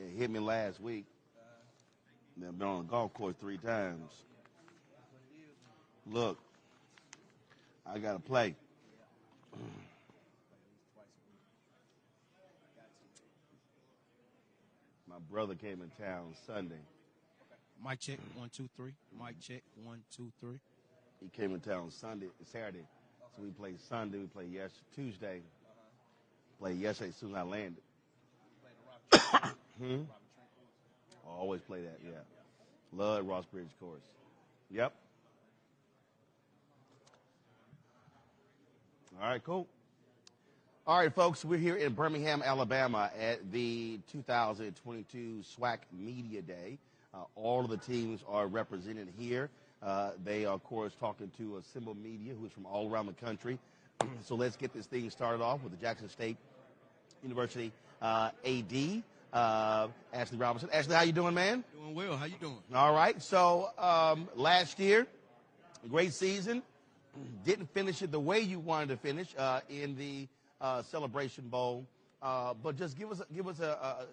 It hit me last week. I've been on the golf course 3 times. Look, I got to play. My brother came in town Sunday. Mic check, 1, 2, 3. Mic check, 1, 2, 3. He came in town Saturday. So we played Sunday. We played Tuesday. Played yesterday as soon as I landed. I always play that, yeah. Love Ross Bridge course. Yep. All right, cool. All right, folks, we're here in Birmingham, Alabama at the 2022 SWAC Media Day. All of the teams are represented here. They are, of course, talking to Assemble Media, who is from all around the country. So let's get this thing started off with the Jackson State University AD, Ashley Robinson. Ashley, how you doing, man? Doing well. How you doing? All right. So last year, great season. Didn't finish it the way you wanted to finish in the Celebration Bowl, but just give us a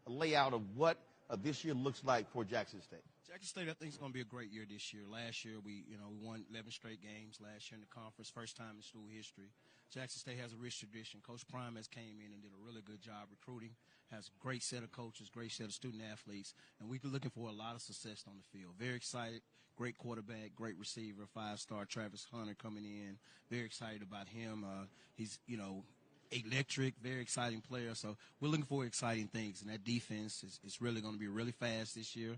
layout of what this year looks like for Jackson State. Jackson State, I think it's going to be a great year this year. Last year, we won 11 straight games last year in the conference, first time in school history. Jackson State has a rich tradition. Coach Prime has came in and did a really good job recruiting, has a great set of coaches, great set of student athletes, and we're looking for a lot of success on the field. Very excited, great quarterback, great receiver, 5-star Travis Hunter coming in. Very excited about him. He's, electric, very exciting player. So we're looking for exciting things, and that defense is really going to be really fast this year.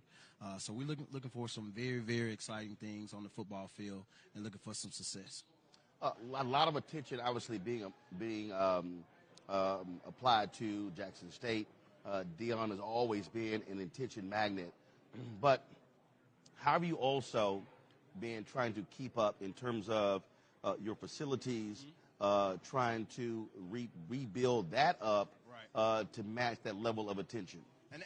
So we're looking for some very, very exciting things on the football field and looking for some success. A lot of attention, obviously, being applied to Jackson State. Dion has always been an attention magnet, but how have you also been trying to keep up in terms of your facilities? Trying to rebuild that up to match that level of attention.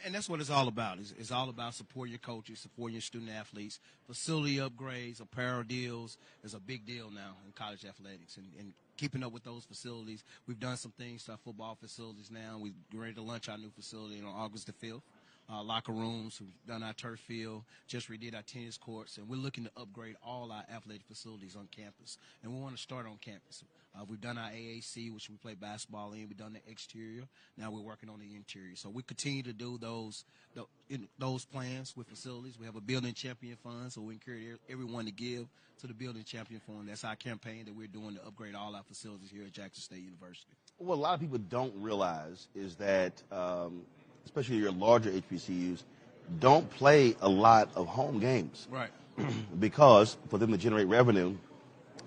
And that's what it's all about. It's all about supporting your coaches, supporting your student athletes. Facility upgrades, apparel deals is a big deal now in college athletics. And keeping up with those facilities, we've done some things to our football facilities now. We're ready to launch our new facility on August the 5th. Locker rooms, we've done our turf field, just redid our tennis courts, and we're looking to upgrade all our athletic facilities on campus. And we want to start on campus. We've done our AAC, which we play basketball in. We've done the exterior. Now we're working on the interior. So we continue to do those plans with facilities. We have a building champion fund, so we encourage everyone to give to the building champion fund. That's our campaign that we're doing to upgrade all our facilities here at Jackson State University. What a lot of people don't realize is that especially your larger HBCUs, don't play a lot of home games. Right. Because for them to generate revenue,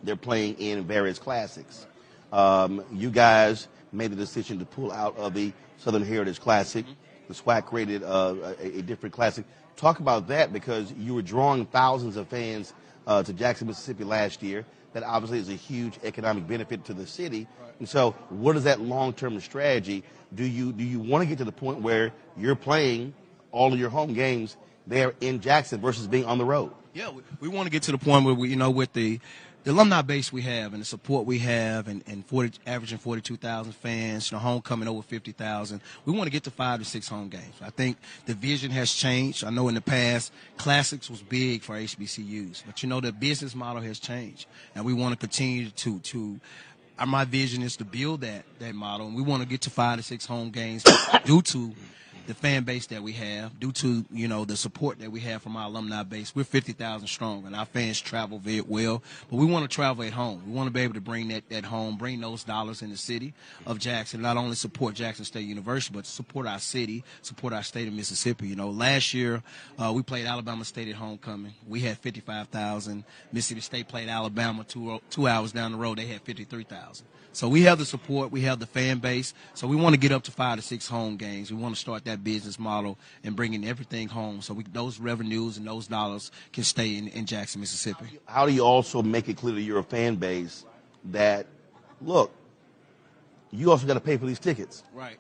they're playing in various classics. You guys made the decision to pull out of the Southern Heritage Classic. The SWAC created a different classic. Talk about that, because you were drawing thousands of fans to Jackson, Mississippi last year. That obviously is a huge economic benefit to the city. Right. And so what is that long-term strategy? Do you want to get to the point where you're playing all of your home games there in Jackson versus being on the road? Yeah, we want to get to the point where we, with the alumni base we have and the support we have and averaging 42,000 fans, homecoming over 50,000, we want to get to 5 to 6 home games. I think the vision has changed. I know in the past, classics was big for HBCUs, but the business model has changed, and we want to continue to my vision is to build that model, and we want to get to 5 to 6 home games due to the fan base that we have, due to, the support that we have from our alumni base. We're 50,000 strong, and our fans travel very well. But we want to travel at home. We want to be able to bring that home, bring those dollars in the city of Jackson, not only support Jackson State University, but support our city, support our state of Mississippi. Last year we played Alabama State at homecoming. We had 55,000. Mississippi State played Alabama 2 hours down the road. They had 53,000. So we have the support, we have the fan base. So we want to get up to 5 to 6 home games. We want to start that business model and bringing everything home so those revenues and those dollars can stay in Jackson, Mississippi. How do you also make it clear to your fan base that, look, you also got to pay for these tickets? Right.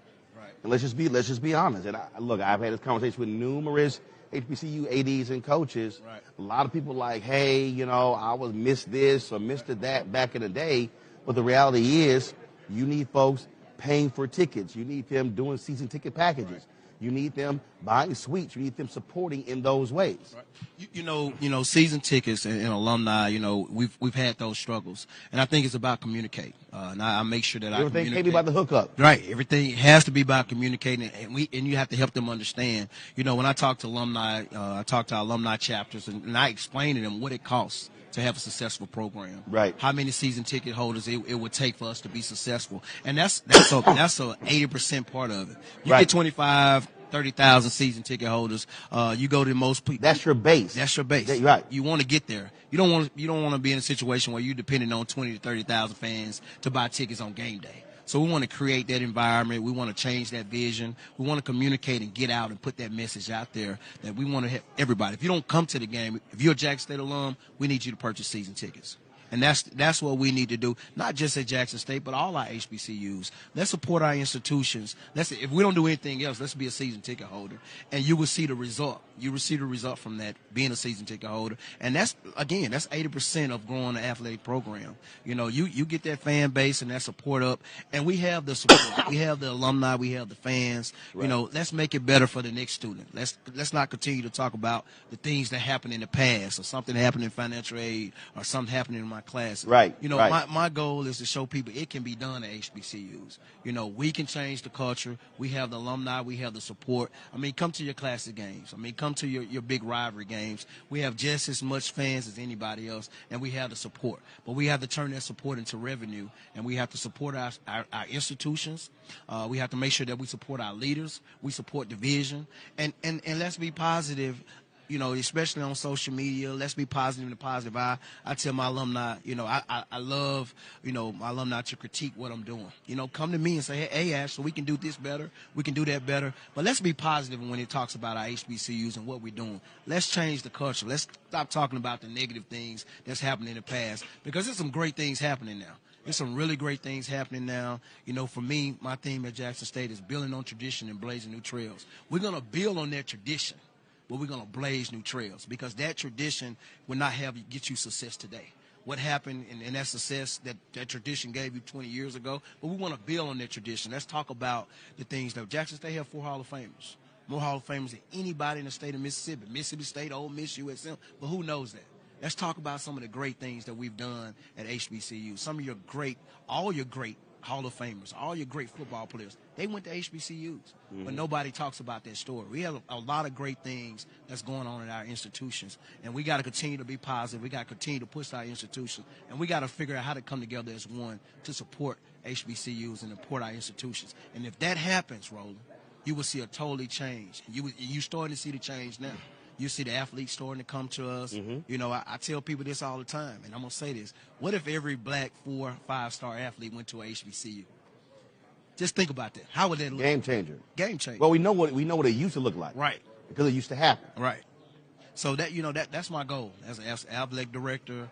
And let's just be honest. And I've had this conversation with numerous HBCU ADs and coaches. Right. A lot of people like, hey, I was missed this or missed that back in the day. But the reality is, you need folks paying for tickets. You need them doing season ticket packages. You need them buying suites. You need them supporting in those ways. Right. You know, season tickets and alumni. You know, we've had those struggles, and I think it's about communicating. And I make sure that Everything I can't be about the hookup. Right. Everything has to be about communicating, and you have to help them understand. You know, when I talk to alumni, I talk to our alumni chapters, and I explain to them what it costs to have a successful program. Right. How many season ticket holders it would take for us to be successful, and that's a 80% part of it. You Right. get 25. 30,000 season ticket holders. You go to most people. That's your base. That's your base. Right. You want to get there. You don't want to be in a situation where you're depending on 20 to 30,000 fans to buy tickets on game day. So we want to create that environment. We want to change that vision. We want to communicate and get out and put that message out there that we want to have everybody. If you don't come to the game, if you're a Jackson State alum, we need you to purchase season tickets. And that's what we need to do, not just at Jackson State, but all our HBCUs. Let's support our institutions. If we don't do anything else, let's be a season ticket holder. And you will see the result. You will see the result from that, being a season ticket holder. And that's 80% of growing an athletic program. You know, you get that fan base and that support up. And we have the support. We have the alumni. We have the fans. Right. You know, let's make it better for the next student. Let's not continue to talk about the things that happened in the past, or something happened in financial aid, or something happening in my class. Right. You know, right. my goal is to show people it can be done at HBCUs. You know, we can change the culture. We have the alumni. We have the support. I mean, come to your classic games. I mean, come to your big rivalry games. We have just as much fans as anybody else, and we have the support. But we have to turn that support into revenue, and we have to support our institutions. We have to make sure that we support our leaders. We support the vision. And let's be positive. You know, especially on social media, let's be positive in a positive eye. I tell my alumni, you know, I love, you know, my alumni to critique what I'm doing. You know, come to me and say, hey, Ash, so we can do this better, we can do that better. But let's be positive when it talks about our HBCUs and what we're doing. Let's change the culture. Let's stop talking about the negative things that's happened in the past, because there's some great things happening now. There's some really great things happening now. You know, for me, my theme at Jackson State is building on tradition and blazing new trails. We're going to build on that tradition, but we're going to blaze new trails, because that tradition will not get you success today. What happened in that success that tradition gave you 20 years ago, but we want to build on that tradition. Let's talk about the things that Jackson State have 4 Hall of Famers, more Hall of Famers than anybody in the state of Mississippi. Mississippi State, Ole Miss, USM, but who knows that? Let's talk about some of the great things that we've done at HBCU. Some of all your great Hall of Famers, all your great football players, they went to HBCUs, but nobody talks about that story. We have a lot of great things that's going on in our institutions, and we got to continue to be positive. We got to continue to push our institutions, and we got to figure out how to come together as one to support HBCUs and support our institutions. And if that happens, Roland, you will see a totally change. You're starting to see the change now. You see the athletes starting to come to us. You know, I tell people this all the time, and I'm going to say this. What if every black 4 or 5-star athlete went to a HBCU? Just think about that. How would that look? Game changer. Game changer. Well, we know what it used to look like. Right. Because it used to happen. Right. So that's my goal as an athletic director.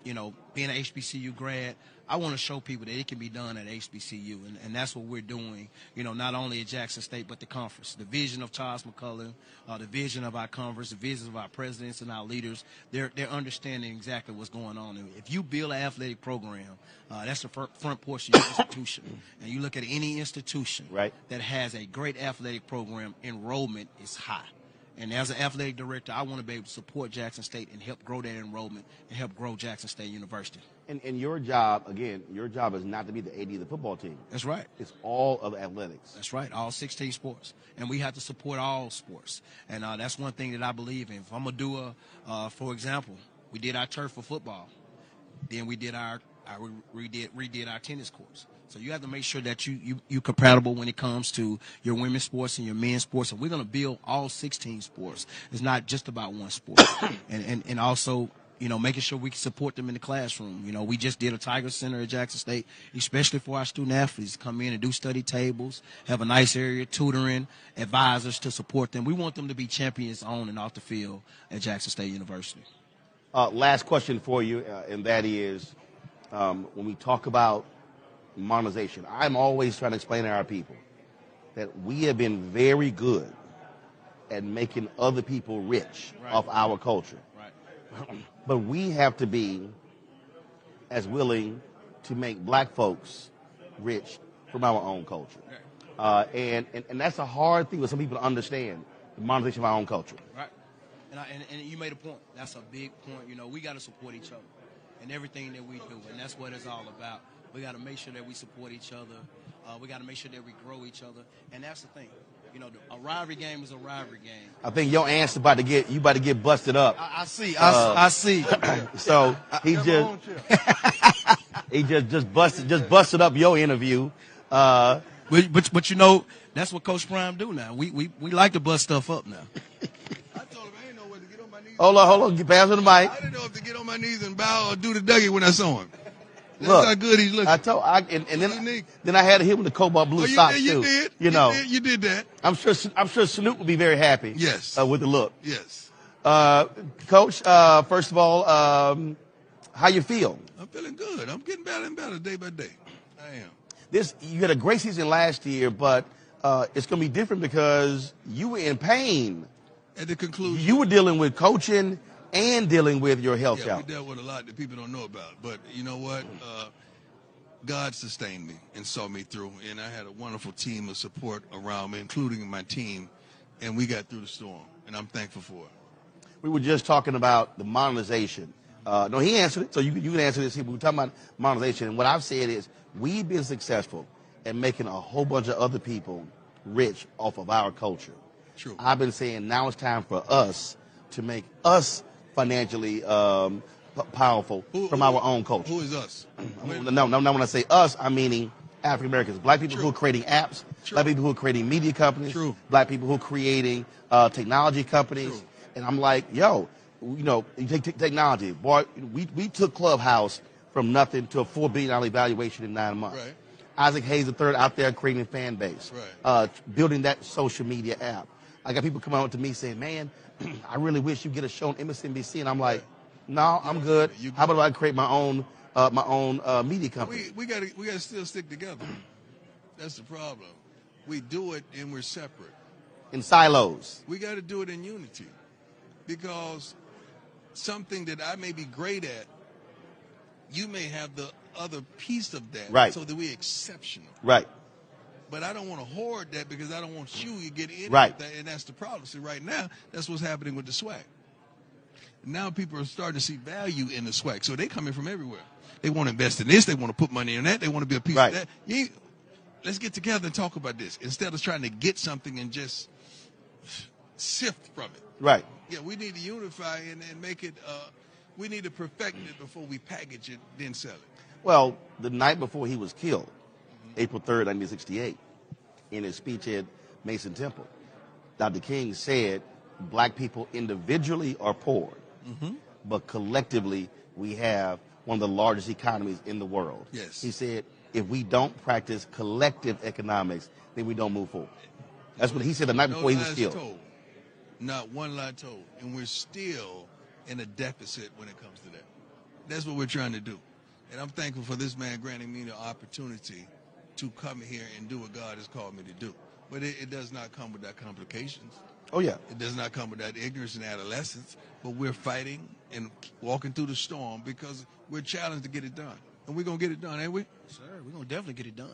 You know, being an HBCU grad, I want to show people that it can be done at HBCU, and that's what we're doing. You know, not only at Jackson State but the conference. The vision of Charles McCullough, the vision of our conference, the visions of our presidents and our leaders. They're understanding exactly what's going on. And if you build an athletic program, that's the front portion of your institution. And you look at any institution that has a great athletic program, enrollment is high. And as an athletic director, I want to be able to support Jackson State and help grow that enrollment and help grow Jackson State University. And your job is not to be the AD of the football team. That's right. It's all of athletics. That's right, all 16 sports. And we have to support all sports. And that's one thing that I believe in. If I'm going to do for example, we did our turf for football. Then we did redid our tennis courts. So you have to make sure that you're compatible when it comes to your women's sports and your men's sports. And we're going to build all 16 sports. It's not just about one sport. and also, you know, making sure we can support them in the classroom. You know, we just did a Tiger Center at Jackson State, especially for our student athletes to come in and do study tables, have a nice area, tutoring, advisors to support them. We want them to be champions on and off the field at Jackson State University. Last question for you, and that is, when we talk about monetization, I'm always trying to explain to our people that we have been very good at making other people rich off our culture. Right. But we have to be as willing to make black folks rich from our own culture. And that's a hard thing for some people to understand, the modernization of our own culture. Right. And you made a point. That's a big point. You know, we got to support each other in everything that we do, and that's what it's all about. We got to make sure that we support each other. We got to make sure that we grow each other, and that's the thing. You know, a rivalry game is a rivalry game. I think your aunt's about to get busted up. I see. I see. So he just busted up your interview. But you know, that's what Coach Prime do now. We like to bust stuff up now. I told him I didn't know whether to get on my knees. Hold on. Pass on the mic. I didn't know if to get on my knees and bow or do the Dougie when I saw him. That's Look, how good he's looking. Then I had to hit him with the cobalt blue socks too. You did. You did that. I'm sure Snoop would be very happy. Yes. With the look. Yes. Coach, first of all, how you feel? I'm feeling good. I'm getting better and better day by day. I am. You had a great season last year, but it's going to be different because you were in pain. At the conclusion, you were dealing with coaching and dealing with your health we challenge. dealt with a lot that people don't know about. But you know what? God sustained me and saw me through, and I had a wonderful team of support around me, including my team, and we got through the storm, and I'm thankful for it. We were just talking about the modernization. No, he answered it, so you can answer this. We were talking about modernization, and what I've said is we've been successful at making a whole bunch of other people rich off of our culture. True. I've been saying now it's time for us to make us financially powerful from our own culture. Who is us? No, when I say us, I'm meaning African Americans, black people who are creating apps, black people who are creating media companies, black people who are creating technology companies. And I'm like, yo, you know, you take technology. Boy, we took Clubhouse from nothing to a $4 billion evaluation in 9 months. Right. Isaac Hayes III out there creating a fan base, building that social media app. I got people coming out to me saying, man, I really wish you get a show on MSNBC. And I'm like, no, I'm good. How about I create my own media company? We gotta still stick together. That's the problem. We do it and we're separate. In silos. We got to do it in unity. Because something that I may be great at, you may have the other piece of that. Right. So that we're exceptional. Right. But I don't want to hoard that because I don't want you to get in right. with that, and that's the problem. See, right now, that's what's happening with the SWAC. Now people are starting to see value in the SWAC, so they come in from everywhere. They want to invest in this. They want to put money in that. They want to be a piece of that. Let's get together and talk about this instead of trying to get something and just sift from it. Right. Yeah, we need to unify and make it. We need to perfect it before we package it, then sell it. Well, the night before he was killed, April 3rd, 1968, in his speech at Mason Temple, Dr. King said, black people individually are poor, but collectively we have one of the largest economies in the world. Yes. He said, if we don't practice collective economics, then we don't move forward. That's what he said the night before he was killed. Told. Not one lie told. And we're still in a deficit when it comes to that. That's what we're trying to do. And I'm thankful for this man granting me the opportunity to come here and do what God has called me to do. But it does not come without complications. Oh, yeah. It does not come without ignorance and adolescence. But we're fighting and walking through the storm because we're challenged to get it done. And we're going to get it done, ain't we? Sir, we're going to definitely get it done.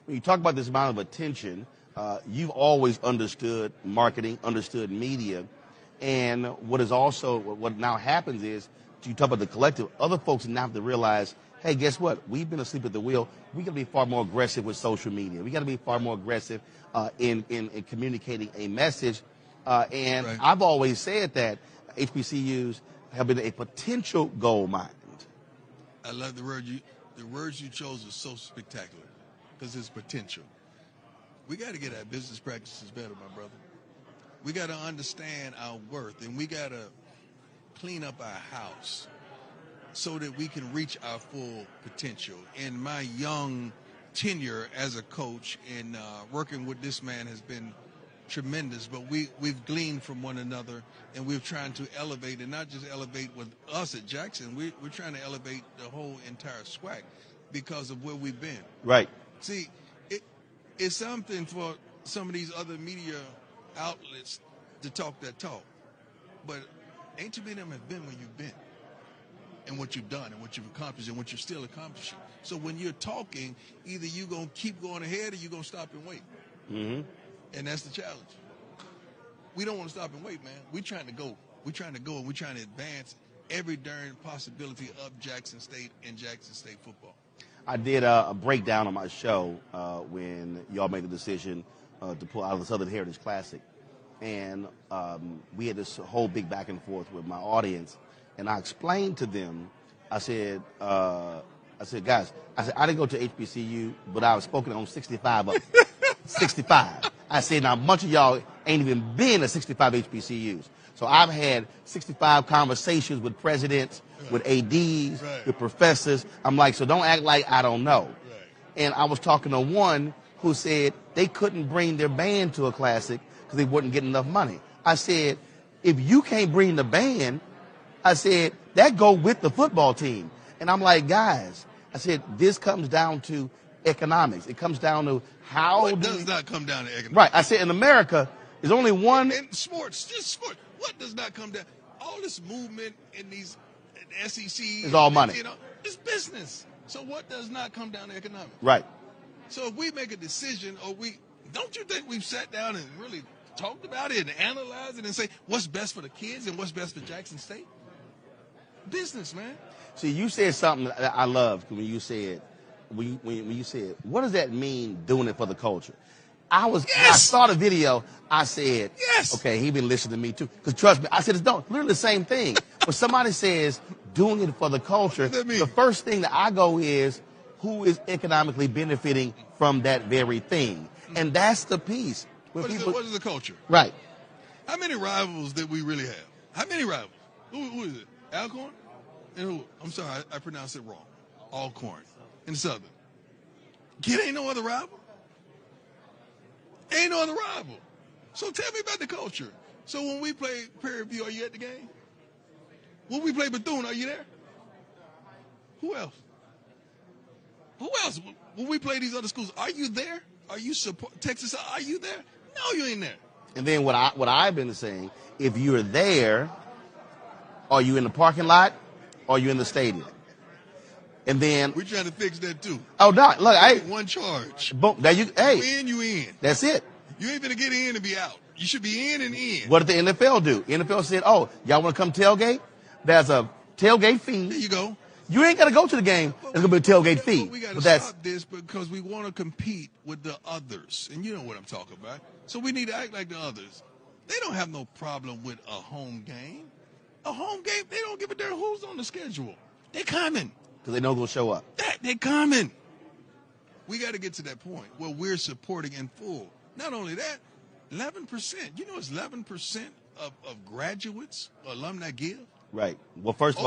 When you talk about this amount of attention, you've always understood marketing, understood media. And what now happens is, you talk about the collective, other folks now have to realize, hey, guess what? We've been asleep at the wheel. We got to be far more aggressive with social media. We got to be far more aggressive in communicating a message. And right. I've always said that HBCUs have been a potential gold mine. I love the words you chose are so spectacular because it's potential. We got to get our business practices better, my brother. We got to understand our worth, and we got to clean up our house so that we can reach our full potential. And my young tenure as a coach and working with this man has been tremendous, but we've gleaned from one another, and we're trying to elevate, and not just elevate with us at Jackson. We're trying to elevate the whole entire SWAC because of where we've been. Right. See, it's something for some of these other media outlets to talk that talk, but ain't too many of them have been where you've been and what you've done and what you've accomplished and what you're still accomplishing. So when you're talking, either you're going to keep going ahead or you're going to stop and wait. Mm-hmm. And that's the challenge. We don't want to stop and wait, man. We're trying to go. We're trying to go, and we're trying to advance every darn possibility of Jackson State and Jackson State football. I did a breakdown on my show when y'all made the decision to pull out of the Southern Heritage Classic. And we had this whole big back and forth with my audience. And I explained to them, I said, guys, I didn't go to HBCU, but I was spoken on 65 of them. 65. I said, now, a bunch of y'all ain't even been to 65 HBCUs. So I've had 65 conversations with presidents, with ADs, with professors. I'm like, so don't act like I don't know. And I was talking to one who said they couldn't bring their band to a classic because they wouldn't get enough money. I said, if you can't bring the band, I said, that go with the football team. And I'm like, guys, I said, this comes down to economics. It comes down to how What does not come down to economics? Right. I said, in America, there's only one. In sports, just sports. What does not come down? All this movement in these SEC. It's all money. You know, it's business. So what does not come down to economics? Right. So if we make a decision, don't you think we've sat down and really talked about it and analyzed it and say what's best for the kids and what's best for Jackson State? Business, man. See, you said something that I loved when you said, when you said, what does that mean, doing it for the culture? When I saw the video, I said, yes. Okay, he been listening to me too. Because trust me, I said, it's literally the same thing. When somebody says doing it for the culture, the first thing that I go is, who is economically benefiting from that very thing? And that's the piece. What is the culture? Right. How many rivals that we really have? How many rivals? Who is it? Alcorn? And who? I'm sorry, I pronounced it wrong. Alcorn in Southern. Kid ain't no other rival. Ain't no other rival. So tell me about the culture. So when we play Prairie View, are you at the game? When we play Bethune, are you there? Who else? Who else? When we play these other schools, are you there? Are you support Texas? Are you there? No, you ain't there. And then what I've been saying, if you're there, are you in the parking lot? Or are you in the stadium? And then we're trying to fix that too. Oh, Doc, look, one charge. Boom, there you. Hey, you in. That's it. You ain't gonna get in and be out. You should be in and in. What did the NFL do? NFL said, "Oh, y'all want to come tailgate? There's a tailgate fee. There you go. You ain't got to go to the game. There's gonna be a tailgate fee." We got to stop this because we want to compete with the others, and you know what I'm talking about. So we need to act like the others. They don't have no problem with a home game. A home game, they don't give a damn who's on the schedule. They coming. Because they know they'll show up. They coming. We got to get to that point where we're supporting in full. Not only that, 11%. You know it's 11% of graduates, alumni give? Right. Well, first of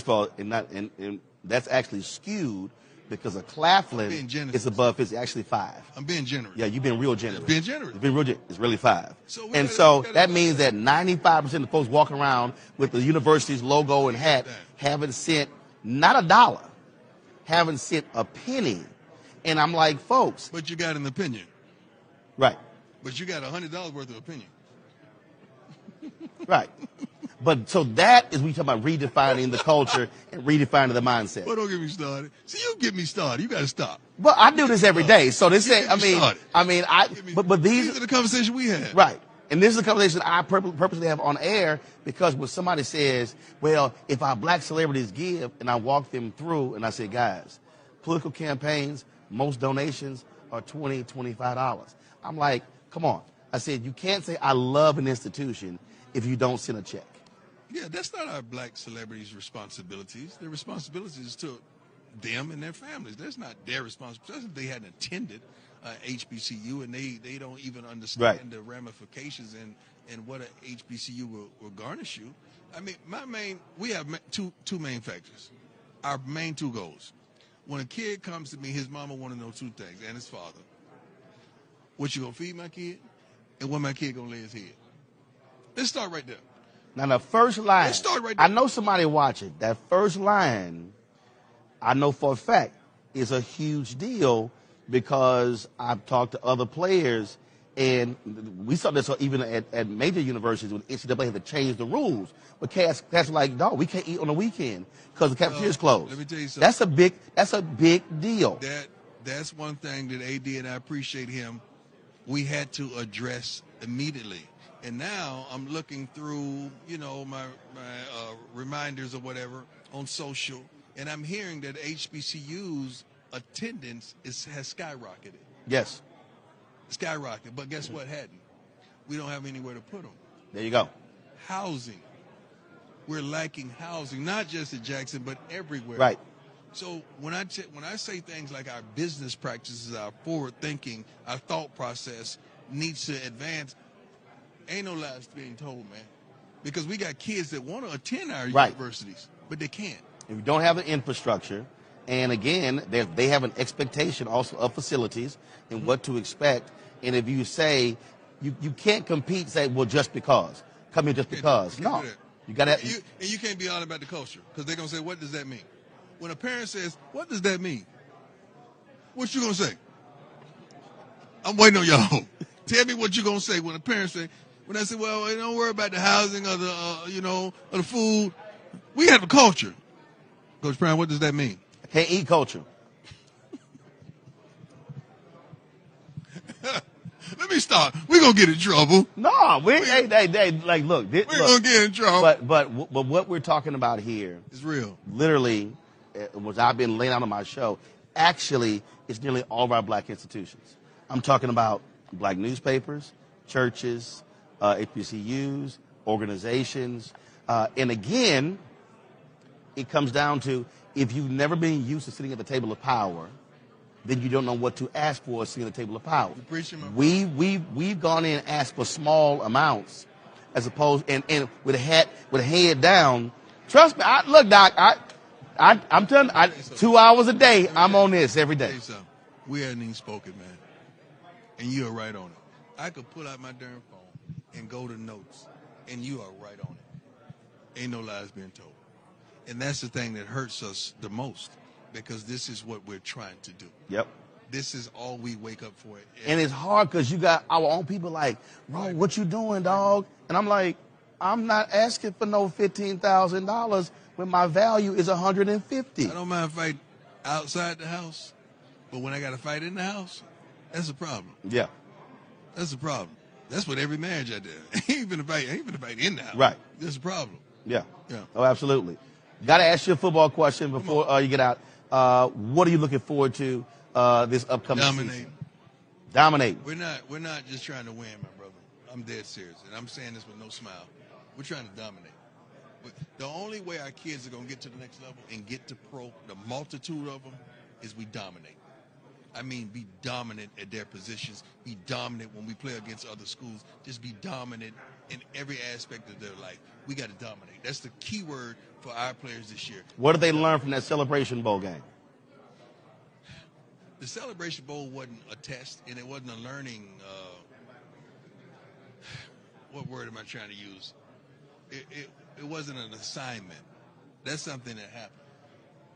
all, and that's actually skewed because of Claflin is above 50, actually 5. I'm being generous. Yeah, you've been real generous. Being generous. You've been real generous. It's really 5. So that means that 95% of folks walking around with the university's logo and hat haven't sent not $1, haven't sent a penny. And I'm like, folks. But you got an opinion. Right. But you got $100 worth of opinion. Right. But so that is, we talk about redefining the culture and redefining the mindset. Well, don't get me started. See, you get me started. You got to stop. Well, I do this every day. So this ain't, but these are the conversations we have. Right. And this is a conversation I purposely have on air because when somebody says, well, if our black celebrities give, and I walk them through and I say, guys, political campaigns, most donations are $20, $25. I'm like, come on. I said, you can't say I love an institution if you don't send a check. Yeah, that's not our black celebrities' responsibilities. Their responsibilities to them and their families. That's not their responsibility. They hadn't attended HBCU and they don't even understand the ramifications and what a HBCU will garnish you. I mean, we have two main factors. Our main 2 goals. When a kid comes to me, his mama want to know 2 things, and his father. What you gonna feed my kid, and where my kid gonna lay his head. Let's start right there. Now the first line. Let's start right there. I know somebody watching. That first line, I know for a fact, is a huge deal because I've talked to other players, And we saw this even at major universities when NCAA had to change the rules. But cats were like, no, we can't eat on the weekend because the cafeteria is closed. Let me tell you something. That's a big deal. That's one thing that AD, and I appreciate him, we had to address immediately. And now I'm looking through, my reminders or whatever on social, and I'm hearing that HBCU's attendance has skyrocketed. Yes. Skyrocketed. But guess what hadn't? We don't have anywhere to put them. There you go. Housing. We're lacking housing, not just at Jackson, but everywhere. Right. So when I say things like our business practices, our forward thinking, our thought process needs to advance, ain't no lies being told, man. Because we got kids that want to attend our universities, but they can't. If you don't have the infrastructure, and again, they have an expectation also of facilities and what to expect. And if you say you can't compete, say, well, just because. Come here just because. No. You got to. And you can't be all about the culture because they're going to say, what does that mean? When a parent says, what does that mean? What you going to say? I'm waiting on y'all. Tell me what you going to say when a parent say, when I say, well, don't worry about the housing or the, or the food. We have a culture. Coach Brown, what does that mean? I can't eat culture. Let me start. We're going to get in trouble. No, look. We're going to get in trouble. But what we're talking about here is real. Literally, what I've been laying out on my show, actually, it's nearly all of our black institutions. I'm talking about black newspapers, churches, HBCUs, organizations. And again, it comes down to if you've never been used to sitting at the table of power, then you don't know what to ask for sitting at the table of power. We've gone in and asked for small amounts as opposed and with a head down. Trust me, look, Doc, I'm telling you, 2 hours a day, I'm on this every day. We hadn't even spoken, man. And you are right on it. I could pull out my darn phone and go to notes, and you are right on it. Ain't no lies being told. And that's the thing that hurts us the most, because this is what we're trying to do. Yep. This is all we wake up for. And it's hard because you got our own people like, bro, what you doing, dog? And I'm like, I'm not asking for no $15,000 when my value is $150. I don't mind fighting outside the house, but when I got to fight in the house, that's a problem. Yeah. That's a problem. That's what every marriage I did. I ain't gonna fight in the house. Right. That's a problem. Yeah. Yeah. Oh, absolutely. Got to ask you a football question before you get out. What are you looking forward to this upcoming season? Dominate. We're not just trying to win, my brother. I'm dead serious, and I'm saying this with no smile. We're trying to dominate. The only way our kids are gonna get to the next level and get to pro, the multitude of them, is we dominate. I mean, be dominant at their positions. Be dominant when we play against other schools. Just be dominant in every aspect of their life. We got to dominate. That's the key word for our players this year. What did they learn from that Celebration Bowl game? The Celebration Bowl wasn't a test, and it wasn't a learning. What word am I trying to use? It wasn't an assignment. That's something that happened.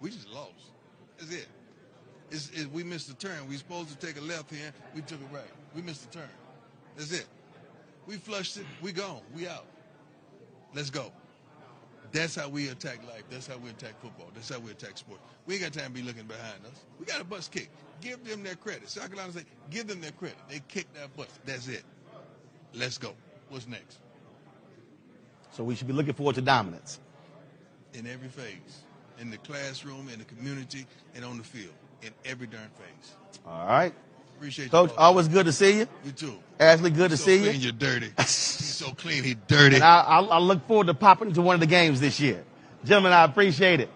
We just lost. That's it. We missed the turn. We supposed to take a left hand. We took it right. We missed the turn. That's it. We flushed it. We gone. We out. Let's go. That's how we attack life. That's how we attack football. That's how we attack sports. We ain't got time to be looking behind us. We got a bus kick. Give them their credit. South Carolina say, give them their credit. They kicked that bus. That's it. Let's go. What's next? So we should be looking forward to dominance. In every phase. In the classroom, in the community, and on the field. In every darn phase. All right. Appreciate you. Coach, always good to see you. You too. Ashley, good to so see clean, you. You're dirty. He's so clean, he's dirty. And I look forward to popping into one of the games this year. Gentlemen, I appreciate it.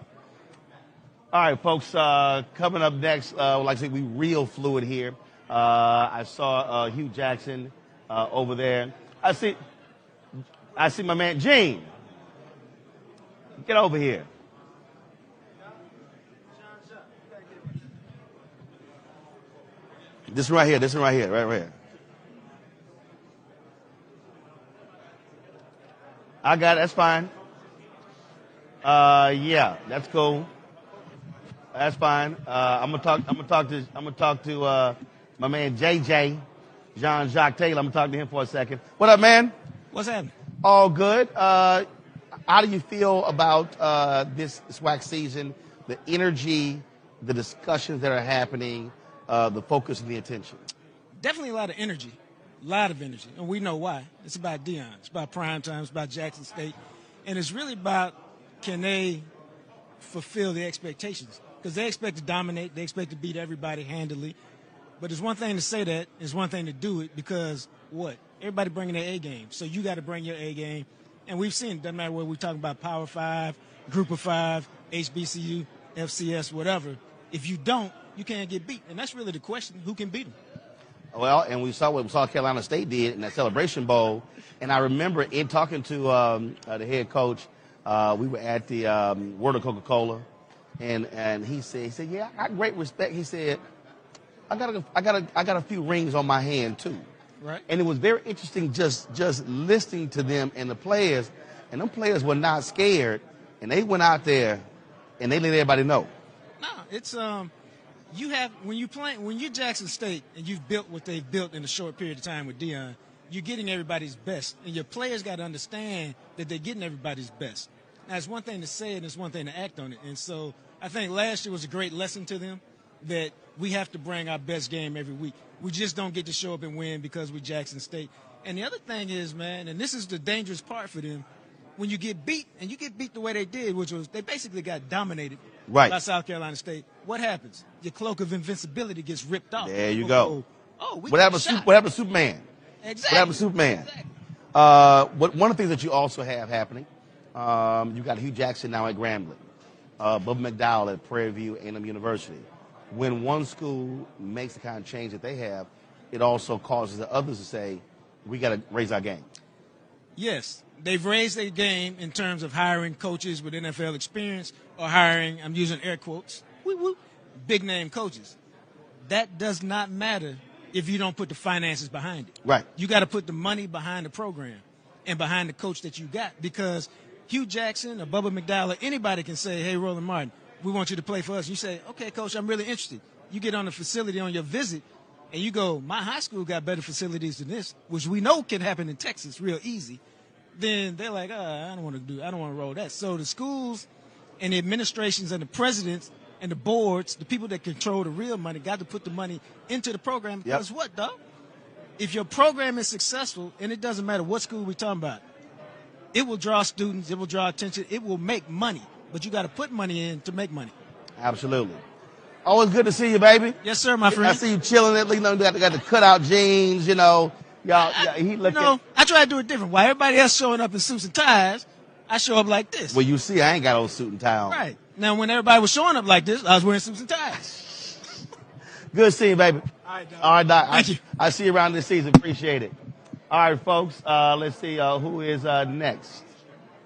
All right, folks, coming up next, like I said, we real fluid here. I saw Hugh Jackson over there. I see my man Gene. Get over here. This one right here, right here. I got it, that's fine. Yeah, that's cool. That's fine. I'm gonna talk to my man JJ. Jean-Jacques Taylor. I'm going to talk to him for a second. What up, man? What's happening? All good. How do you feel about this SWAC season, the energy, the discussions that are happening, the focus and the attention? Definitely a lot of energy. A lot of energy. And we know why. It's about Deion. It's about prime time. It's about Jackson State. And it's really about, can they fulfill the expectations? Because they expect to dominate. They expect to beat everybody handily. But it's one thing to say that. It's one thing to do it because what? Everybody bringing their A game. So you got to bring your A game. And we've seen, doesn't matter whether we're talking about Power 5, Group of 5, HBCU, FCS, whatever. If you don't, you can't get beat. And that's really the question. Who can beat them? Well, and we saw what South Carolina State did in that Celebration Bowl. And I remember in talking to the head coach, we were at the World of Coca-Cola, and he said, yeah, I got great respect. He said, I got a few rings on my hand too. Right. And it was very interesting just listening to them and the players, and them players were not scared, and they went out there and they let everybody know. No, it's you have when you're Jackson State and you've built what they've built in a short period of time with Deion, you're getting everybody's best, and your players got to understand that they're getting everybody's best. Now, it's one thing to say it, and it's one thing to act on it. And so I think last year was a great lesson to them that we have to bring our best game every week. We just don't get to show up and win because we're Jackson State. And the other thing is, man, and this is the dangerous part for them, when you get beat, and you get beat the way they did, which was they basically got dominated by South Carolina State, what happens? Your cloak of invincibility gets ripped off. There you go. What happened to Superman? Exactly. What happened to Superman? Exactly. One of the things that you also have happening, you got Hugh Jackson now at Grambling, Bubba McDowell at Prairie View A&M University. When one school makes the kind of change that they have, it also causes the others to say, we got to raise our game. Yes, they've raised their game in terms of hiring coaches with NFL experience or hiring, I'm using air quotes, big name coaches. That does not matter if you don't put the finances behind it. Right. You got to put the money behind the program and behind the coach that you got, because Hugh Jackson or Bubba McDowell or anybody can say, hey, Roland Martin, we want you to play for us. You say, okay, coach, I'm really interested. You get on the facility on your visit, and you go, my high school got better facilities than this, which we know can happen in Texas real easy. Then they're like, I don't want to roll that. So the schools and the administrations and the presidents and the boards, the people that control the real money, got to put the money into the program. Because what, dog? If your program is successful, and it doesn't matter what school we're talking about, it will draw students, it will draw attention, it will make money. But you got to put money in to make money. Absolutely. Always good to see you, baby. Yes, sir, my friend. I see you chilling. You know, got the cutout jeans. You know, I try to do it different. While everybody else showing up in suits and ties, I show up like this. Well, you see, I ain't got no suit and tie on. Right. Now, when everybody was showing up like this, I was wearing suits and ties. Good seeing you, baby. All right, Doc. All right, Doc. Thank you. I see you around this season. Appreciate it. All right, folks. Let's see who is next.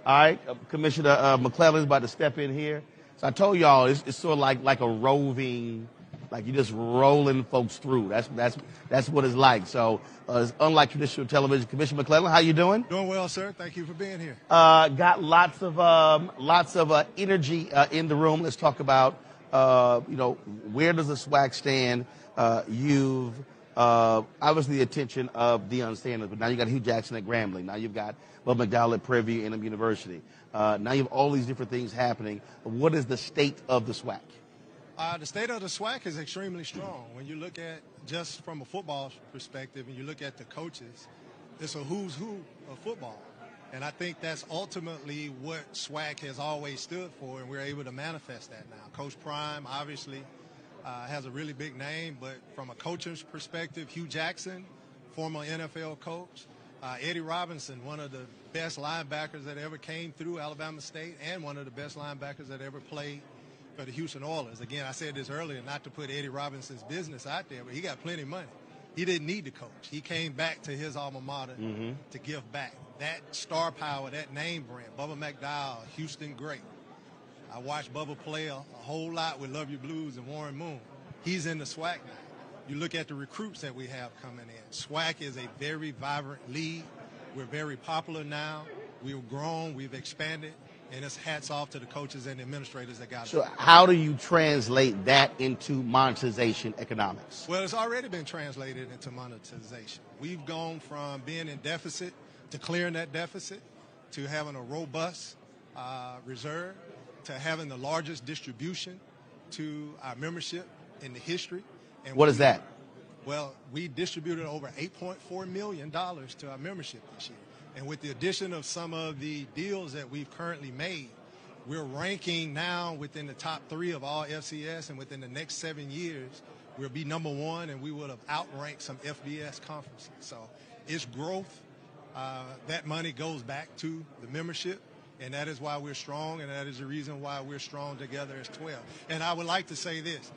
All right, Commissioner McClellan is about to step in here. So I told y'all it's sort of like a roving, like you're just rolling folks through. That's what it's like. So it's unlike traditional television. Commissioner McClellan, how you doing? Doing well, sir. Thank you for being here. Got lots of energy in the room. Let's talk about where does the SWAC stand? You've obviously the attention of Deion Sanders, but now you got Hugh Jackson at Grambling. Now you've got Bubba McDowell at Prairie View A&M University. Now you have all these different things happening. What is the state of the SWAC? The state of the SWAC is extremely strong. When you look at just from a football perspective and you look at the coaches, it's a who's who of football. And I think that's ultimately what SWAC has always stood for, and we're able to manifest that now. Coach Prime, obviously, has a really big name, but from a coach's perspective, Hugh Jackson, former NFL coach, Eddie Robinson, one of the best linebackers that ever came through Alabama State and one of the best linebackers that ever played for the Houston Oilers. Again, I said this earlier, not to put Eddie Robinson's business out there, but he got plenty of money. He didn't need to coach. He came back to his alma mater to give back. That star power, that name brand, Bubba McDowell, Houston great. I watched Bubba play a whole lot with Love Your Blues and Warren Moon. He's in the SWAC now. You look at the recruits that we have coming in. SWAC is a very vibrant league. We're very popular now. We've grown. We've expanded. And it's hats off to the coaches and the administrators that got it. So how do you translate that into monetization economics? Well, it's already been translated into monetization. We've gone from being in deficit to clearing that deficit to having a robust reserve to having the largest distribution to our membership in the history. And What is that? Well, we distributed over $8.4 million to our membership this year. And with the addition of some of the deals that we've currently made, we're ranking now within the top 3 of all FCS, and within the next 7 years, we'll be number 1, and we would have outranked some FBS conferences. So it's growth. That money goes back to the membership, and that is why we're strong, and that is the reason why we're strong together as 12. And I would like to say this.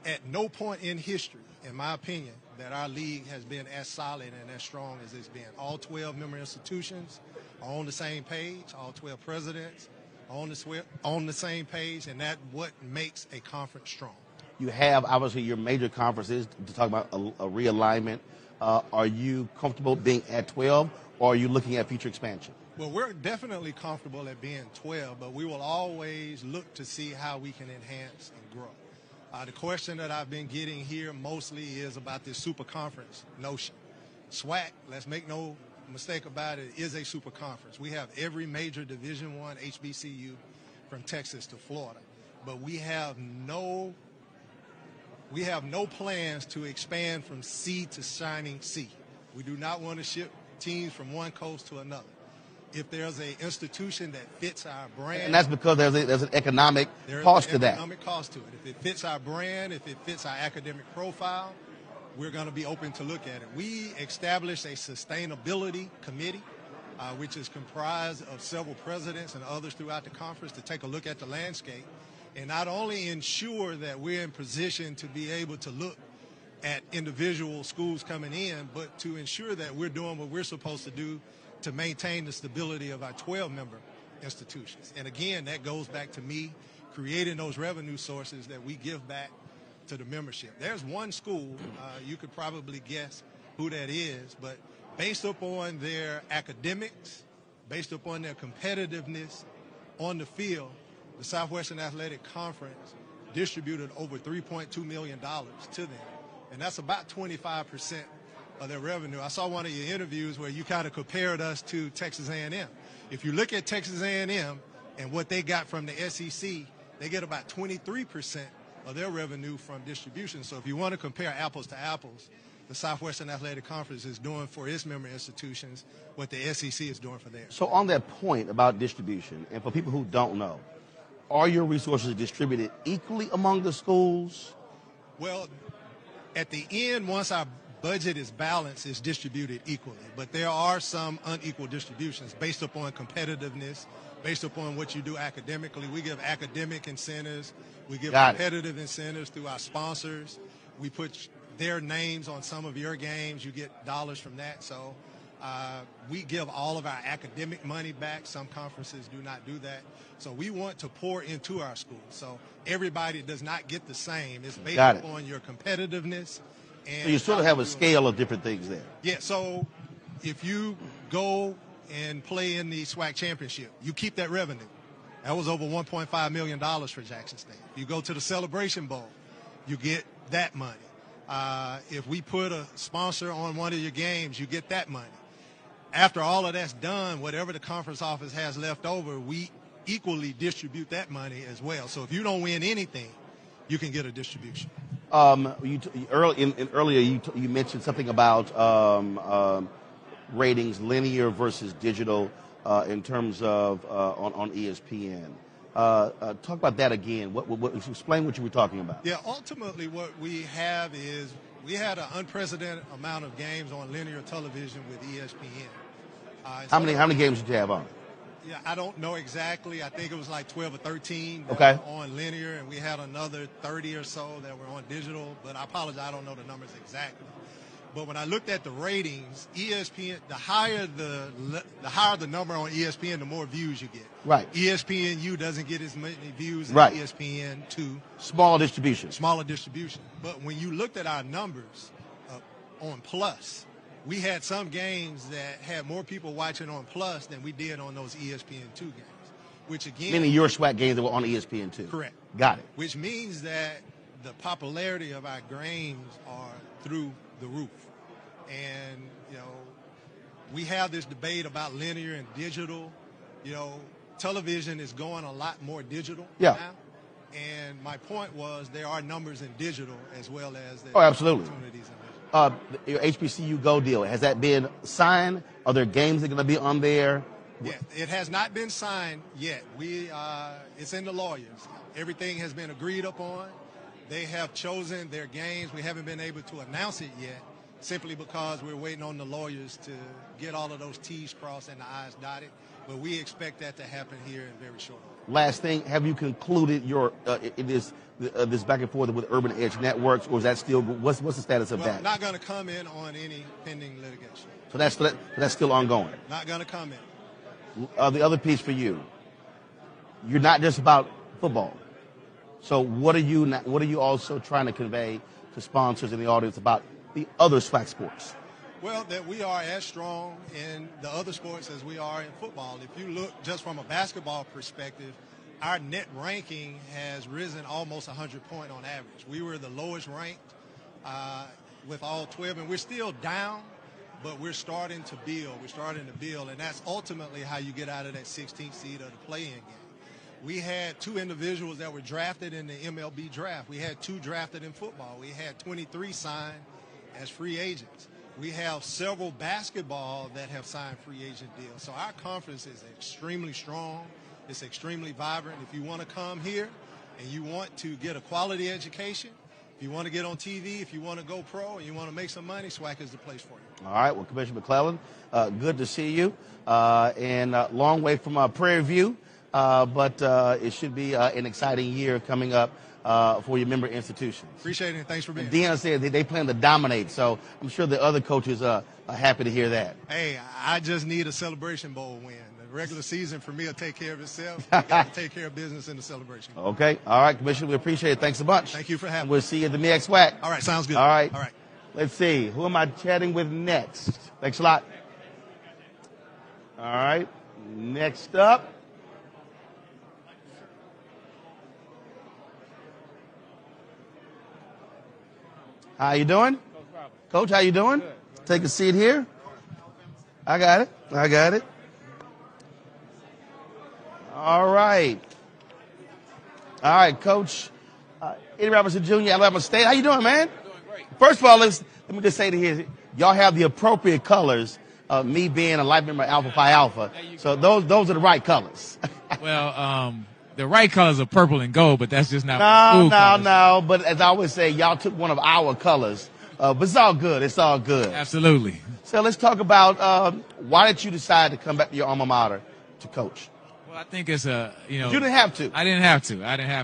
At no point in history, in my opinion, that our league has been as solid and as strong as it's been. All 12 member institutions are on the same page. All 12 presidents are on the same page, and that's what makes a conference strong. You have, obviously, your major conferences to talk about a realignment. Are you comfortable being at 12, or are you looking at future expansion? Well, we're definitely comfortable at being 12, but we will always look to see how we can enhance and grow. The question that I've been getting here mostly is about this super conference notion. SWAC, let's make no mistake about it, is a super conference. We have every major Division I HBCU from Texas to Florida, but we have no plans to expand from sea to shining sea. We do not want to ship teams from one coast to another. If there's an institution that fits our brand. And that's because there's an economic cost to that. There's an economic cost to it. If it fits our brand, if it fits our academic profile, we're going to be open to look at it. We established a sustainability committee, which is comprised of several presidents and others throughout the conference to take a look at the landscape and not only ensure that we're in position to be able to look at individual schools coming in, but to ensure that we're doing what we're supposed to do to maintain the stability of our 12-member institutions. And again, that goes back to me creating those revenue sources that we give back to the membership. There's one school, you could probably guess who that is, but based upon their academics, based upon their competitiveness on the field, the Southwestern Athletic Conference distributed over $3.2 million to them. And that's about 25% of their revenue. I saw one of your interviews where you kind of compared us to Texas A&M. If you look at Texas A&M and what they got from the SEC, they get about 23% of their revenue from distribution. So if you want to compare apples to apples, the Southwestern Athletic Conference is doing for its member institutions what the SEC is doing for theirs. So on that point about distribution, and for people who don't know, are your resources distributed equally among the schools? Well, at the end, once our budget is balanced, it's distributed equally. But there are some unequal distributions based upon competitiveness, based upon what you do academically. We give academic incentives. We give competitive incentives through our sponsors. We put their names on some of your games. You get dollars from that. So we give all of our academic money back. Some conferences do not do that. So we want to pour into our schools. So everybody does not get the same. It's based upon your competitiveness. And so you sort of have a scale of different things there. Yeah, so if you go and play in the SWAC championship, you keep that revenue. That was over $1.5 million for Jackson State. You go to the Celebration Bowl, you get that money. If we put a sponsor on one of your games, you get that money. After all of that's done, whatever the conference office has left over, we equally distribute that money as well. So if you don't win anything, you can get a distribution. Earlier you mentioned something about ratings, linear versus digital, in terms of on ESPN. Talk about that again. Explain what you were talking about. Yeah, ultimately what we have is we had an unprecedented amount of games on linear television with ESPN. How many games did you have on? Yeah, I don't know exactly. I think it was like 12 or 13 that were on linear, and we had another 30 or so that were on digital. But I apologize, I don't know the numbers exactly. But when I looked at the ratings, ESPN, the higher the number on ESPN, the more views you get. Right. ESPNU doesn't get as many views as ESPN2. Smaller distribution. Smaller distribution. But when you looked at our numbers on Plus, we had some games that had more people watching on Plus than we did on those ESPN2 games. which again, Meaning your SWAC games that were on ESPN too. correct. Got it. Which means that the popularity of our games are through the roof. And, you know, we have this debate about linear and digital. You know, television is going a lot more digital now. And my point was there are numbers in digital as well as there absolutely. Opportunities in digital. Your HBCU Go deal, has that been signed? Are there games that are going to be on there? Yeah, it has not been signed yet. It's in the lawyers. Everything has been agreed upon. They have chosen their games. We haven't been able to announce it yet, simply because we're waiting on the lawyers to get all of those T's crossed and the I's dotted. But we expect that to happen here in very short order. Last thing, have you concluded your this back and forth with Urban Edge Networks, or is that still what's the status of that? I'm not going to comment on any pending litigation. So that's still ongoing. Not going to comment. The other piece for you, you're not just about football. So what are you also trying to convey to sponsors in the audience about the other SWAC sports? Well, that we are as strong in the other sports as we are in football. If you look just from a basketball perspective, our net ranking has risen almost 100 points on average. We were the lowest ranked with all 12, and we're still down, but we're starting to build. And that's ultimately how you get out of that 16th seed of the play-in game. We had 2 individuals that were drafted in the MLB draft. We had 2 drafted in football. We had 23 signed as free agents. We have several basketball that have signed free agent deals. So our conference is extremely strong. It's extremely vibrant. If you want to come here and you want to get a quality education, if you want to get on TV, if you want to go pro, and you want to make some money, SWAC is the place for you. All right. Well, Commissioner McClellan, good to see you. And long way from Prairie View, but it should be an exciting year coming up for your member institutions. Appreciate it. Thanks for being here. Deanna said they plan to dominate, so I'm sure the other coaches are happy to hear that. Hey, I just need a Celebration Bowl win. The regular season for me will take care of itself. We got to take care of business in the Celebration Bowl. Okay. All right, Commissioner, we appreciate it. Thanks a bunch. Thank you for having me. We'll see you at the next SWAC. All right, sounds good. All right. All right. Let's see. Who am I chatting with next? Thanks a lot. All right. Next up. How you doing? Coach, how you doing? Take a seat here. I got it. All right, Coach. Eddie Robinson Jr., Alabama State. How you doing, man? Doing great. First of all, let me just say to you, y'all have the appropriate colors. Me being a life member of Alpha Phi Alpha, so those are the right colors. Well, the right colors are purple and gold, but that's just not colors. No. But as I always say, y'all took one of our colors. But it's all good. It's all good. Absolutely. So let's talk about why did you decide to come back to your alma mater to coach? Well, I think it's You didn't have to. I didn't have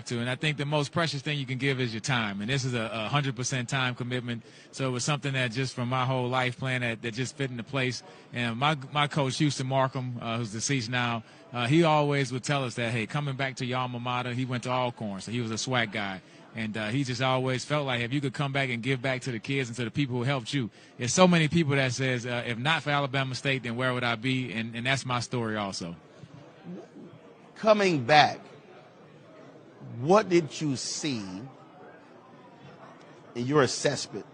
to. And I think the most precious thing you can give is your time. And this is a 100% time commitment. So it was something that just from my whole life plan that just fit into place. And my coach, Houston Markham, who's deceased now, he always would tell us that, hey, coming back to your alma mater, he went to Alcorn, so he was a SWAC guy. And he just always felt like if you could come back and give back to the kids and to the people who helped you. There's so many people that says, if not for Alabama State, then where would I be? And that's my story also. Coming back, what did you see in your assessment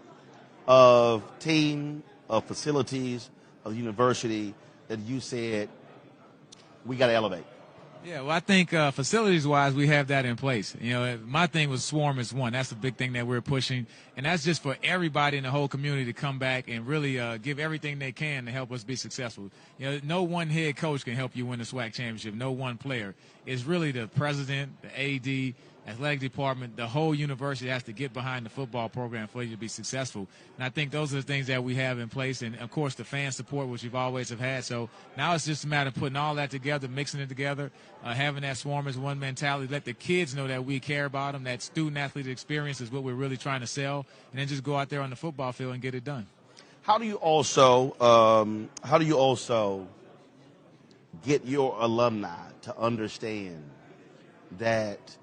of team, of facilities, of the university that you said we got to elevate? Yeah, well, I think facilities-wise, we have that in place. You know, my thing was swarm is one. That's the big thing that we're pushing, and that's just for everybody in the whole community to come back and really give everything they can to help us be successful. You know, no one head coach can help you win the SWAC championship. No one player. It's really the president, the AD, athletic department, the whole university has to get behind the football program for you to be successful. And I think those are the things that we have in place. And, of course, the fan support, which we've always have had. So now it's just a matter of putting all that together, mixing it together, having that swarm as one mentality, let the kids know that we care about them, that student-athlete experience is what we're really trying to sell, and then just go out there on the football field and get it done. How do you also get your alumni to understand that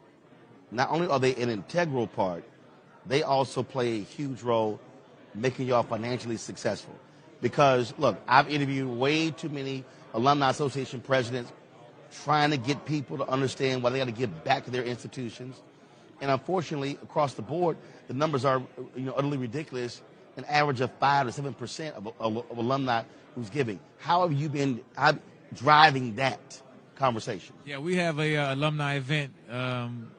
not only are they an integral part, they also play a huge role making y'all financially successful? Because, look, I've interviewed way too many Alumni Association presidents, trying to get people to understand why they got to give back to their institutions. And unfortunately, across the board, the numbers are utterly ridiculous. An average of 5 to 7% of alumni who's giving. How have you been driving that conversation? Yeah, we have a alumni event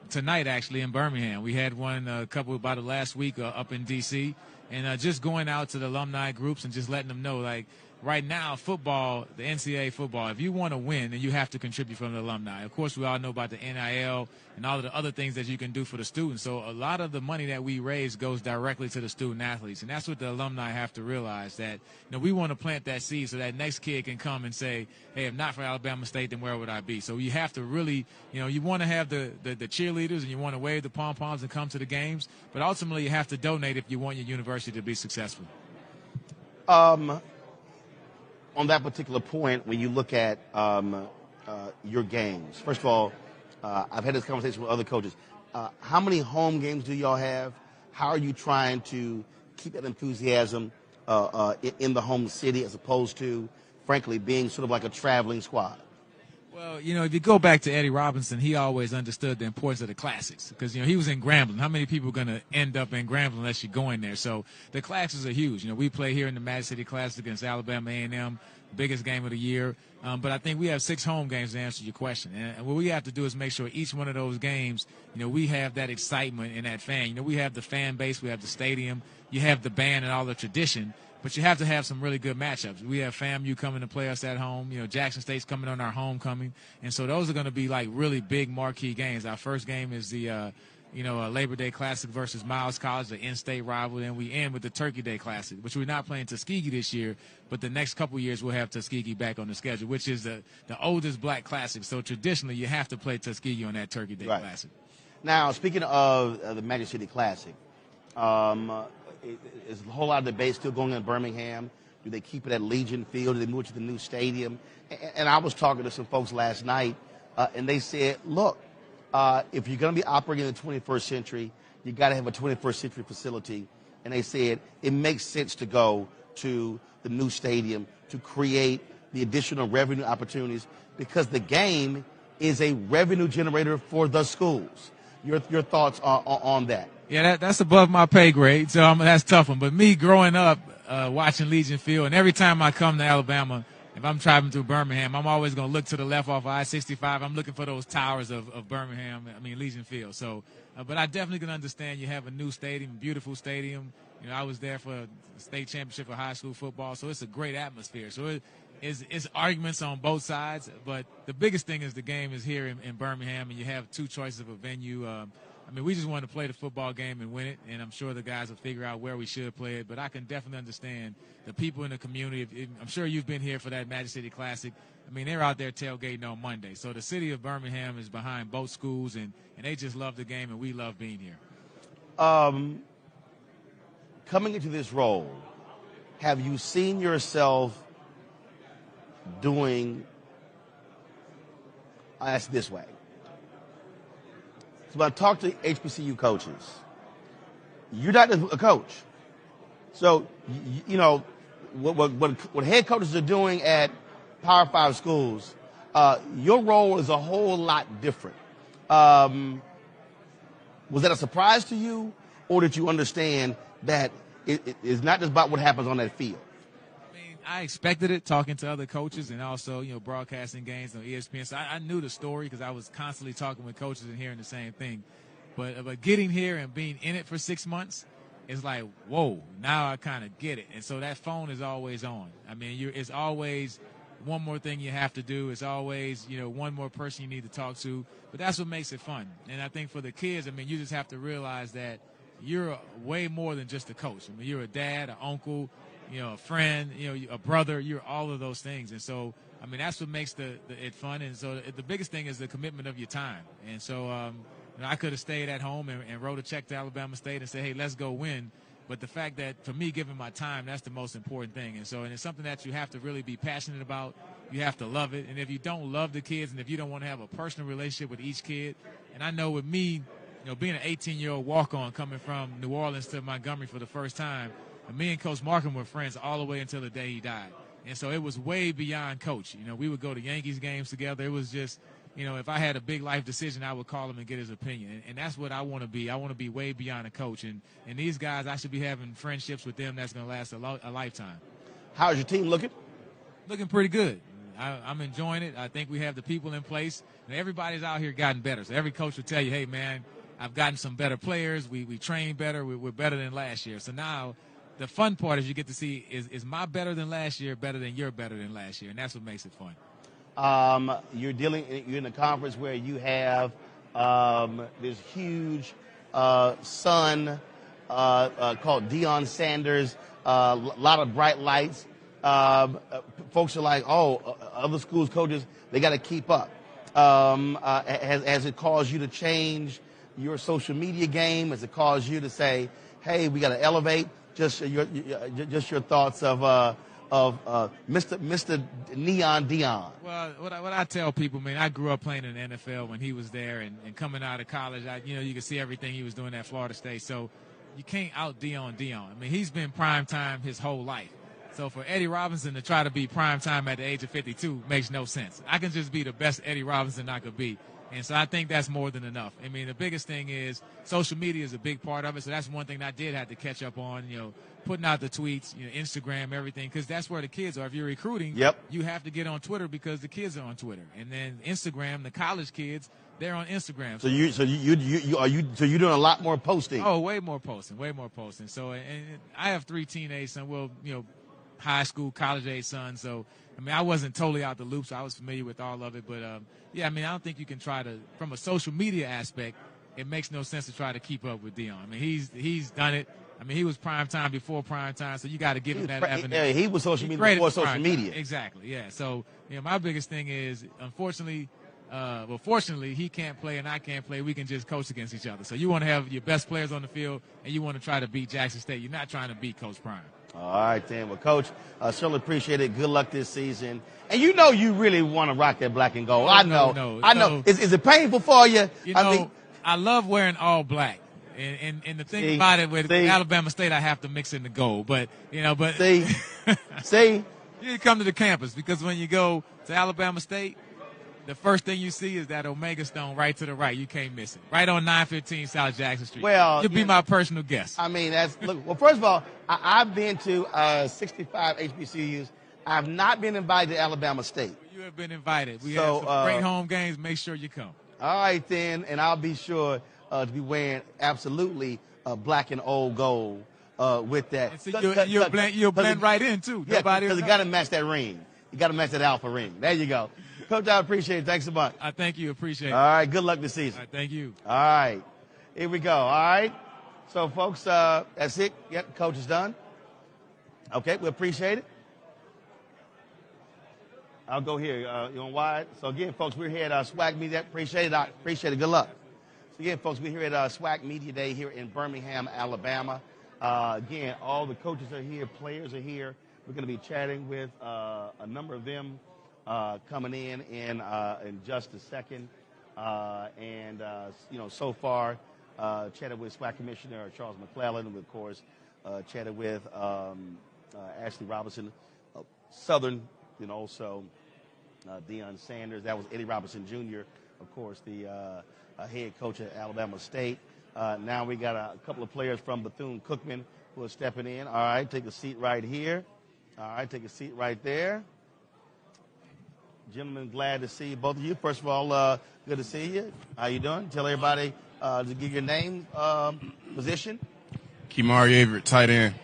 tonight, actually, in Birmingham. We had one about it last week up in D.C., and just going out to the alumni groups and just letting them know, like, right now, football, the NCAA football, if you want to win, then you have to contribute from the alumni. Of course, we all know about the NIL and all of the other things that you can do for the students. So a lot of the money that we raise goes directly to the student athletes. And that's what the alumni have to realize, that we want to plant that seed so that next kid can come and say, hey, if not for Alabama State, then where would I be? So you have to really, you want to have the cheerleaders and you want to wave the pom-poms and come to the games. But ultimately, you have to donate if you want your university to be successful. On that particular point, when you look at your games, first of all, I've had this conversation with other coaches. How many home games do y'all have? How are you trying to keep that enthusiasm in the home city as opposed to, frankly, being sort of like a traveling squad? Well, if you go back to Eddie Robinson, he always understood the importance of the classics because, he was in Grambling. How many people are going to end up in Grambling unless you go in there? So the classics are huge. We play here in the Magic City Classic against Alabama A&M, biggest game of the year. But I think we have 6 home games to answer your question. And what we have to do is make sure each one of those games, we have that excitement and that fan. We have the fan base, we have the stadium, you have the band and all the tradition. But you have to have some really good matchups. We have FAMU coming to play us at home. Jackson State's coming on our homecoming. And so those are going to be like really big marquee games. Our first game is the, Labor Day Classic versus Miles College, the in-state rival. Then we end with the Turkey Day Classic, which we're not playing Tuskegee this year. But the next couple years we'll have Tuskegee back on the schedule, which is the oldest black classic. So traditionally you have to play Tuskegee on that Turkey Day Classic. Now, speaking of the Magic City Classic, is a whole lot of debate still going on in Birmingham. Do they keep it at Legion Field? Do they move it to the new stadium? And I was talking to some folks last night, and they said, look, if you're going to be operating in the 21st century, you got to have a 21st century facility. And they said it makes sense to go to the new stadium to create the additional revenue opportunities because the game is a revenue generator for the schools. Your thoughts on that? Yeah, that's above my pay grade, so that's a tough one. But me growing up watching Legion Field, and every time I come to Alabama, if I'm traveling through Birmingham, I'm always going to look to the left off of I-65. I'm looking for those towers of Legion Field. So, but I definitely can understand you have a new stadium, beautiful stadium. I was there for a state championship for high school football, so it's a great atmosphere. So it's arguments on both sides, but the biggest thing is the game is here in Birmingham, and you have 2 choices of a venue. We just want to play the football game and win it, and I'm sure the guys will figure out where we should play it. But I can definitely understand the people in the community. I'm sure you've been here for that Magic City Classic. They're out there tailgating on Monday. So the city of Birmingham is behind both schools, and they just love the game, and we love being here. Coming into this role, have you seen yourself doing, I'll ask it this way. So when I talk to HBCU coaches, you're not a coach. So, what head coaches are doing at Power 5 schools, your role is a whole lot different. Was that a surprise to you, or did you understand that it is not just about what happens on that field? I expected it, talking to other coaches and also, broadcasting games on ESPN. So I knew the story because I was constantly talking with coaches and hearing the same thing. But getting here and being in it for 6 months is like, whoa, now I kind of get it. And so that phone is always on. It's always one more thing you have to do. It's always, one more person you need to talk to. But that's what makes it fun. And I think for the kids, you just have to realize that you're way more than just a coach. You're a dad, an uncle, a friend, a brother. You're all of those things. And so, that's what makes it fun. And so the biggest thing is the commitment of your time. And so I could have stayed at home and wrote a check to Alabama State and said, hey, let's go win. But the fact that, for me, giving my time, that's the most important thing. And it's something that you have to really be passionate about. You have to love it. And if you don't love the kids and if you don't want to have a personal relationship with each kid, and I know with me, being an 18-year-old walk-on coming from New Orleans to Montgomery for the first time, and me and Coach Markham were friends all the way until the day he died. And so it was way beyond coach. You know, we would go to Yankees games together. It was just, you know, if I had a big life decision, I would call him and get his opinion. And that's what I want to be. I want to be way beyond a coach. And these guys, I should be having friendships with them that's going to last a lifetime. How's your team looking? Looking pretty good. I'm enjoying it. I think we have the people in place. And everybody's out here gotten better. So every coach will tell you, hey, man, I've gotten some better players. We train better. We're better than last year. So now the fun part is you get to see is my better than last year better than your better than last year. And that's what makes it fun. You're in a conference where you have this huge son called Deion Sanders, a lot of bright lights. Folks are like, other schools' coaches, they got to keep up. Has it caused you to change your social media game? Has it caused you to say, hey, we got to elevate? Just your thoughts of Mr. Neon Deion. Well, what I tell people, man, I grew up playing in the NFL when he was there, and coming out of college, you can see everything he was doing at Florida State. So you can't out Deion. I mean, he's been prime time his whole life. So for Eddie Robinson to try to be prime time at the age of 52 makes no sense. I can just be the best Eddie Robinson I could be. And so I think that's more than enough. I mean, the biggest thing is social media is a big part of it. So that's one thing I did have to catch up on, putting out the tweets, Instagram, everything, because that's where the kids are. If you're recruiting, you have to get on Twitter because the kids are on Twitter. And then Instagram, the college kids, they're on Instagram. So you're doing a lot more posting. Oh, way more posting. So, and I have 3 teenage sons. Well, high school, college age sons. So, I mean, I wasn't totally out the loop, so I was familiar with all of it. But, I mean, I don't think you can try to, from a social media aspect, it makes no sense to try to keep up with Deion. I mean, he's done it. I mean, he was prime time before prime time, so you got to give him that evidence. Yeah, he was social media before social media. Exactly, yeah. So, my biggest thing is, unfortunately, fortunately, he can't play and I can't play. We can just coach against each other. So you want to have your best players on the field, and you want to try to beat Jackson State. You're not trying to beat Coach Prime. All right, then. Well, Coach, certainly appreciate it. Good luck this season. And you really want to rock that black and gold. I know. Is it painful for you? I love wearing all black. And the thing about it with Alabama State, I have to mix in the gold. But, see? You come to the campus because when you go to Alabama State, the first thing you see is that Omega Stone right to the right. You can't miss it. Right on 915 South Jackson Street. Well, you'll be my personal guest. I mean, well, first of all, I've been to 65 HBCUs. I have not been invited to Alabama State. You have been invited. We have some great home games. Make sure you come. All right, then, and I'll be sure to be wearing absolutely black and old gold with that. So you'll blend right in, too. Yeah, because you got to match that ring. You got to match that alpha ring. There you go. Coach, I appreciate it. Thanks so much. I thank you. Appreciate it. All right. Good luck this season. All right, thank you. All right. Here we go. All right. So, folks, that's it. Yep, Coach is done. Okay, we appreciate it. I'll go here. You on wide? So, again, folks, we're here at SWAC Media. Appreciate it. Good luck. So, again, folks, we're here at SWAC Media Day here in Birmingham, Alabama. Again, all the coaches are here. Players are here. We're going to be chatting with a number of them coming in just a second. So far, chatted with SWAC Commissioner Charles McClellan, and, of course, chatted with Ashley Robinson, Southern, and also Deion Sanders. That was Eddie Robinson Jr., of course, the head coach at Alabama State. Now we got a couple of players from Bethune-Cookman who are stepping in. All right, take a seat right here. All right, take a seat right there. Gentlemen, glad to see both of you. First of all, good to see you. How you doing? Tell everybody to give your name, position. Kimari Averett, tight end.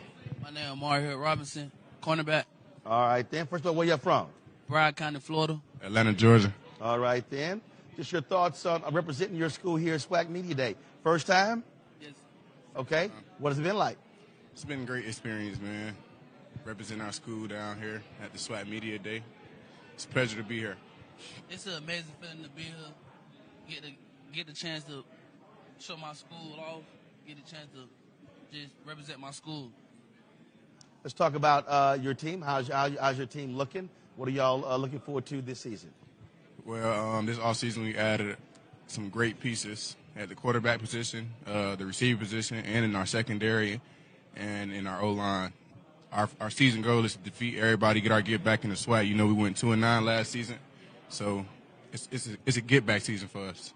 My name is Mario Robinson, cornerback. All right, then. First of all, where you from? Broward County, Florida. Atlanta, Georgia. All right, then. Just your thoughts on representing your school here at SWAC Media Day. First time? Yes. Okay. What has it been like? It's been a great experience, man. Representing our school down here at the SWAC Media Day. It's a pleasure to be here. It's an amazing feeling to be here. Get the chance to show my school off. Get the chance to just represent my school. Let's talk about your team. How's your team looking? What are y'all looking forward to this season? Well, this offseason we added some great pieces at the quarterback position, the receiver position, and in our secondary and in our O-line. our season goal is to defeat everybody, get our get back in the SWAC. You know, we went 2-9 last season, so it's a get back season for us.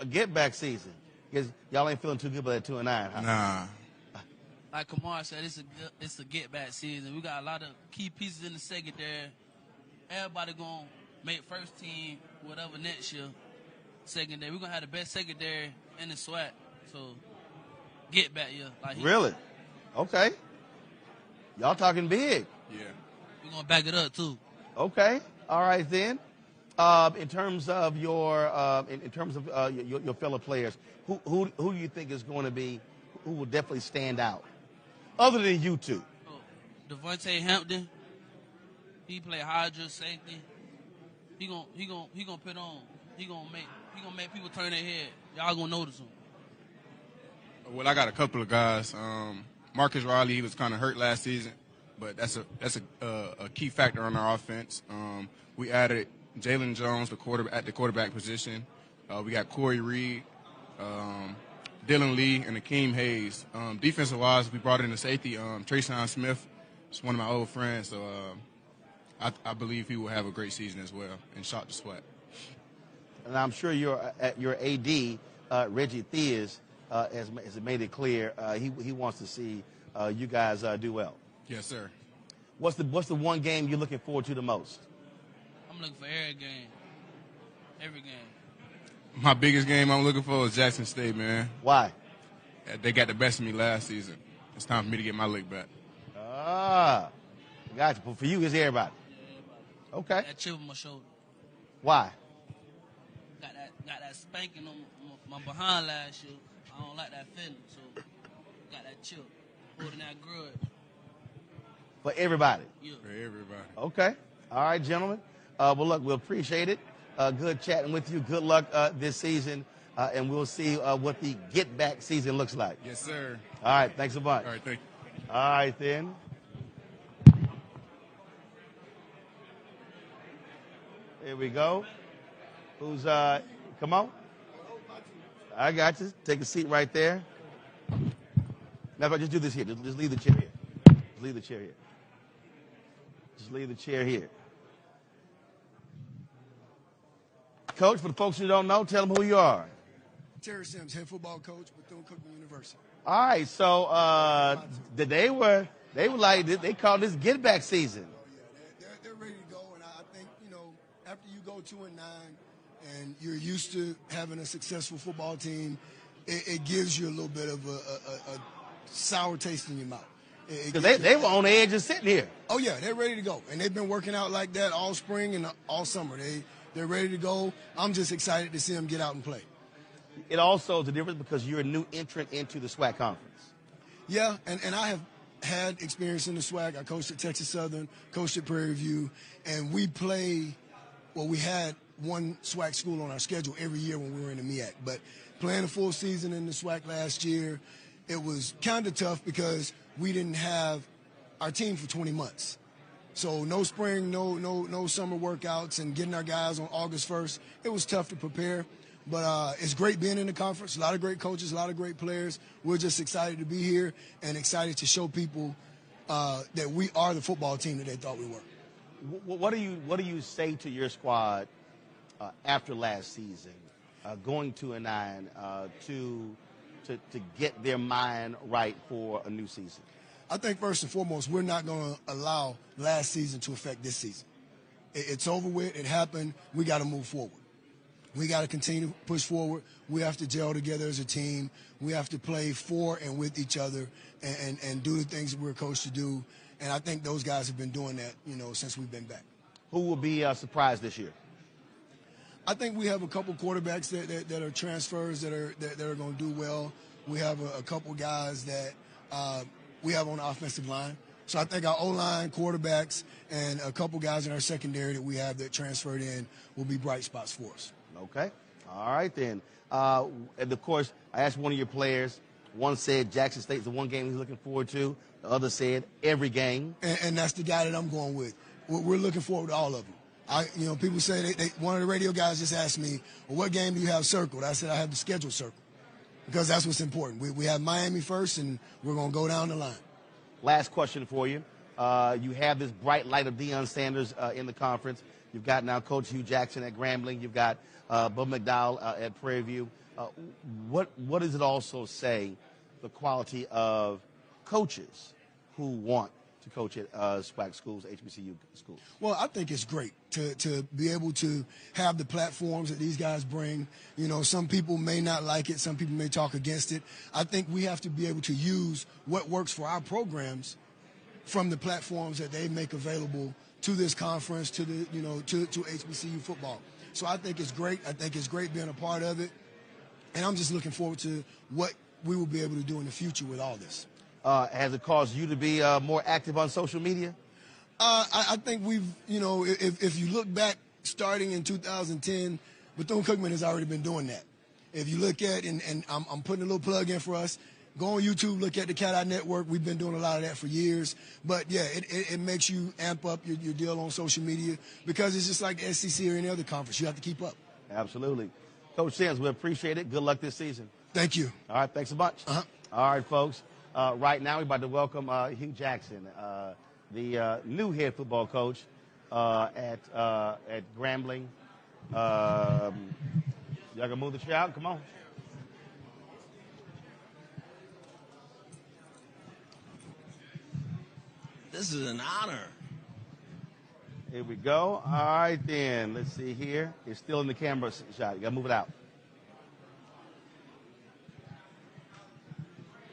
Get back season. Because y'all ain't feeling too good about that 2-9, huh? Nah. Like Kamar said, it's a get back season. We got a lot of key pieces in the secondary. Everybody gonna make first team, whatever next year. Secondary, we're gonna have the best secondary in the SWAC. So get back year. Like Really? Okay. Y'all talking big. Yeah. We're gonna back it up too. Okay. All right then. In terms of your your fellow players, who do you think is going to be who will definitely stand out, other than you two? Devontae Hampton, he play Hydra safety. He gonna put on. He gonna make people turn their head. Y'all gonna notice him. Well, I got a couple of guys. Marcus Riley, he was kind of hurt last season, but that's a key factor on our offense. We added Jalen Jones, at the quarterback position. We got Corey Reed, Dylan Lee, and Akeem Hayes. Defensive-wise, we brought in a safety, Trayshawn Smith. It's one of my old friends, so I believe he will have a great season as well and shock the SWAC. And I'm sure your AD, Reggie Theus, has made it clear he wants to see you guys do well. Yes, sir. What's the one game you're looking forward to the most? I'm looking for every game. Every game. My biggest game I'm looking for is Jackson State, man. Why? They got the best of me last season. It's time for me to get my lick back. Gotcha. But for you, it's everybody. Okay. That chip on my shoulder. Why? Got that spanking on my behind last year. I don't like that feeling, so got that chip, holding that grudge. For everybody. Yeah. For everybody. Okay. All right, gentlemen. Well, look, we'll appreciate it. Good chatting with you. Good luck this season, and we'll see what the get-back season looks like. Yes, sir. All right. Thanks a bunch. All right, thank you. All right, then. Here we go. Who's, come on. I got you. Take a seat right there. Matter of fact, just do this here. Just leave the chair here. Just leave the chair here. Just leave the chair here. Coach, for the folks who don't know, tell them who you are. Terry Sims, head football coach with Bethune-Cookman University. All right, so they call this get back season. They're ready to go, and I think, after you go 2-9 and you're used to having a successful football team, it gives you a little bit of a sour taste in your mouth. Because they were on the edge of sitting here. Oh yeah, they're ready to go, and they've been working out like that all spring and all summer. They're ready to go. I'm just excited to see them get out and play. It also is a difference because you're a new entrant into the SWAC conference. Yeah, and I have had experience in the SWAC. I coached at Texas Southern, coached at Prairie View, and we had one SWAC school on our schedule every year when we were in the MEAC. But playing a full season in the SWAC last year, it was kind of tough because we didn't have our team for 20 months. So no spring, no summer workouts, and getting our guys on August 1st, it was tough to prepare. But it's great being in the conference. A lot of great coaches, a lot of great players. We're just excited to be here and excited to show people that we are the football team that they thought we were. What do you say to your squad after last season, going 2-9, to get their mind right for a new season? I think first and foremost, we're not going to allow last season to affect this season. It's over with. It happened. We got to move forward. We got to continue to push forward. We have to gel together as a team. We have to play for and with each other and do the things that we're coached to do. And I think those guys have been doing that, since we've been back. Who will be surprised this year? I think we have a couple quarterbacks that are transfers that are going to do well. We have a couple guys that we have on the offensive line. So I think our O-line, quarterbacks, and a couple guys in our secondary that we have that transferred in will be bright spots for us. Okay. All right, then. And, of course, I asked one of your players. One said Jackson State's the one game he's looking forward to. The other said every game. And that's the guy that I'm going with. We're looking forward to all of them. People say one of the radio guys just asked me, well, what game do you have circled? I said I have the schedule circled because that's what's important. We have Miami first, and we're going to go down the line. Last question for you. You have this bright light of Deion Sanders in the conference. You've got now Coach Hugh Jackson at Grambling. You've got Bub McDowell at Prairie View. What does it also say, the quality of coaches who want to coach at SWAC schools, HBCU schools? Well, I think it's great to be able to have the platforms that these guys bring. You know, some people may not like it. Some people may talk against it. I think we have to be able to use what works for our programs from the platforms that they make available to this conference, to the, you know, to HBCU football. So I think it's great. I think it's great being a part of it. And I'm just looking forward to what we will be able to do in the future with all this. Has it caused you to be more active on social media? I think we've, you know, if you look back starting in 2010, Bethune-Cookman has already been doing that. If you look at, and I'm putting a little plug in for us, go on YouTube, look at the Cat Eye Network. We've been doing a lot of that for years. But, yeah, it makes you amp up your deal on social media because it's just like the SEC or any other conference. You have to keep up. Absolutely. Coach Sims, we appreciate it. Good luck this season. Thank you. All right, thanks a bunch. Uh-huh. All right, folks. Right now, we're about to welcome Hugh Jackson, the new head football coach at Grambling. Y'all gonna move the chair out? Come on. This is an honor. Here we go. All right, then. Let's see here. It's still in the camera shot. You got to move it out.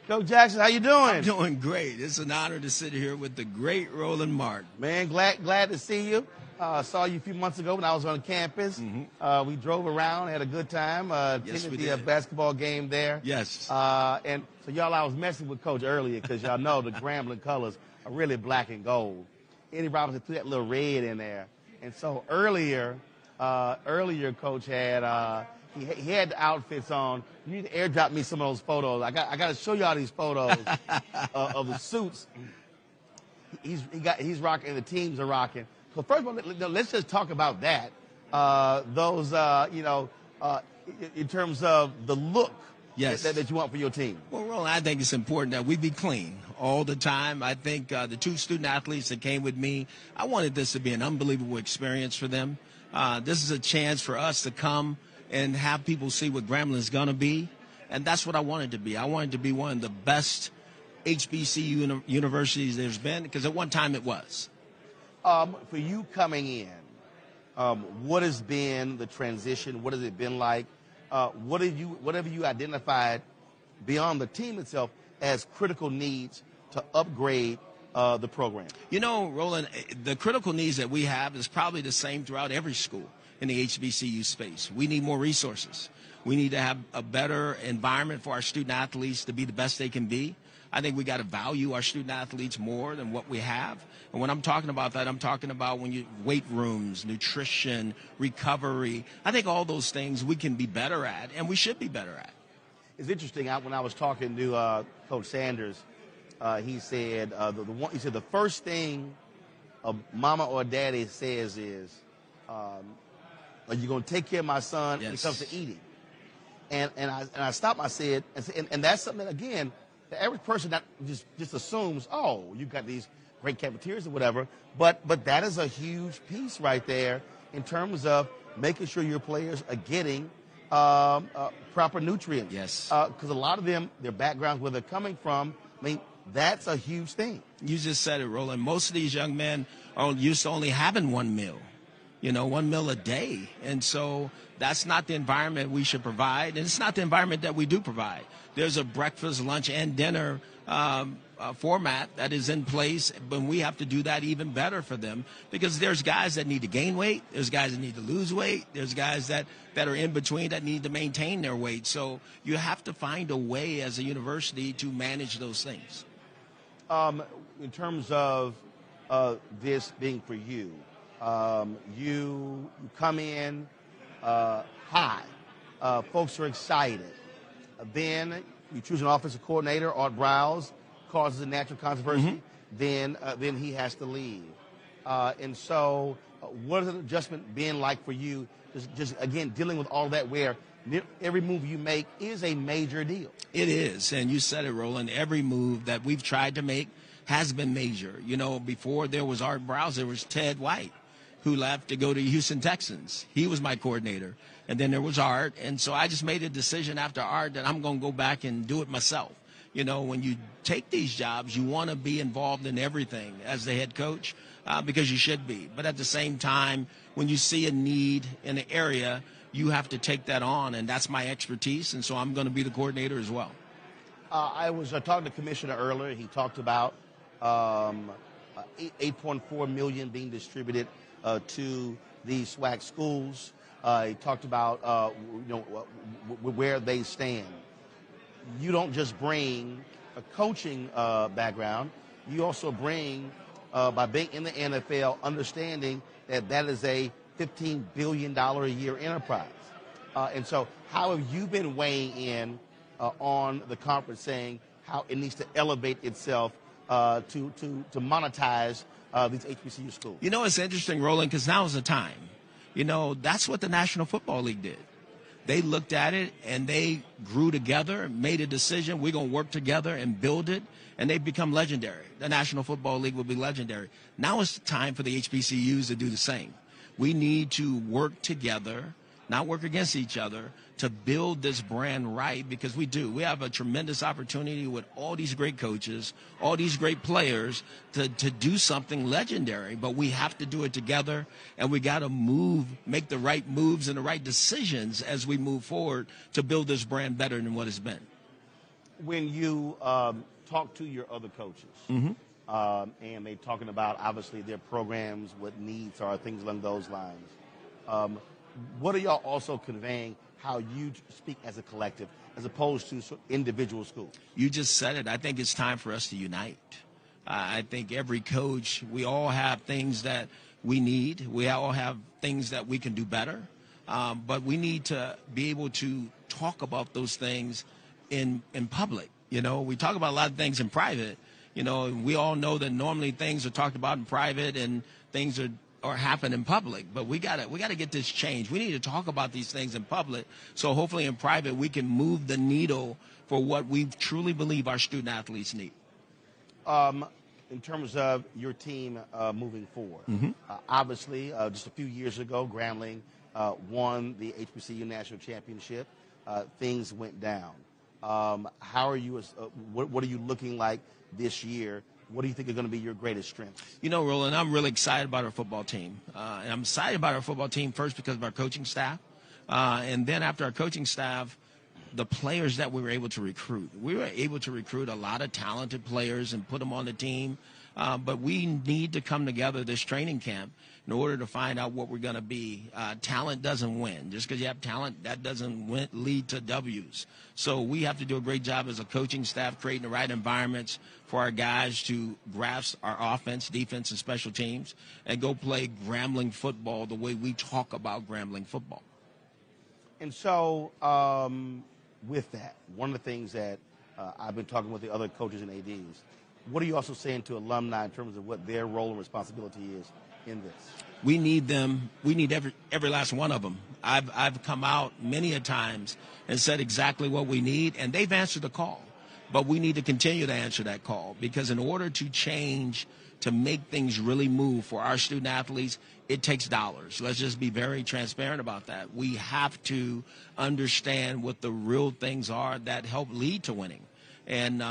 Coach Jackson, how you doing? I'm doing great. It's an honor to sit here with the great Roland Martin. Man, glad to see you. Saw you a few months ago when I was on campus. Mm-hmm. We drove around, had a good time. Yes, we the did. Basketball game there. Yes. And so y'all, I was messing with Coach earlier because y'all know the Grambling colors are really black and gold. Eddie Robinson threw that little red in there. And so earlier Coach had he had the outfits on. You need to airdrop me some of those photos. I got to show y'all these photos of the suits. He's rocking and the teams are rocking. So first of all, let's just talk about that. In terms of the look Yes. that you want for your team. Well, Roland, I think it's important that we be clean all the time. I think the two student athletes that came with me, I wanted this to be an unbelievable experience for them. This is a chance for us to come and have people see what Grambling's going to be. And that's what I wanted to be. I wanted to be one of the best HBCU universities there's been, because at one time it was. For you coming in, what has been the transition? What has it been like? What have you identified beyond the team itself as critical needs to upgrade the program? You know, Roland, the critical needs that we have is probably the same throughout every school in the HBCU space. We need more resources. We need to have a better environment for our student athletes to be the best they can be. I think we got to value our student athletes more than what we have. And when I'm talking about that, I'm talking about weight rooms, nutrition, recovery. I think all those things we can be better at, and we should be better at. It's interesting. When I was talking to Coach Sanders, he said the first thing a mama or daddy says is, "Are you going to take care of my son when it comes to eating?" And I stopped. I said, and that's something that, again, the average person that just assumes, oh, you've got these great cafeterias or whatever. But that is a huge piece right there in terms of making sure your players are getting proper nutrients. Yes. Because a lot of them, their backgrounds, where they're coming from, I mean, that's a huge thing. You just said it, Roland. Most of these young men are used to only having one meal. 1 meal a day. And so that's not the environment we should provide. And it's not the environment that we do provide. There's a breakfast, lunch, and dinner format that is in place, but we have to do that even better for them, because there's guys that need to gain weight. There's guys that need to lose weight. There's guys that are in between that need to maintain their weight. So you have to find a way as a university to manage those things. In terms of this being for you, you come in high. Folks are excited. Then you choose an offensive coordinator, Art Browse, causes a natural controversy. Mm-hmm. Then he has to leave. And so what is an adjustment being like for you, just again, dealing with all that, where every move you make is a major deal? It is. And you said it, Roland. Every move that we've tried to make has been major. You know, before there was Art Browse, there was Ted White, who left to go to Houston Texans. He was my coordinator. And then there was Art. And so I just made a decision after Art that I'm going to go back and do it myself. You know, when you take these jobs, you want to be involved in everything as the head coach because you should be. But at the same time, when you see a need in an area, you have to take that on. And that's my expertise. And so I'm going to be the coordinator as well. I was talking to the commissioner earlier. He talked about $8.4 million being distributed to the SWAC schools. He talked about where they stand. You don't just bring a coaching background. You also bring, by being in the NFL, understanding that that is a $15 billion a year enterprise. And so how have you been weighing in on the conference, saying how it needs to elevate itself to monetize these HBCU schools? You know, it's interesting, Roland, because now is the time. You know, that's what the National Football League did. They looked at it and they grew together, made a decision. We're going to work together and build it, and they've become legendary. The National Football League will be legendary. Now it's time for the HBCUs to do the same. We need to work together, not work against each other, to build this brand right, because we do. We have a tremendous opportunity with all these great coaches, all these great players to do something legendary, but we have to do it together, and we got to make the right moves and the right decisions as we move forward to build this brand better than what it's been. When you talk to your other coaches, and they're talking about, obviously, their programs, what needs are, things along those lines, what are y'all also conveying how you speak as a collective as opposed to individual schools? You just said it. I think it's time for us to unite. I think every coach, we all have things that we need. We all have things that we can do better. But we need to be able to talk about those things in public. You know, we talk about a lot of things in private. You know, we all know that normally things are talked about in private and things are happen in public, but we gotta get this changed. We need to talk about these things in public, so hopefully in private we can move the needle for what we truly believe our student athletes need. In terms of your team moving forward, obviously just a few years ago, Grambling won the HBCU National Championship. Things went down. How are you? What are you looking like this year? What do you think are going to be your greatest strengths? You know, Roland, I'm really excited about our football team. And I'm excited about our football team first because of our coaching staff. And then after our coaching staff, the players that we were able to recruit. We were able to recruit a lot of talented players and put them on the team. But we need to come together this training camp in order to find out what we're going to be. Talent doesn't win. Just because you have talent, that doesn't lead to W's. So we have to do a great job as a coaching staff creating the right environments for our guys to grasp our offense, defense, and special teams and go play Grambling football the way we talk about Grambling football. And so with that, one of the things that I've been talking with the other coaches and ADs, what are you also saying to alumni in terms of what their role and responsibility is in this? We need them. We need every last one of them. I've come out many a times and said exactly what we need, and they've answered the call. But we need to continue to answer that call, because in order to change, to make things really move for our student athletes, it takes dollars. Let's just be very transparent about that. We have to understand what the real things are that help lead to winning. And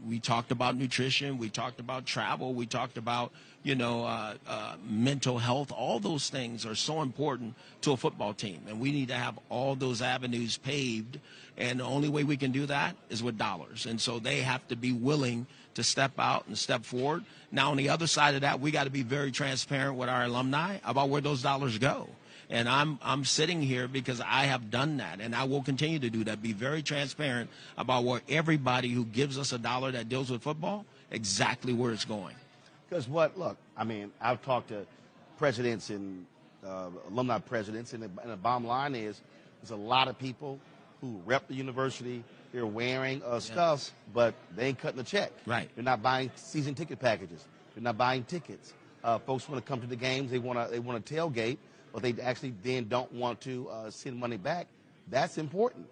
we talked about nutrition. We talked about travel. We talked about, mental health. All those things are so important to a football team. And we need to have all those avenues paved. And the only way we can do that is with dollars. And so they have to be willing to step out and step forward. Now, on the other side of that, we got to be very transparent with our alumni about where those dollars go. And I'm sitting here because I have done that, and I will continue to do that, be very transparent about where everybody who gives us a dollar that deals with football, exactly where it's going. Because I've talked to presidents and alumni presidents, and the bottom line is there's a lot of people who rep the university. They're wearing stuff, but they ain't cutting the check. Right. They're not buying season ticket packages. They're not buying tickets. Folks want to come to the games. They want to tailgate, but they actually then don't want to send money back. That's important.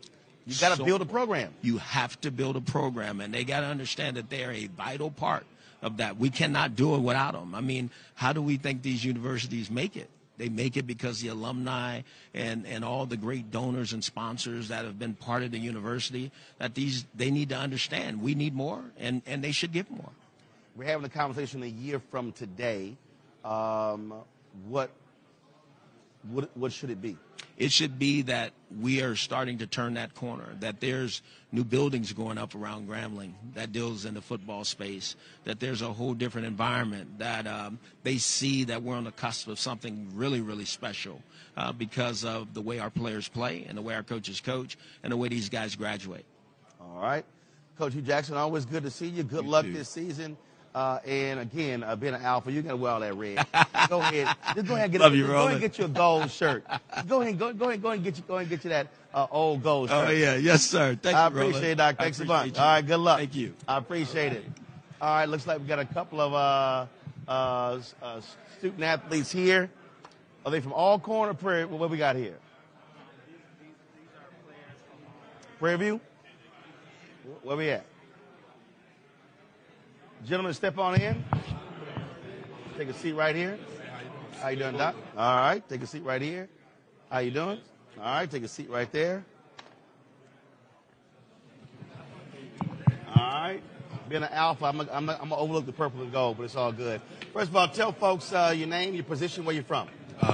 You got to build a program. You have to build a program, and they got to understand that they're a vital part of that. We cannot do it without them. I mean, how do we think these universities make it? They make it because the alumni and all the great donors and sponsors that have been part of the university, that they need to understand we need more, and they should give more. We're having a conversation a year from today. What should it be? It should be that we are starting to turn that corner, that there's new buildings going up around Grambling that deals in the football space, that there's a whole different environment, that they see that we're on the cusp of something really, really special because of the way our players play and the way our coaches coach and the way these guys graduate. All right. Coach Hugh Jackson, always good to see you. Good luck this season. And again, being an alpha, you got to wear all that red. Go ahead. Just go ahead and get you a gold shirt. Go ahead and get you that old gold shirt. Oh yeah, yes sir. Thank you, I appreciate it, Doc. Thanks so much. All right, good luck. Thank you. I appreciate it. All right, looks like we got a couple of student athletes here. Are they from Alcorn or Prairie? What we got here? Prairie View? Where we at? Gentlemen, step on in. Take a seat right here. How you doing, Doc? All right, take a seat right here. How you doing? All right, take a seat right there. All right. Being an alpha, I'm gonna overlook the purple and gold, but it's all good. First of all, tell folks your name, your position, where you're from.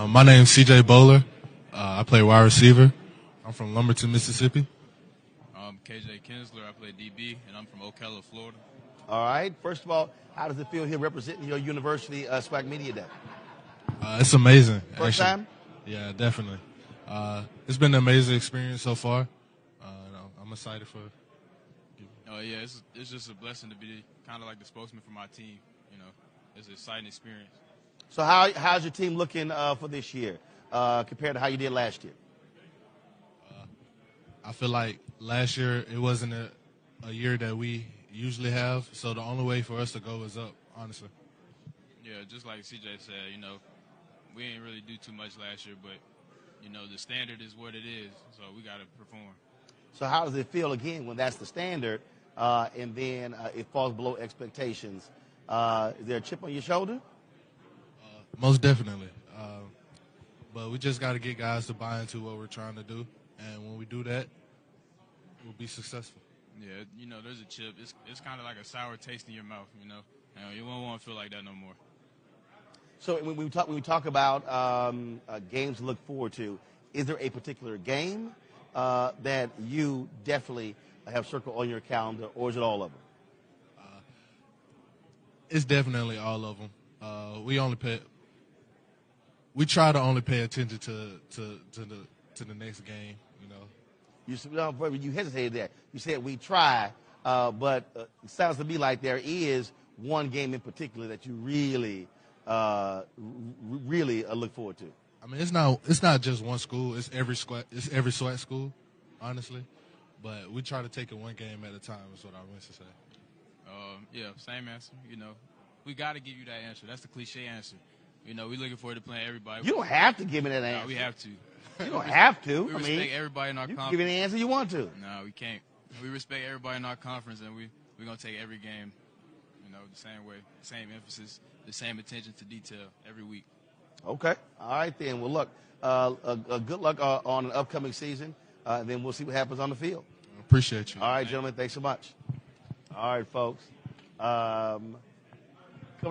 My name's CJ Bowler. I play wide receiver. I'm from Lumberton, Mississippi. I'm KJ Kinsler. I play DB, and I'm from Ocala, Florida. All right. First of all, how does it feel here representing your university, SWAC Media Day? It's amazing. First time? Yeah, definitely. It's been an amazing experience so far. I'm excited for. Oh yeah, it's just a blessing to be kind of like the spokesman for my team. You know, it's an exciting experience. So how's your team looking for this year compared to how you did last year? I feel like last year it wasn't a year that we usually have, so the only way for us to go is up, honestly. Yeah, just like CJ said, you know, we didn't really do too much last year, but, you know, the standard is what it is, so we got to perform. So how does it feel, again, when that's the standard and then it falls below expectations? Is there a chip on your shoulder? Most definitely. But we just got to get guys to buy into what we're trying to do, and when we do that, we'll be successful. Yeah, you know, there's a chip. It's kind of like a sour taste in your mouth, you know. You won't want to feel like that no more. So when we talk about games to look forward to, is there a particular game that you definitely have circled on your calendar, or is it all of them? It's definitely all of them. We try to only pay attention to the next game, you know. You hesitated there. You said we try, but it sounds to me like there is one game in particular that you really look forward to. I mean, it's not just one school. It's every SWAC school, honestly. But we try to take it one game at a time. Is what I meant to say. Yeah, same answer. You know, we got to give you that answer. That's the cliche answer. You know, we're looking forward to playing everybody. You don't have to give me that answer. No, we have to. You don't have to. We respect everybody in our conference. You can give me the answer you want to. No, we can't. We respect everybody in our conference, and we're going to take every game, you know, the same way, same emphasis, the same attention to detail every week. Okay. All right, then. Well, look, good luck on an upcoming season, and then we'll see what happens on the field. Appreciate you. All right, gentlemen. Thanks so much. All right, folks. Coming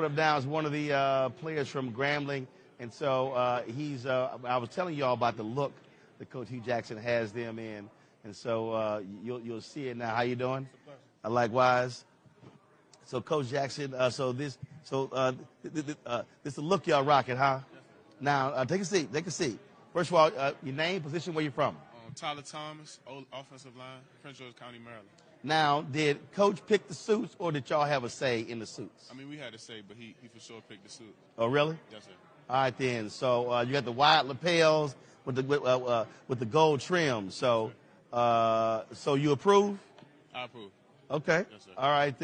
up now is one of the players from Grambling. And so I was telling you all about the look that Coach Hugh Jackson has them in. And so you'll see it now. How you doing? Likewise. So Coach Jackson, this is the look y'all rocking, huh? Now, take a seat. Take a seat. First of all, your name, position, where you from? Tyler Thomas, offensive line, Prince George County, Maryland. Now, did Coach pick the suits, or did y'all have a say in the suits? I mean, we had a say, but he for sure picked the suit. Oh, really? Yes, sir. All right, then. So you got the wide lapels with the gold trim. So you approve? I approve. Okay. Yes, sir. All right,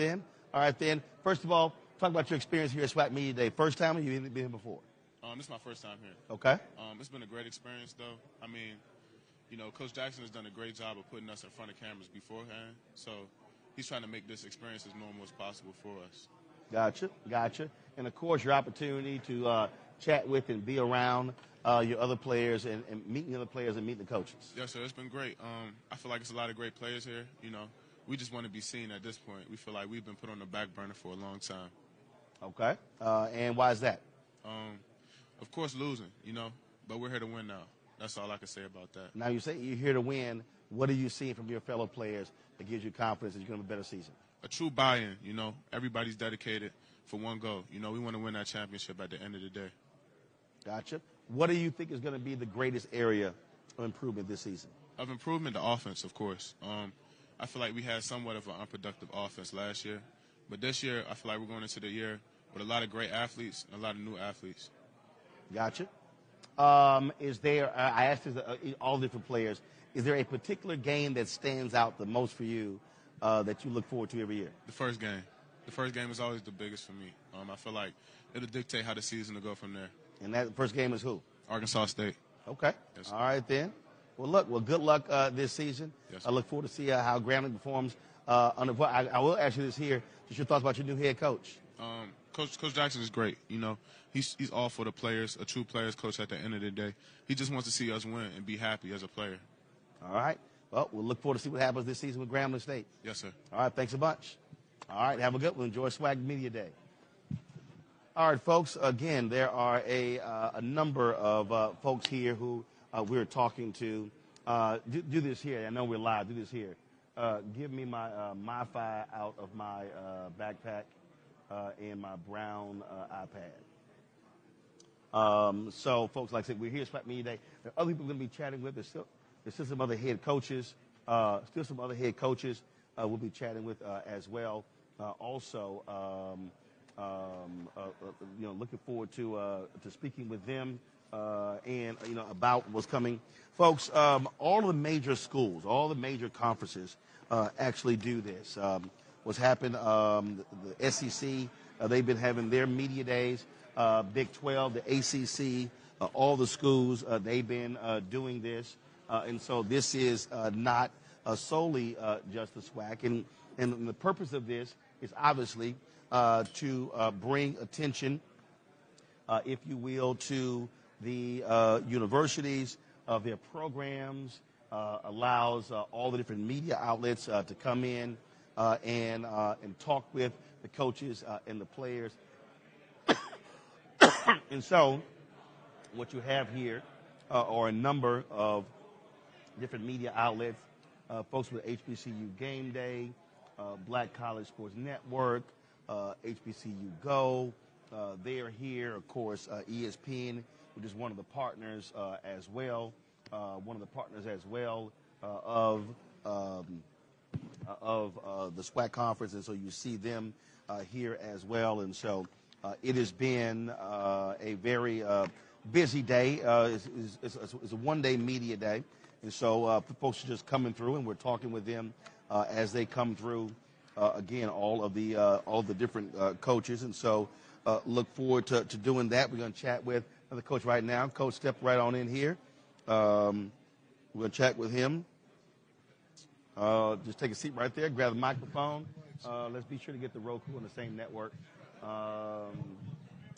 then. First of all, talk about your experience here at SWAC Media Day. First time, or you been here before? This is my first time here. Okay. It's been a great experience, though. I mean, you know, Coach Jackson has done a great job of putting us in front of cameras beforehand. So he's trying to make this experience as normal as possible for us. Gotcha. And, of course, your opportunity to chat with and be around your other players and meeting other players and meeting the coaches. Yes, sir. It's been great. I feel like it's a lot of great players here. You know, we just want to be seen at this point. We feel like we've been put on the back burner for a long time. Okay. And why is that? Of course, losing, you know, but we're here to win now. That's all I can say about that. Now, you say you're here to win. What are you seeing from your fellow players that gives you confidence that you're going to have a better season? A true buy-in, you know. Everybody's dedicated for one goal. You know, we want to win that championship at the end of the day. Gotcha. What do you think is going to be the greatest area of improvement this season? Of improvement, the offense, of course. I feel like we had somewhat of an unproductive offense last year. But this year, I feel like we're going into the year with a lot of great athletes and a lot of new athletes. Gotcha. Is there, I asked this, all different players, is there a particular game that stands out the most for you that you look forward to every year? The first game. The first game is always the biggest for me. I feel like it'll dictate how the season will go from there. And that first game is who? Arkansas State. Okay. Yes, all right, then. Well, good luck this season. Yes, I look forward to see how Grambling performs. I will ask you this here. Just your thoughts about your new head coach. Coach Jackson is great. You know, he's all for the players, a true players coach at the end of the day. He just wants to see us win and be happy as a player. All right. Well, we'll look forward to see what happens this season with Grambling State. Yes, sir. All right. Thanks a bunch. All right. Have a good one. Enjoy SWAC Media Day. All right, folks. Again, there are a number of folks here who we're talking to. Do this here. I know we're live. Do this here. Give me my MiFi out of my backpack and my brown iPad. So, folks, like I said, we're here at SWAC Media Day. There are other people we're going to be chatting with. There's still some other head coaches. We'll be chatting with as well. Looking forward to speaking with them and about what's coming, folks. All the major schools, all the major conferences actually do this. What's happened? The SEC, they've been having their media days. Big 12, the ACC, all the schools, they've been doing this, and so this is not solely just the SWAC, and the purpose of this is obviously to bring attention, if you will, to the universities, their programs, allows all the different media outlets to come in and talk with the coaches and the players. And so what you have here are a number of different media outlets, folks with HBCU Game Day, Black College Sports Network, HBCU Go. They are here, of course, ESPN, which is one of the partners as well, of the SWAC conference, and so you see them here as well. And so it has been a very busy day. It's a one-day media day, and so folks are just coming through, and we're talking with them as they come through. Again, all the different coaches, and so look forward to doing that. We're going to chat with another coach right now. Coach, step right on in here. We're going to chat with him. Just take a seat right there. Grab the microphone. Let's be sure to get the Roku on the same network.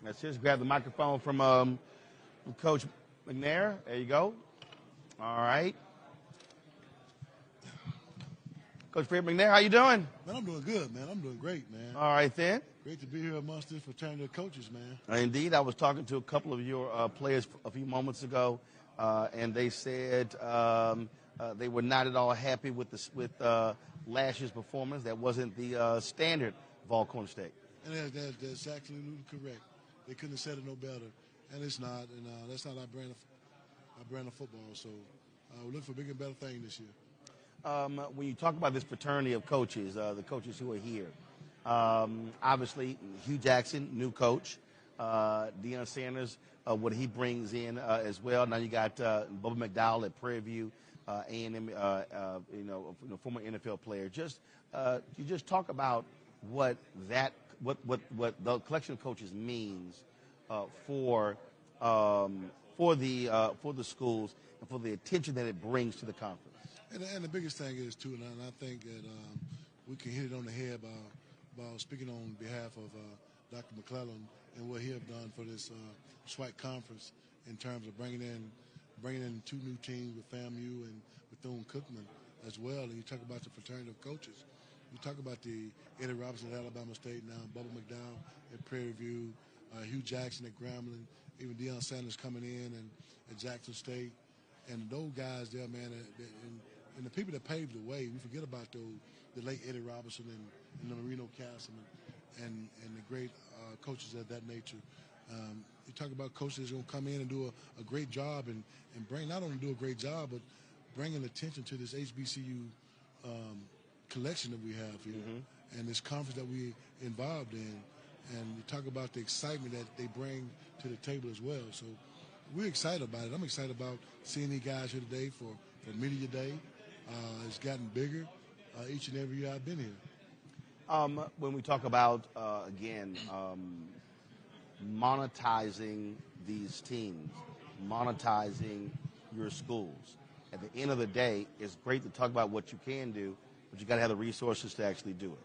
Let's just grab the microphone from Coach McNair. There you go. All right. Coach Fred McNair, how you doing? Man, I'm doing good, man. I'm doing great, man. All right, then. Great to be here amongst this fraternity of coaches, man. Indeed. I was talking to a couple of your players a few moments ago, and they said they were not at all happy with last year's performance. That wasn't the standard of Alcorn State. And that's absolutely correct. They couldn't have said it no better, and it's not. And that's not our brand of football. So we're looking for bigger and better things this year. When you talk about this fraternity of coaches, the coaches who are here, obviously Hugh Jackson, new coach, Deion Sanders, what he brings in as well. Now you got Bubba McDowell at Prairie View, A&M, former NFL player. You just talk about what the collection of coaches means for the schools and for the attention that it brings to the conference. And the biggest thing is, too, and I think that we can hit it on the head by speaking on behalf of Dr. McClellan, and what he have done for this SWAC conference in terms of bringing in 2 new teams with FAMU and Bethune-Cookman as well. And you talk about the fraternity of coaches. You talk about the Eddie Robinson at Alabama State now, Bubba McDowell at Prairie View, Hugh Jackson at Grambling, even Deion Sanders coming in and at Jackson State. And those guys there, man, and the people that paved the way, we forget about the late Eddie Robinson and the Marino Castleman and the great coaches of that nature. You talk about coaches that's going to come in and do a great job and bring, not only do a great job, but bringing attention to this HBCU collection that we have here and this conference that we involved in. And you talk about the excitement that they bring to the table as well. So we're excited about it. I'm excited about seeing these guys here today for Media Day. It's gotten bigger each and every year I've been here. When we talk about, again, monetizing these teams, monetizing your schools, at the end of the day, it's great to talk about what you can do, but you got to have the resources to actually do it.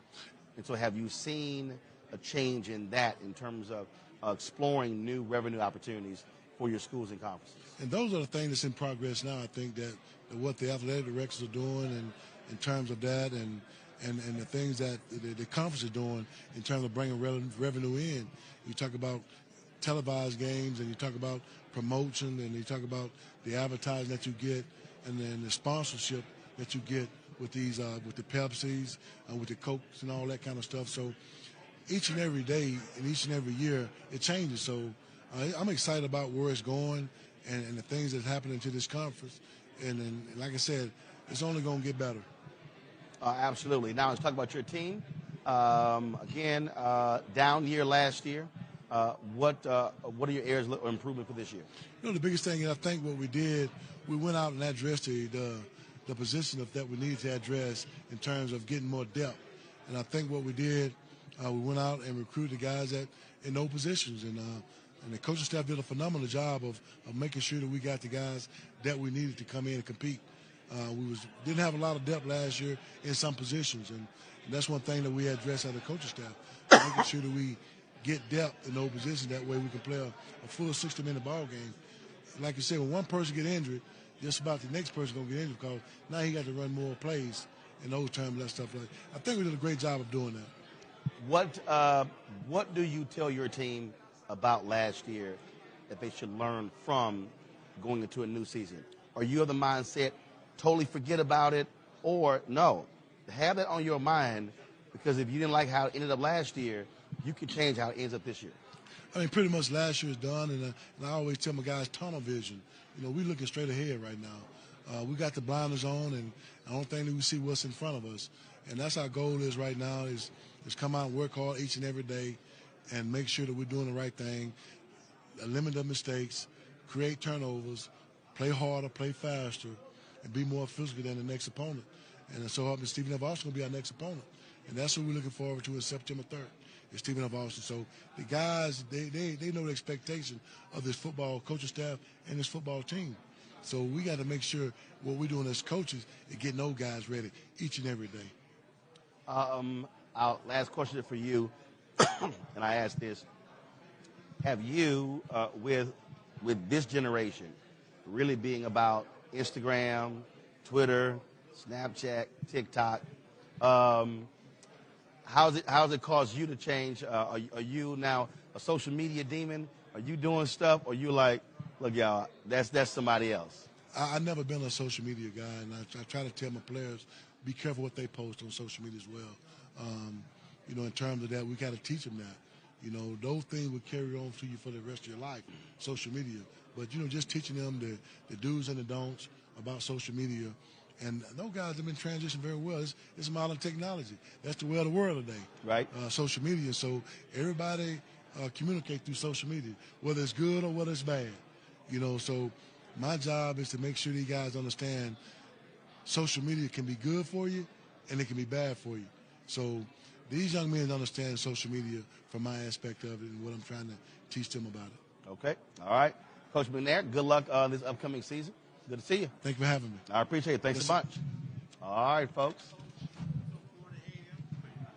And so have you seen a change in that in terms of exploring new revenue opportunities for your schools and conferences? And those are the things that's in progress now. I think that what the athletic directors are doing and in terms of that and the things that the conference is doing in terms of bringing revenue in. You talk about televised games and you talk about promotion and you talk about the advertising that you get and then the sponsorship that you get with these with the Pepsis, with the Cokes and all that kind of stuff. So each and every day and each and every year it changes. So I'm excited about where it's going and the things that's happening to this conference. And like I said, it's only going to get better. Absolutely. Now let's talk about your team. Again, down year last year. What are your areas of improvement for this year? You know, the biggest thing, I think what we did, we went out and addressed the position that we needed to address in terms of getting more depth. And I think what we did, we went out and recruited guys in those positions. And the coaching staff did a phenomenal job of making sure that we got the guys that we needed to come in and compete. We didn't have a lot of depth last year in some positions. And that's one thing that we addressed as a coaching staff, making sure that we get depth in those positions. That way we can play a full 60-minute ball game. Like you said, when one person get injured, just about the next person going to get injured because now he got to run more plays in those terms and that stuff. I think we did a great job of doing that. What do you tell your team about last year that they should learn from going into a new season? Are you of the mindset, totally forget about it, or no, have that on your mind because if you didn't like how it ended up last year, you can change how it ends up this year? I mean, pretty much last year is done, and I always tell my guys tunnel vision. You know, we're looking straight ahead right now. We got the blinders on, and I don't think that we see what's in front of us. And that's our goal is right now is come out and work hard each and every day and make sure that we're doing the right thing, limit the mistakes, create turnovers, play harder, play faster, and be more physical than the next opponent. And so Stephen F. Austin will be our next opponent. And that's what we're looking forward to is September 3rd. It's Stephen F. Austin. So the guys, they know the expectation of this football coaching staff and this football team. So we got to make sure what we're doing as coaches is getting those guys ready each and every day. Our last question for you, and I ask this: have you, with this generation, really being about Instagram, Twitter, Snapchat, TikTok? How's it caused you to change? Are you now a social media demon? Are you doing stuff? Or you like, look, y'all, that's somebody else? I've never been a social media guy, and I try to tell my players, be careful what they post on social media as well. You know, in terms of that, we got to teach them that. You know, those things will carry on to you for the rest of your life, social media. But, you know, just teaching them the do's and the don'ts about social media. And those guys have been transitioning very well. It's modern technology. That's the way of the world today. Right. Social media. So everybody communicate through social media, whether it's good or whether it's bad. You know, so my job is to make sure these guys understand social media can be good for you and it can be bad for you. So these young men understand social media from my aspect of it and what I'm trying to teach them about it. Okay. All right. Coach McNair, good luck this upcoming season. Good to see you. Thank you for having me. I appreciate it. Thanks so much. All right, folks.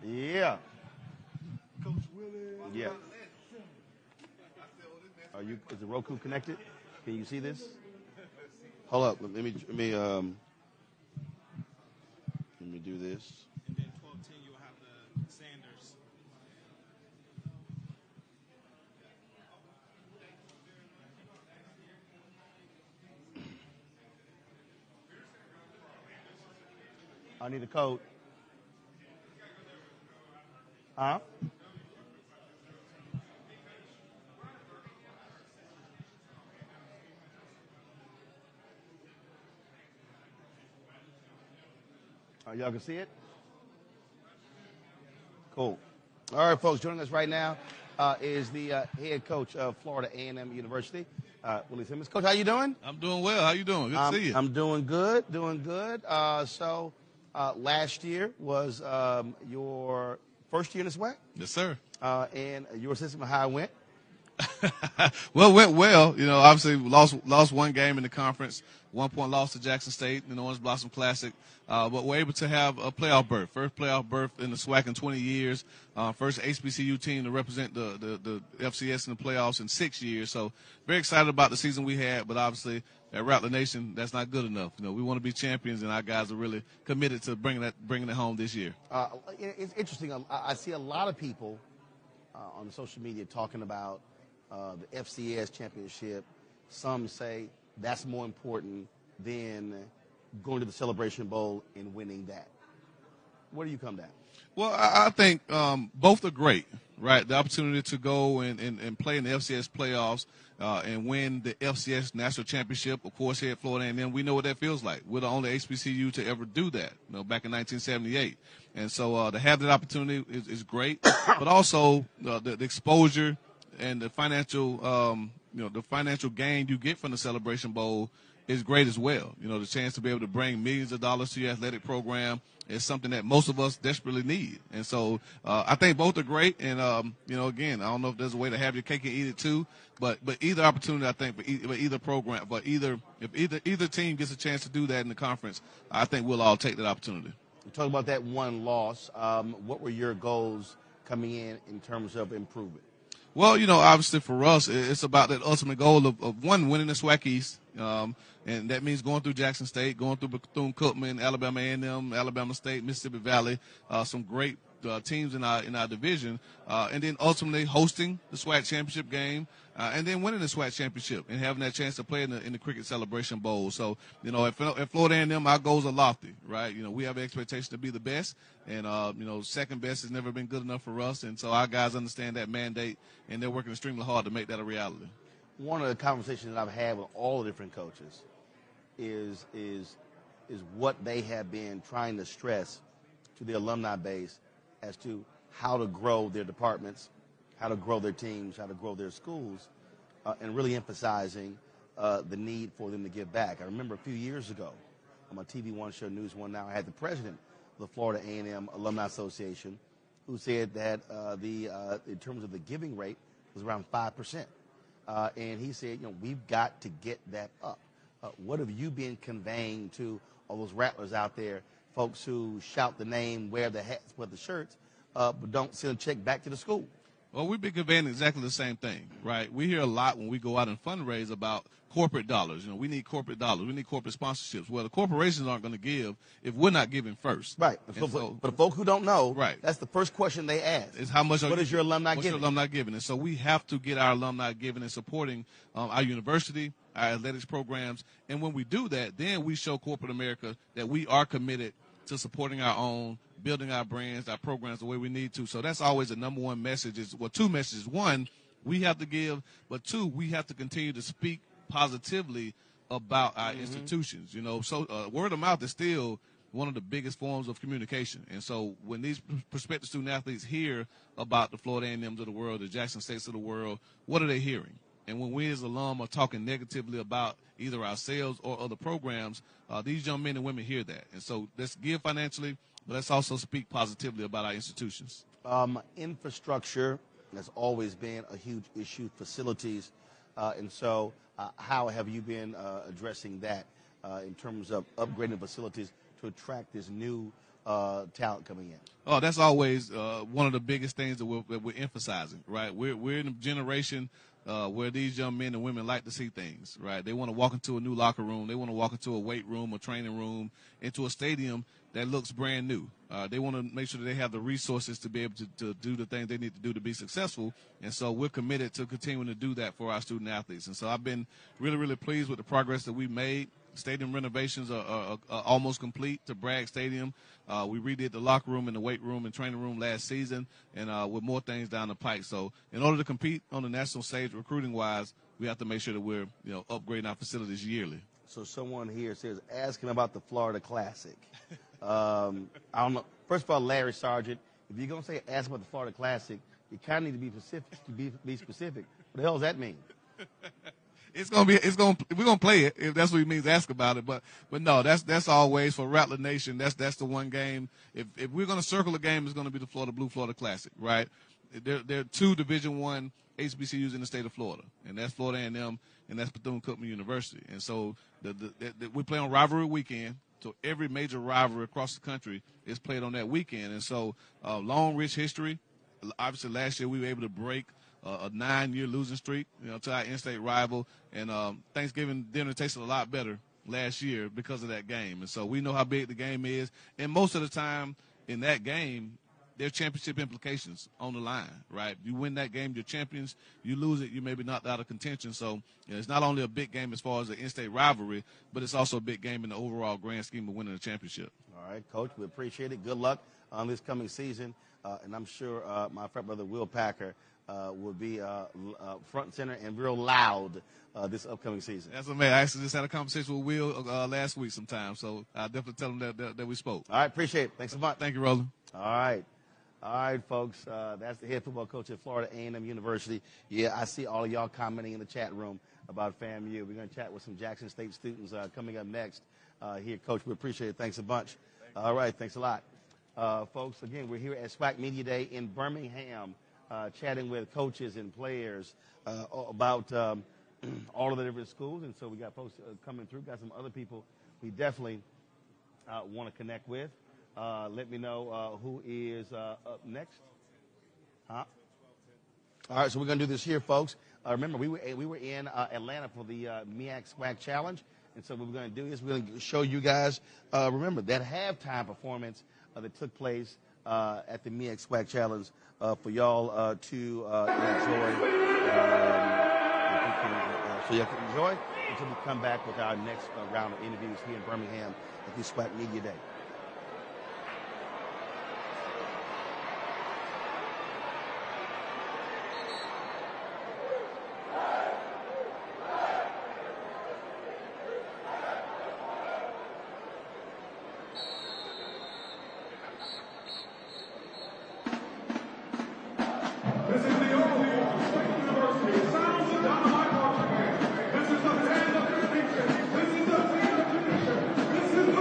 Yeah. Coach, Yeah. Is the Roku connected? Can you see this? Hold up. Let me do this. And then 12-10, you'll have the Sanders. I need a code. Huh? Y'all can see it? Cool. All right, folks, joining us right now is the head coach of Florida A&M University, Willie Simmons. Coach, how you doing? I'm doing well. How you doing? Good to see you. I'm doing good, So last year was your first year in the SWAC? Yes, sir. And your assessment of how it went? Well, it went well. You know, obviously we lost one game in the conference, 1 point loss to Jackson State in the Orange Blossom Classic. But we're able to have a playoff berth, first playoff berth in the SWAC in 20 years, first HBCU team to represent the FCS in the playoffs in 6 years. So very excited about the season we had, but obviously at Rattler Nation, that's not good enough. You know, we want to be champions, and our guys are really committed to bringing it home this year. It's interesting. I see a lot of people on social media talking about the FCS championship. Some say that's more important than going to the Celebration Bowl and winning that. Where do you come down? Well, I think both are great, right? The opportunity to go and play in the FCS playoffs and win the FCS national championship, of course, here at Florida A&M, we know what that feels like. We're the only HBCU to ever do that, you know, back in 1978. And so to have that opportunity is great, but also the exposure and the financial, the financial gain you get from the Celebration Bowl is great as well. You know, the chance to be able to bring millions of dollars to your athletic program is something that most of us desperately need. And so I think both are great. And, again, I don't know if there's a way to have your cake and eat it too, but either opportunity, I think, for either program, but if either team gets a chance to do that in the conference, I think we'll all take that opportunity. You talk about that one loss. What were your goals coming in terms of improvement? Well, obviously for us, it's about that ultimate goal of one, winning the SWAC East, and that means going through Jackson State, going through Bethune-Cookman, Alabama A&M, Alabama State, Mississippi Valley, some great teams in our division, and then ultimately hosting the SWAC championship game, and then winning the SWAC championship and having that chance to play in the Cricket Celebration Bowl. So, at Florida A&M, our goals are lofty, right? We have an expectation to be the best, and second best has never been good enough for us, and so our guys understand that mandate, and they're working extremely hard to make that a reality. One of the conversations that I've had with all the different coaches is what they have been trying to stress to the alumni base as to how to grow their departments, how to grow their teams, how to grow their schools, and really emphasizing the need for them to give back. I remember a few years ago on my TV One show, News One Now, I had the president of the Florida A&M Alumni Association who said that in terms of the giving rate was around 5%. And he said, we've got to get that up. What have you been conveying to all those Rattlers out there, folks who shout the name, wear the hats, wear the shirts, but don't send a check back to the school? Well, we've been conveying exactly the same thing, right? We hear a lot when we go out and fundraise about corporate dollars. We need corporate dollars. We need corporate sponsorships. Well, the corporations aren't going to give if we're not giving first. Right. But the folk who don't know, right, that's the first question they ask. Is how much? What is your alumni giving? What's your alumni giving? And so we have to get our alumni giving and supporting our university, our athletics programs. And when we do that, then we show corporate America that we are committed to supporting our own, building our brands, our programs the way we need to. So that's always the number one message. Two messages. One, we have to give, but two, we have to continue to speak positively about our institutions. So word of mouth is still one of the biggest forms of communication. And so when these prospective student athletes hear about the Florida A&Ms of the world, the Jackson States of the world, what are they hearing? And when we as alum are talking negatively about either ourselves or other programs, these young men and women hear that. And so let's give financially, but let's also speak positively about our institutions. Infrastructure has always been a huge issue, facilities. And so how have you been addressing that in terms of upgrading facilities to attract this new talent coming in? Oh, that's always one of the biggest things that we're emphasizing, right? We're in a generation where these young men and women like to see things, right? They want to walk into a new locker room. They want to walk into a weight room or training room, into a stadium that looks brand new. They want to make sure that they have the resources to be able to do the things they need to do to be successful. And so we're committed to continuing to do that for our student athletes. And so I've been really, really pleased with the progress that we've made. Stadium renovations are almost complete to Bragg Stadium. We redid the locker room and the weight room and training room last season, and with more things down the pike. So in order to compete on the national stage recruiting-wise, we have to make sure that we're upgrading our facilities yearly. So someone here says, asking about the Florida Classic. I don't know. First of all, Larry Sargent, if you're going to say ask about the Florida Classic, you kind of need to be specific. Be specific. What the hell does that mean? We're gonna play it if that's what he means. Ask about it, but no, that's always for Rattler Nation. That's the one game. If we're gonna circle a game, it's gonna be the Florida Classic, right? There are two Division I HBCUs in the state of Florida, and that's Florida A&M and that's Bethune-Cookman University. And so we play on rivalry weekend. So every major rivalry across the country is played on that weekend, and so long, rich history. Obviously, last year we were able to break a 9-year losing streak, to our in-state rival. And Thanksgiving dinner tasted a lot better last year because of that game. And so we know how big the game is. And most of the time in that game, there are championship implications on the line, right? You win that game, you're champions. You lose it, you may be knocked out of contention. So it's not only a big game as far as the in-state rivalry, but it's also a big game in the overall grand scheme of winning the championship. All right, Coach, we appreciate it. Good luck on this coming season. And I'm sure my frat brother Will Packer will be front and center and real loud this upcoming season. That's amazing. I actually just had a conversation with Will last week sometime, so I'll definitely tell him that we spoke. All right, appreciate it. Thanks so much. Thank you, Roland. All right, folks. That's the head football coach at Florida A&M University. Yeah, I see all of y'all commenting in the chat room about FAMU. We're going to chat with some Jackson State students coming up next here. Coach, we appreciate it. Thanks a bunch. All right, thanks a lot. Folks, again, we're here at SWAC Media Day in Birmingham, chatting with coaches and players about all of the different schools. And so we got folks coming through, got some other people we definitely want to connect with. Let me know who is up next. Huh? All right, so we're going to do this here, folks. Remember, we were in Atlanta for the MEAC SWAC Challenge. And so what we're going to do is we're going to show you guys, remember, that halftime performance that took place at the MEAC SWAC Challenge for y'all to enjoy. So you can enjoy until we come back with our next round of interviews here in Birmingham at the SWAC Media Day. This is the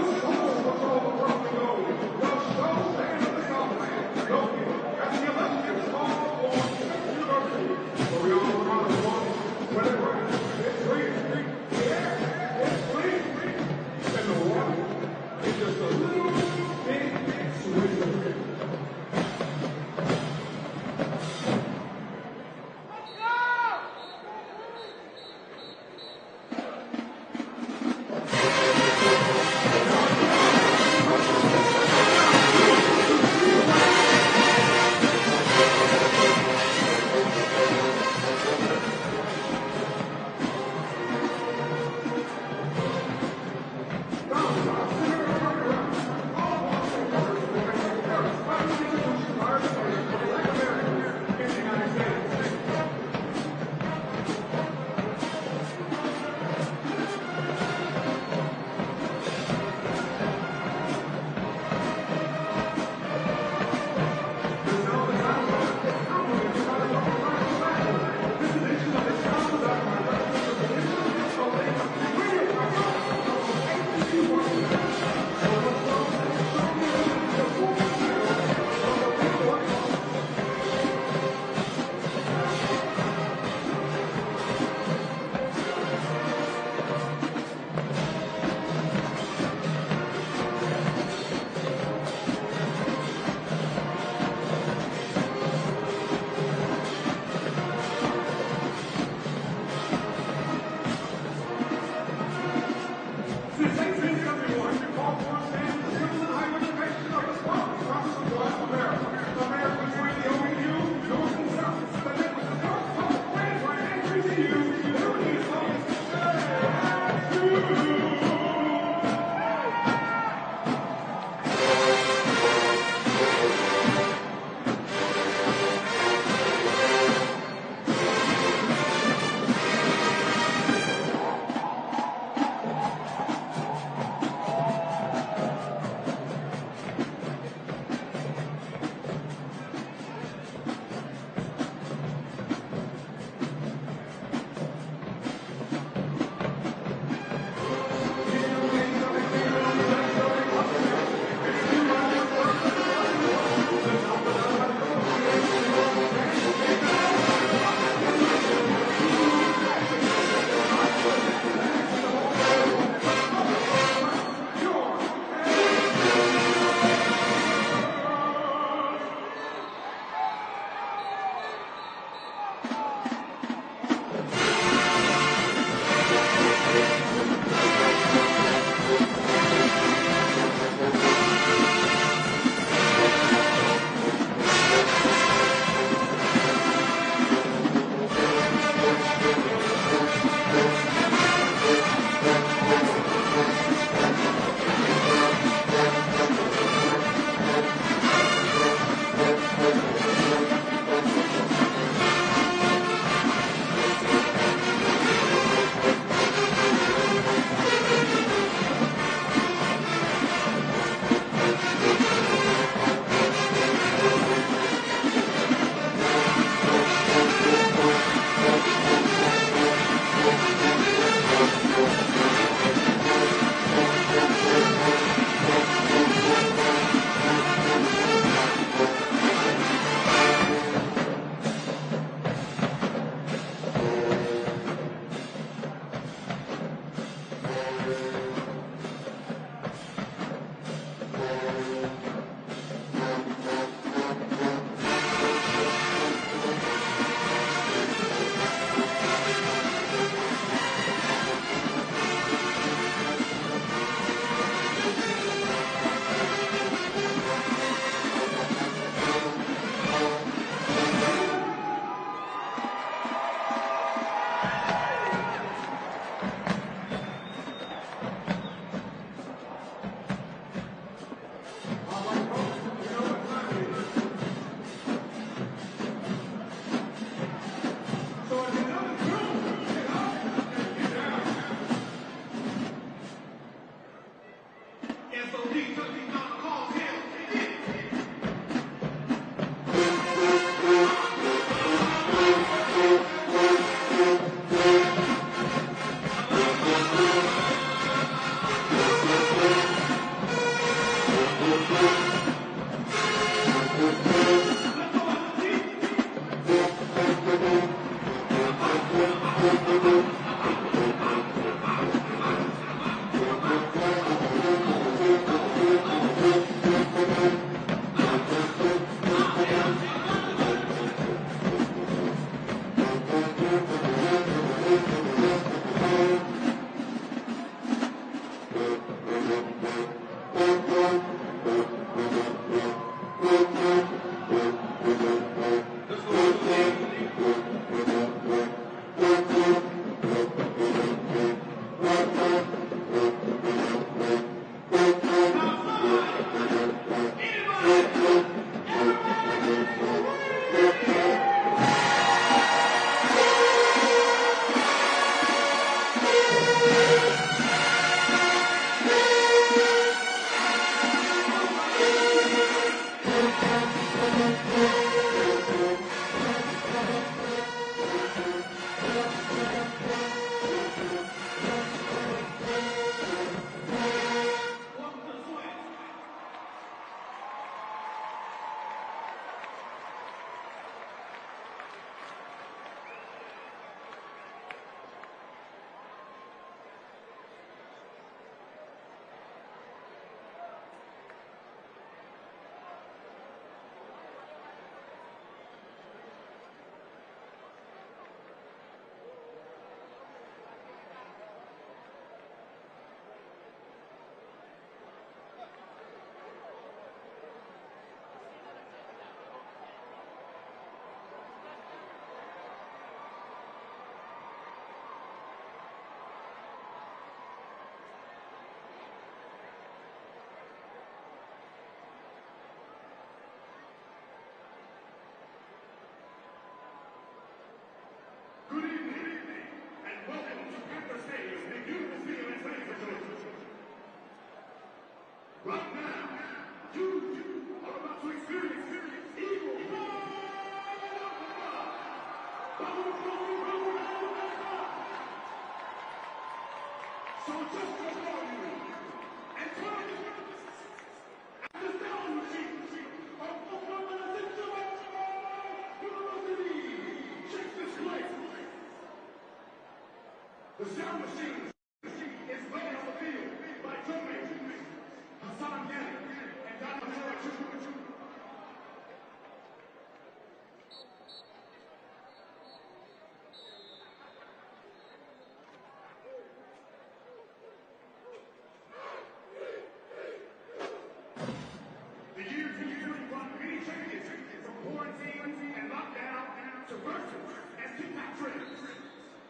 to versus and kickback trends.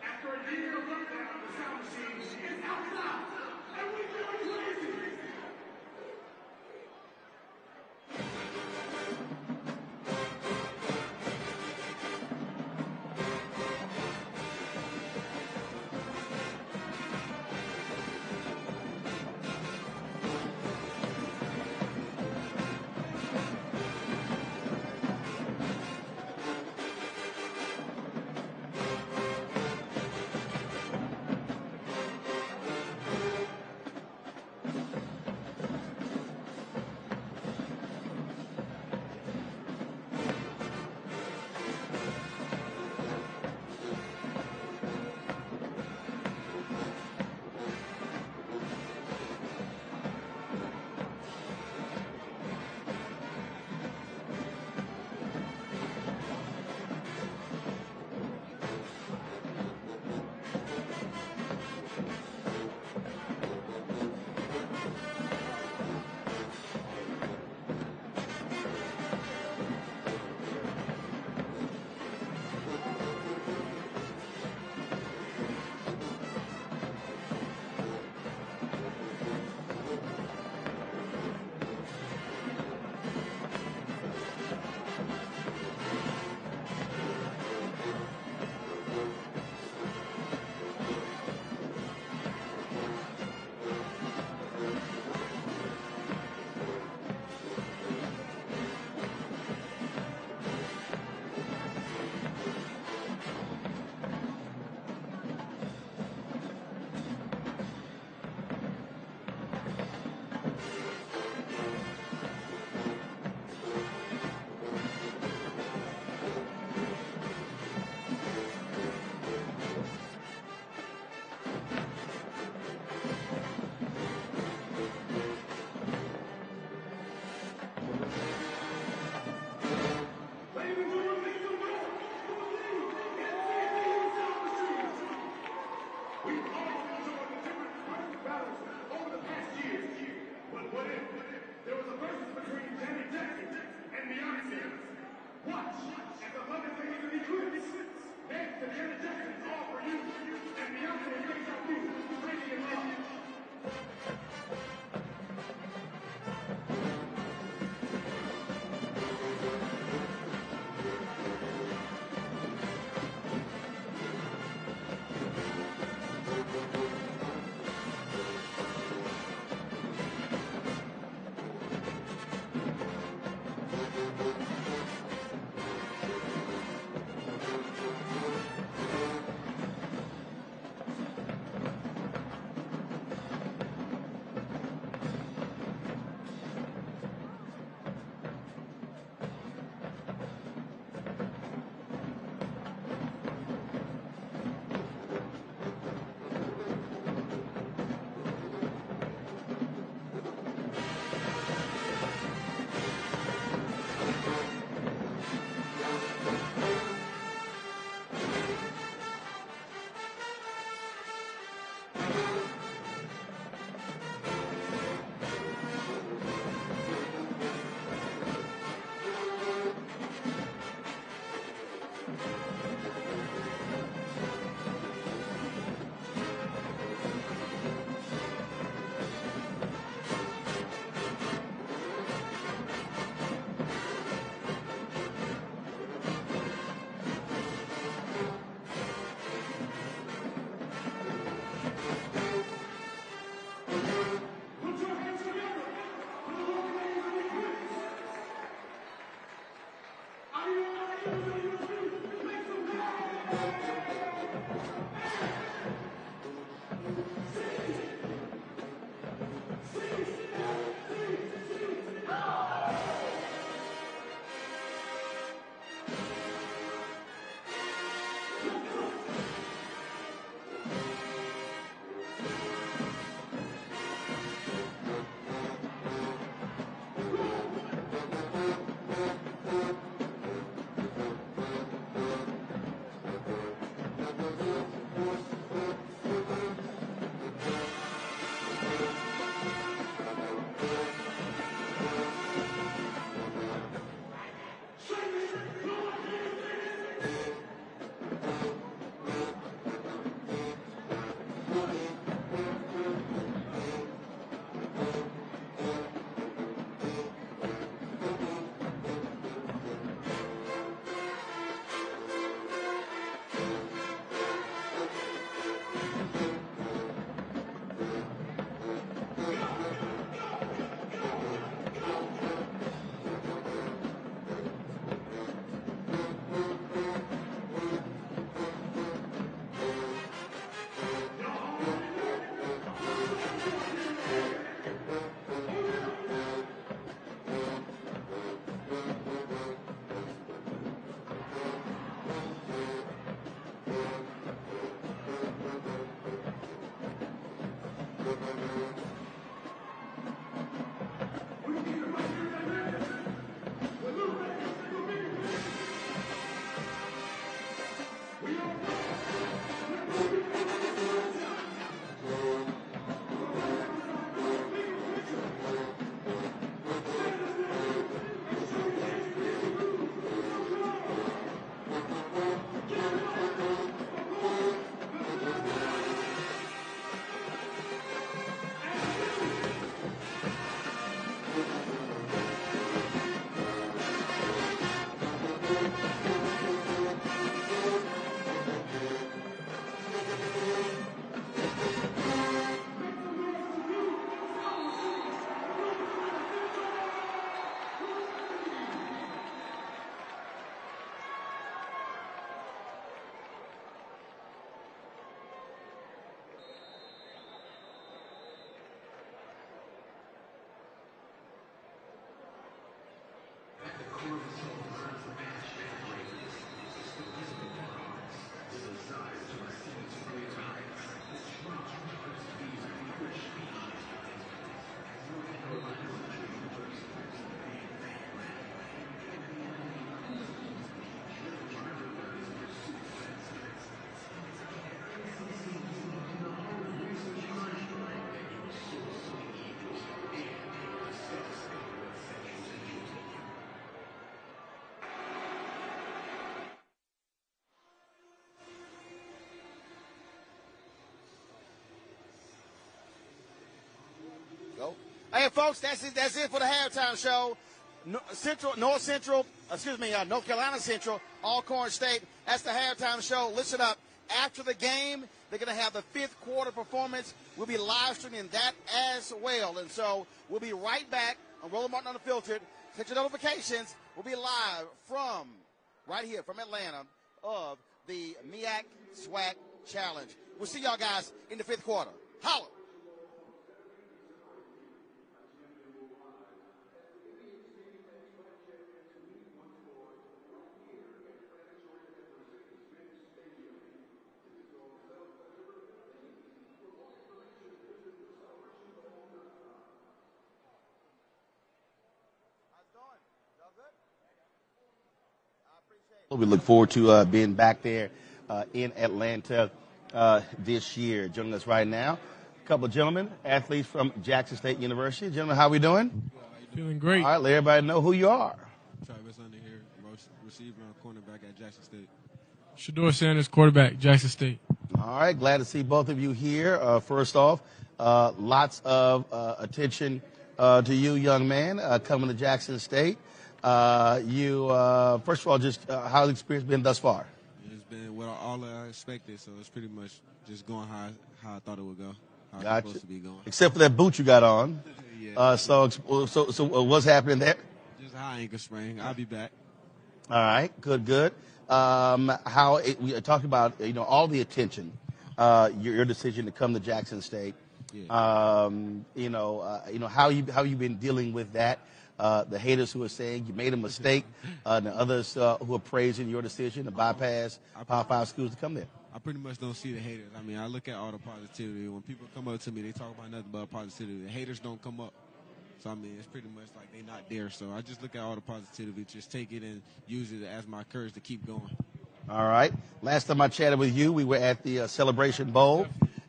After a year of lockdown, the sound machines Go. Hey, folks, that's it. That's it for the halftime show. North Carolina Central, Alcorn State. That's the halftime show. Listen up. After the game, they're going to have the fifth quarter performance. We'll be live streaming that as well. And so we'll be right back on Roland Martin Unfiltered. Set your notifications. We'll be live from right here from Atlanta of the MEAC SWAC Challenge. We'll see y'all guys in the fifth quarter. Holla. We look forward to being back there in Atlanta this year. Joining us right now, a couple of gentlemen, athletes from Jackson State University. Gentlemen, how we doing? Feeling great. All right, let everybody know who you are. Travis Under here, receiver and cornerback at Jackson State. Shador Sanders, quarterback, Jackson State. All right, glad to see both of you here. First off, lots of attention to you, young man, coming to Jackson State. First of all, just how's the experience been thus far? It's been all I expected, so it's pretty much just going how I thought it would go. How it's Gotcha. supposed to be going. Except for that boot you got on. Yeah. So what's happening there? Just a high ankle sprain. I'll be back. All right, good. We talked about all the attention, your decision to come to Jackson State. Yeah. How you been dealing with that? The haters who are saying you made a mistake, and the others who are praising your decision to bypass Power 5 schools to come there. I pretty much don't see the haters. I mean, I look at all the positivity. When people come up to me, they talk about nothing but positivity. The haters don't come up. So, I mean, it's pretty much like they're not there. So I just look at all the positivity, just take it and use it as my courage to keep going. All right. Last time I chatted with you, we were at the Celebration Bowl,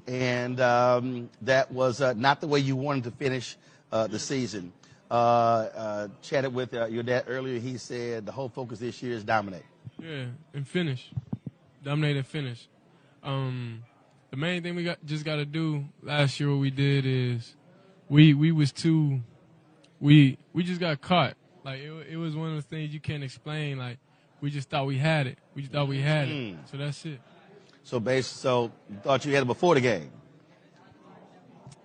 and that was not the way you wanted to finish the season. Chatted with your dad earlier. He said the whole focus this year is dominate. Yeah, and finish. Dominate and finish. The main thing we just got to do last year, what we did is we just got caught. Like, it was one of the things you can't explain. Like, we just thought we had it. So that's it. So you thought you had it before the game?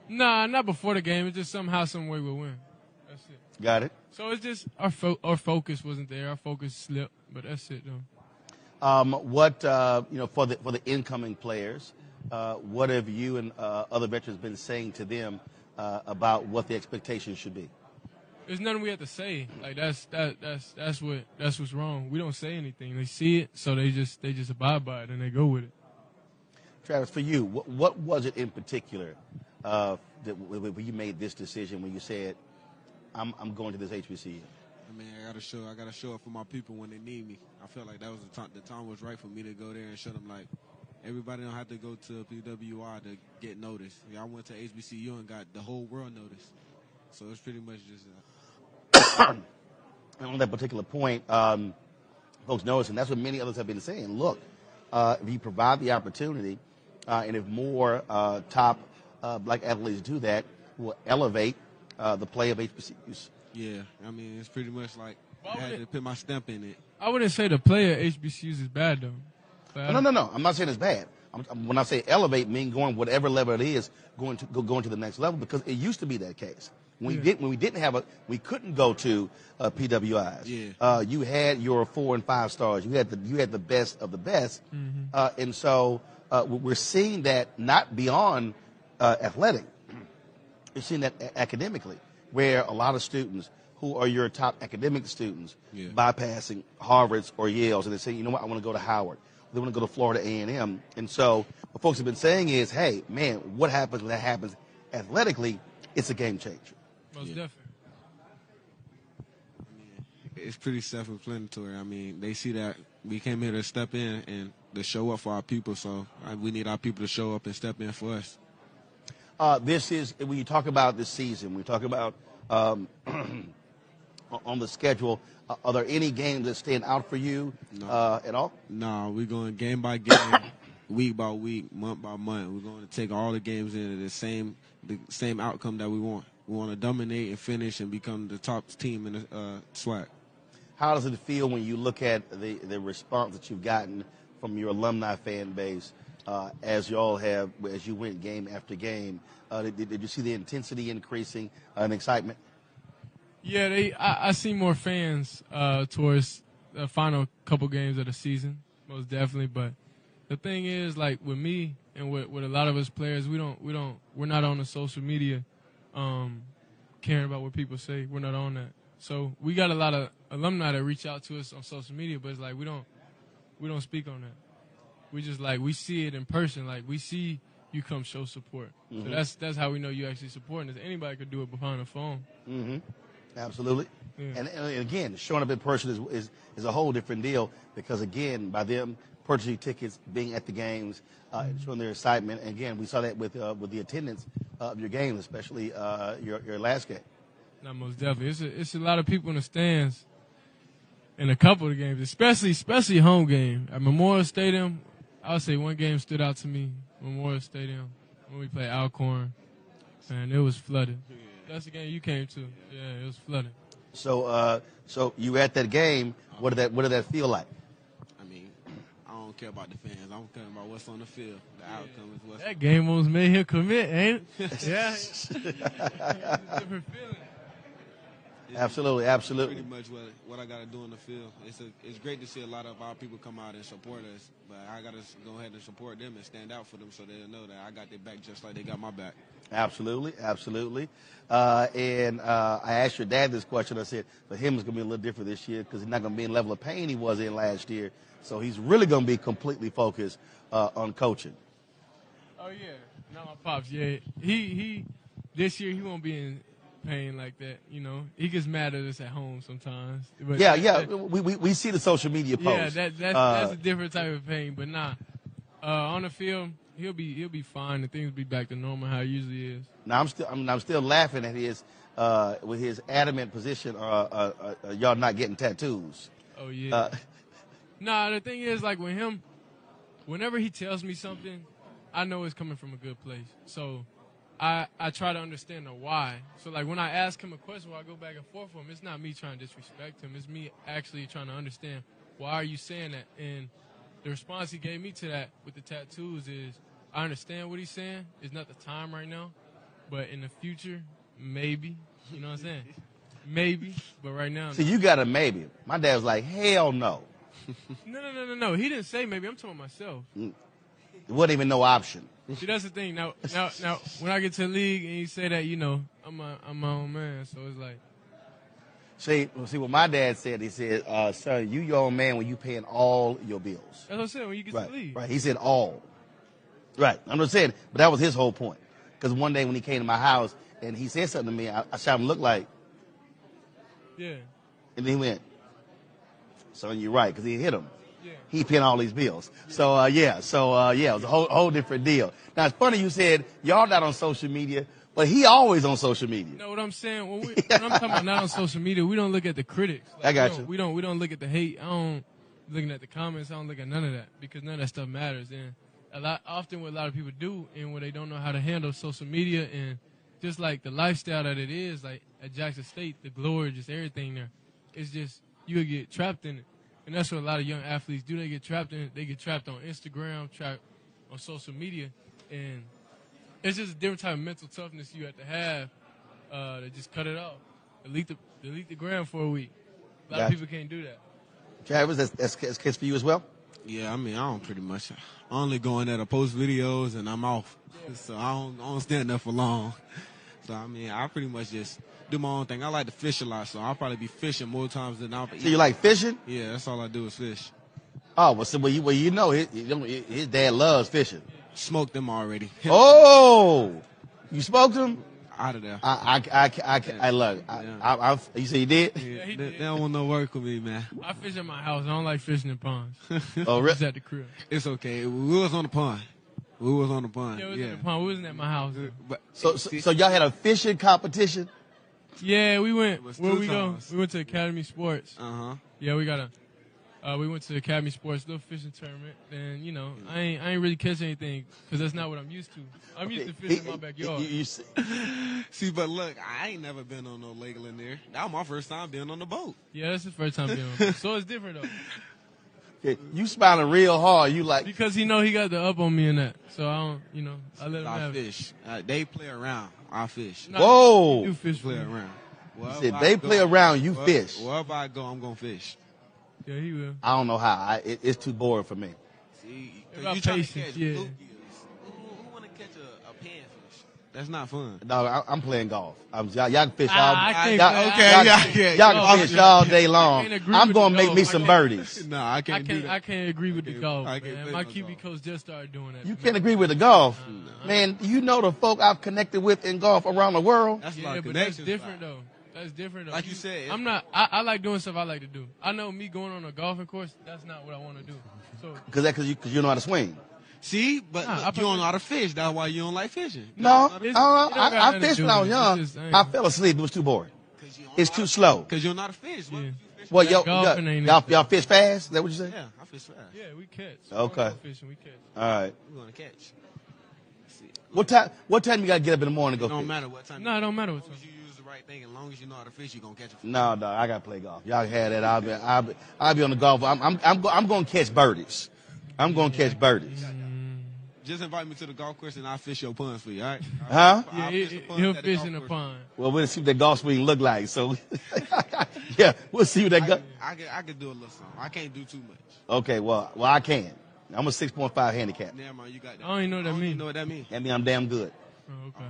Nah, not before the game. It's just somehow, some way we'll win. That's it. Got it. So it's just our focus wasn't there. Our focus slipped, but that's it, though. For the incoming players, what have you and other veterans been saying to them about what the expectations should be? There's nothing we have to say. Like, that's what's wrong. We don't say anything. They see it, so they just abide by it and they go with it. Travis, for you, what was it in particular when you made this decision, when you said, I'm going to this HBCU? I mean, I gotta show up for my people when they need me. I felt like that was the time was right for me to go there and show them, like, everybody don't have to go to PWI to get noticed. I went to HBCU and got the whole world noticed. So it's pretty much just And on that particular point, folks notice, and that's what many others have been saying. Look, if you provide the opportunity, and if more top black athletes do that, will elevate the play of HBCUs. Yeah, I mean, it's pretty much like I had to put my stamp in it. I wouldn't say the play at HBCUs is bad, though. No. I'm not saying it's bad. When I say elevate, mean going whatever level it is, going to the next level, because it used to be that case. When we couldn't go to PWIs. Yeah. You had your 4 and 5 stars. You had the best of the best, and so we're seeing that not beyond athletic. We're seeing that academically, where a lot of students who are your top academic students bypassing Harvards or Yales, and they say, you know what, I want to go to Howard. They want to go to Florida A&M. And so what folks have been saying is, hey, man, what happens when that happens athletically? It's a game changer. Most definitely. It's pretty self-explanatory. I mean, they see that we came here to step in and to show up for our people, so we need our people to show up and step in for us. This is, when you talk about this season, when you talk about on the schedule, are there any games that stand out for you at all? No, we're going game by game, week by week, month by month. We're going to take all the games into the same outcome that we want. We want to dominate and finish and become the top team in the SWAC. How does it feel when you look at the response that you've gotten from your alumni fan base as you all have, as you went game after game? Did you see the intensity increasing and excitement? Yeah, I see more fans towards the final couple games of the season, most definitely. But the thing is, like with me and with a lot of us players, we're not on the social media caring about what people say. We're not on that. So we got a lot of alumni that reach out to us on social media, but it's like we don't speak on that. We just like we see it in person. Like we see you come show support. Mm-hmm. So that's how we know you actually supporting us. Anybody could do it behind the phone. Mm-hmm. Absolutely. Yeah. And again, showing up in person is a whole different deal, because again, by them purchasing tickets, being at the games, showing their excitement. And again, we saw that with the attendance of your games, especially your last game. No, most definitely. It's a lot of people in the stands in a couple of the games, especially home game. At Memorial Stadium, I would say one game stood out to me. Memorial Stadium, when we played Alcorn, and it was flooded. That's the game you came to. Yeah, it was flooded. So you were at that game. What did that feel like? I mean, I don't care about the fans. I'm caring about what's on the field. The outcome is what's. That game almost made him commit, ain't it? Yeah. It's a different feeling. Absolutely. Pretty much what I got to do in the field. It's great to see a lot of our people come out and support us, but I got to go ahead and support them and stand out for them so they'll know that I got their back just like they got my back. Absolutely. And I asked your dad this question. I said, for him, it's going to be a little different this year because he's not going to be in the level of pain he was in last year. So he's really going to be completely focused on coaching. Oh, yeah. Not my pops. Yeah. He this year, he won't be in pain like that, you know. He gets mad at us at home sometimes. But we see the social media posts. Yeah, that's a different type of pain. But on the field, he'll be fine and things will be back to normal how it usually is. Now I'm still laughing at his with his adamant position. Y'all not getting tattoos? Oh yeah. The thing is, like with him, whenever he tells me something, I know it's coming from a good place. So I try to understand the why. So, like, when I ask him a question where I go back and forth with him, it's not me trying to disrespect him. It's me actually trying to understand, why are you saying that? And the response he gave me to that with the tattoos is, I understand what he's saying. It's not the time right now. But in the future, maybe. You know what I'm saying? Maybe. But right now, See, you got a maybe. My dad was like, hell no. No. He didn't say maybe. I'm talking myself. It wasn't even no option. See, that's the thing. Now, when I get to the league and you say that, you know, I'm my own man. So it's like. See what my dad said. He said, "Sir, you your own man when you paying all your bills." That's what I'm saying. When you get to the league, right? He said all. Right. I'm just saying, but that was his whole point. Because one day when he came to my house and he said something to me, I shot him look like. Yeah. And then he went, son, you're right, because he hit him. Yeah. He paying all these bills. So, yeah, it was a whole different deal. Now, it's funny you said y'all not on social media, but he always on social media. You know what I'm saying? When I'm talking about not on social media, we don't look at the critics. Like, I got you. We don't look at the hate. I don't looking at the comments. I don't look at none of that because none of that stuff matters. And often what a lot of people do and when they don't know how to handle social media and just like the lifestyle that it is, like at Jackson State, the glory, just everything there, it's just you get trapped in it. And that's what a lot of young athletes do. They get trapped in it. They get trapped on Instagram, trapped on social media. And it's just a different type of mental toughness you have to just cut it off. Delete the gram for a week. A lot of people can't do that. Travis, that's case for you as well? Yeah, I mean, I don't pretty much. I only go in there to post videos and I'm off. Yeah. So I don't stand there for long. So, I mean, I pretty much just do my own thing. I like to fish a lot, so I'll probably be fishing more times than I'll be So you like fishing? Yeah, that's all I do is fish. Oh, well, you know, his dad loves fishing. Smoked them already. Oh, you smoked them? Out of there. I love it. You say you did? Yeah, they don't want no work with me, man. I fish at my house. I don't like fishing in ponds. Oh, really? It's at the crib. It's okay. We was on the pond. Yeah, we was in the pond. We wasn't at my house. But, so y'all had a fishing competition? Yeah, we went. Where we go? We went to Academy Sports. Yeah, we went to the Academy Sports little fishing tournament, and you know, I ain't really catch anything because that's not what I'm used to. I'm used to fishing in my backyard. See, but look, I ain't never been on no lake in there. That was my first time being on the boat. Yeah, that's the first time being on the boat. So it's different though. Okay, you smiling real hard. You like because he got the up on me in that. So I don't, I let him I have fish. They play around. I fish. No, Whoa! You fish Play around. You said they play around. You fish. Wherever I go, I'm gonna fish. Yeah, he will. I don't know how. It's too boring for me. See, about you trying to patience, catch yeah. Who want to catch a panfish? That's not fun. No, I'm playing golf. Y'all can fish all. I can't Y'all can fish all day long. I'm gonna make me some birdies. No, I can't do that. I can't agree with the golf, man. My QB coach just started doing that. You can't agree with the golf, man. You know the folk I've connected with in golf around the world. That's yeah, but that's different though. That's different though. Like you said, I'm not. I like doing stuff I like to do. I know me going on a golfing course. That's not what I want to do. So because you know how to swing. See, but look, you don't know how to fish. That's why you don't like fishing. No, I fished when I was young. I fell asleep. It was too boring. It's too slow. Because you don't know how to fish. Yeah. Well, y'all fish fast? Is that what you say? Yeah, I fish fast. Yeah, we catch. Okay. Fishing, we catch. All right. We're gonna catch. What time you gotta get up in the morning to go It don't fish? matter what time. No, it don't matter what time. As long as you use the right thing, as long as you know how to fish, you are gonna catch a fish. No, I gotta play golf. Y'all had that. I'll be on the golf. I'm gonna catch birdies. I'm gonna catch birdies. Just invite me to the golf course and I'll fish your ponds for you, all right? Huh? Yeah, he'll fish in the pond. Well, we'll see what that golf swing look like. So, yeah, we'll see what that. I can do a little something. I can't do too much. Okay, well, I can. I'm a 6.5 handicap. Never mind, you got that. I don't even know what that means. You know what that means? That means I'm damn good. Oh, okay.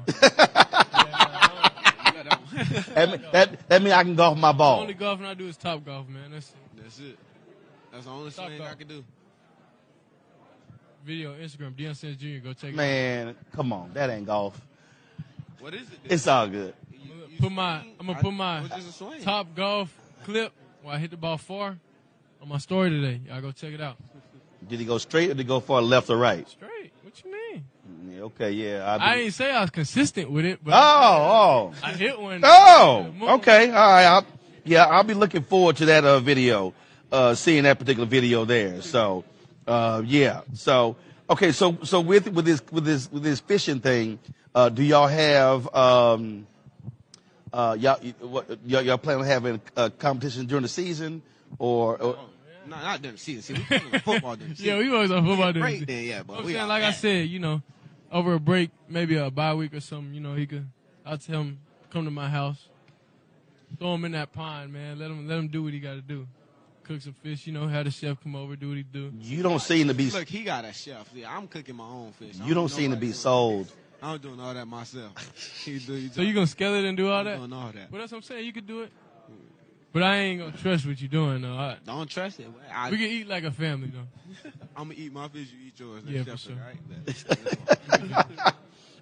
That means I can golf my ball. The only golfing I do is top golf, man. That's it. That's the only swing I can do. Video, Instagram, Deion Sanders Jr. Go check it out. Man, come on. That ain't golf. What is it? It's all good. I'm gonna put my top golf clip where I hit the ball far on my story today. Y'all go check it out. Did he go straight or did he go far left or right? Straight. What you mean? Yeah, okay, yeah. I didn't say I was consistent with it, but I hit one. Oh, okay. All right. I'll be looking forward to that video, seeing that particular video there. So, yeah. So, okay. So with this fishing thing, do y'all have y'all plan on having a competition during the season or? No, not during the season. See, we playing football during the season. Yeah, we always on football during the season. Then, yeah, but saying, like I said, over a break, maybe a bye week or something, I'll tell him, come to my house, throw him in that pond, man. Let him do what he got to do. Cook some fish, have the chef come over, do what he do. You don't seem to be. Look, he got a chef. Yeah, I'm cooking my own fish. You don't seem to be sold. I'm doing all that myself. So you gonna scale it and do all that? I'm doing all that. But that's what I'm saying. You could do it. But I ain't gonna trust what you're doing, though. Don't trust it. We can eat like a family, though. I'm gonna eat my fish, you eat yours. Yeah, for sure.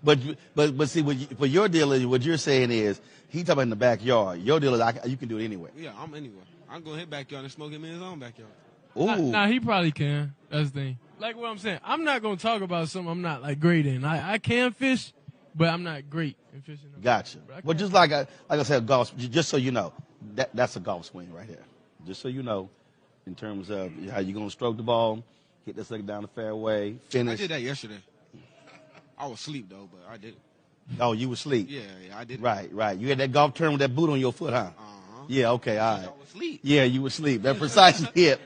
But see, what your deal is, what you're saying is, he talking about in the backyard. Your deal is, you can do it anywhere. Yeah, I'm anywhere. I'm going to hit backyard and smoke him in his own backyard. Ooh. Nah, he probably can. That's the thing. Like what I'm saying, I'm not going to talk about something I'm not, like, great in. I can fish, but I'm not great in fishing. Gotcha. Well, just like I said, golf, just so you know, that's a golf swing right here. Just so you know, in terms of how you're going to stroke the ball, hit this thing down the fairway, finish. I did that yesterday. I was asleep, though, but I did it. Oh, you were asleep? Yeah, I did it. Right. You had that golf turn with that boot on your foot, huh? Uh-huh. Yeah, okay, all right. I was asleep. Yeah, you were asleep. That precisely it.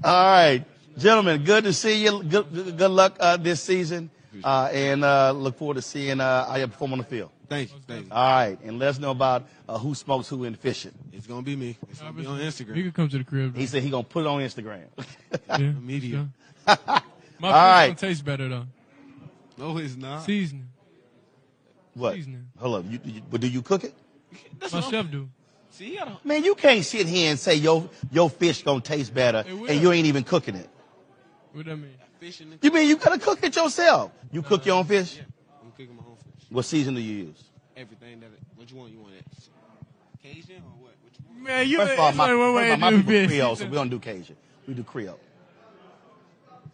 All right. Gentlemen, good to see you. Good luck this season. And look forward to seeing how you perform on the field. Thank you. All right. And let us know about who smokes who in fishing. It's going to be me. It's going to be on Instagram. You can come to the crib. He said he's going to put it on Instagram. Yeah, Media. My All fish right. don't taste better, though. No, it's not. Seasoning. What? Seasoning. Hold up. But do you cook it? My chef do. See, you gotta... Man, you can't sit here and say your fish going to taste better and you ain't even cooking it. What that mean? Fishing. You mean you got to cook it yourself? You cook your own fish? Yeah, I'm cooking my own fish. What season do you use? Everything that. What you want? You want it Cajun or what? What you want? Man, you First of all, my do people fish. Creole, so we don't do Cajun. We do Creole.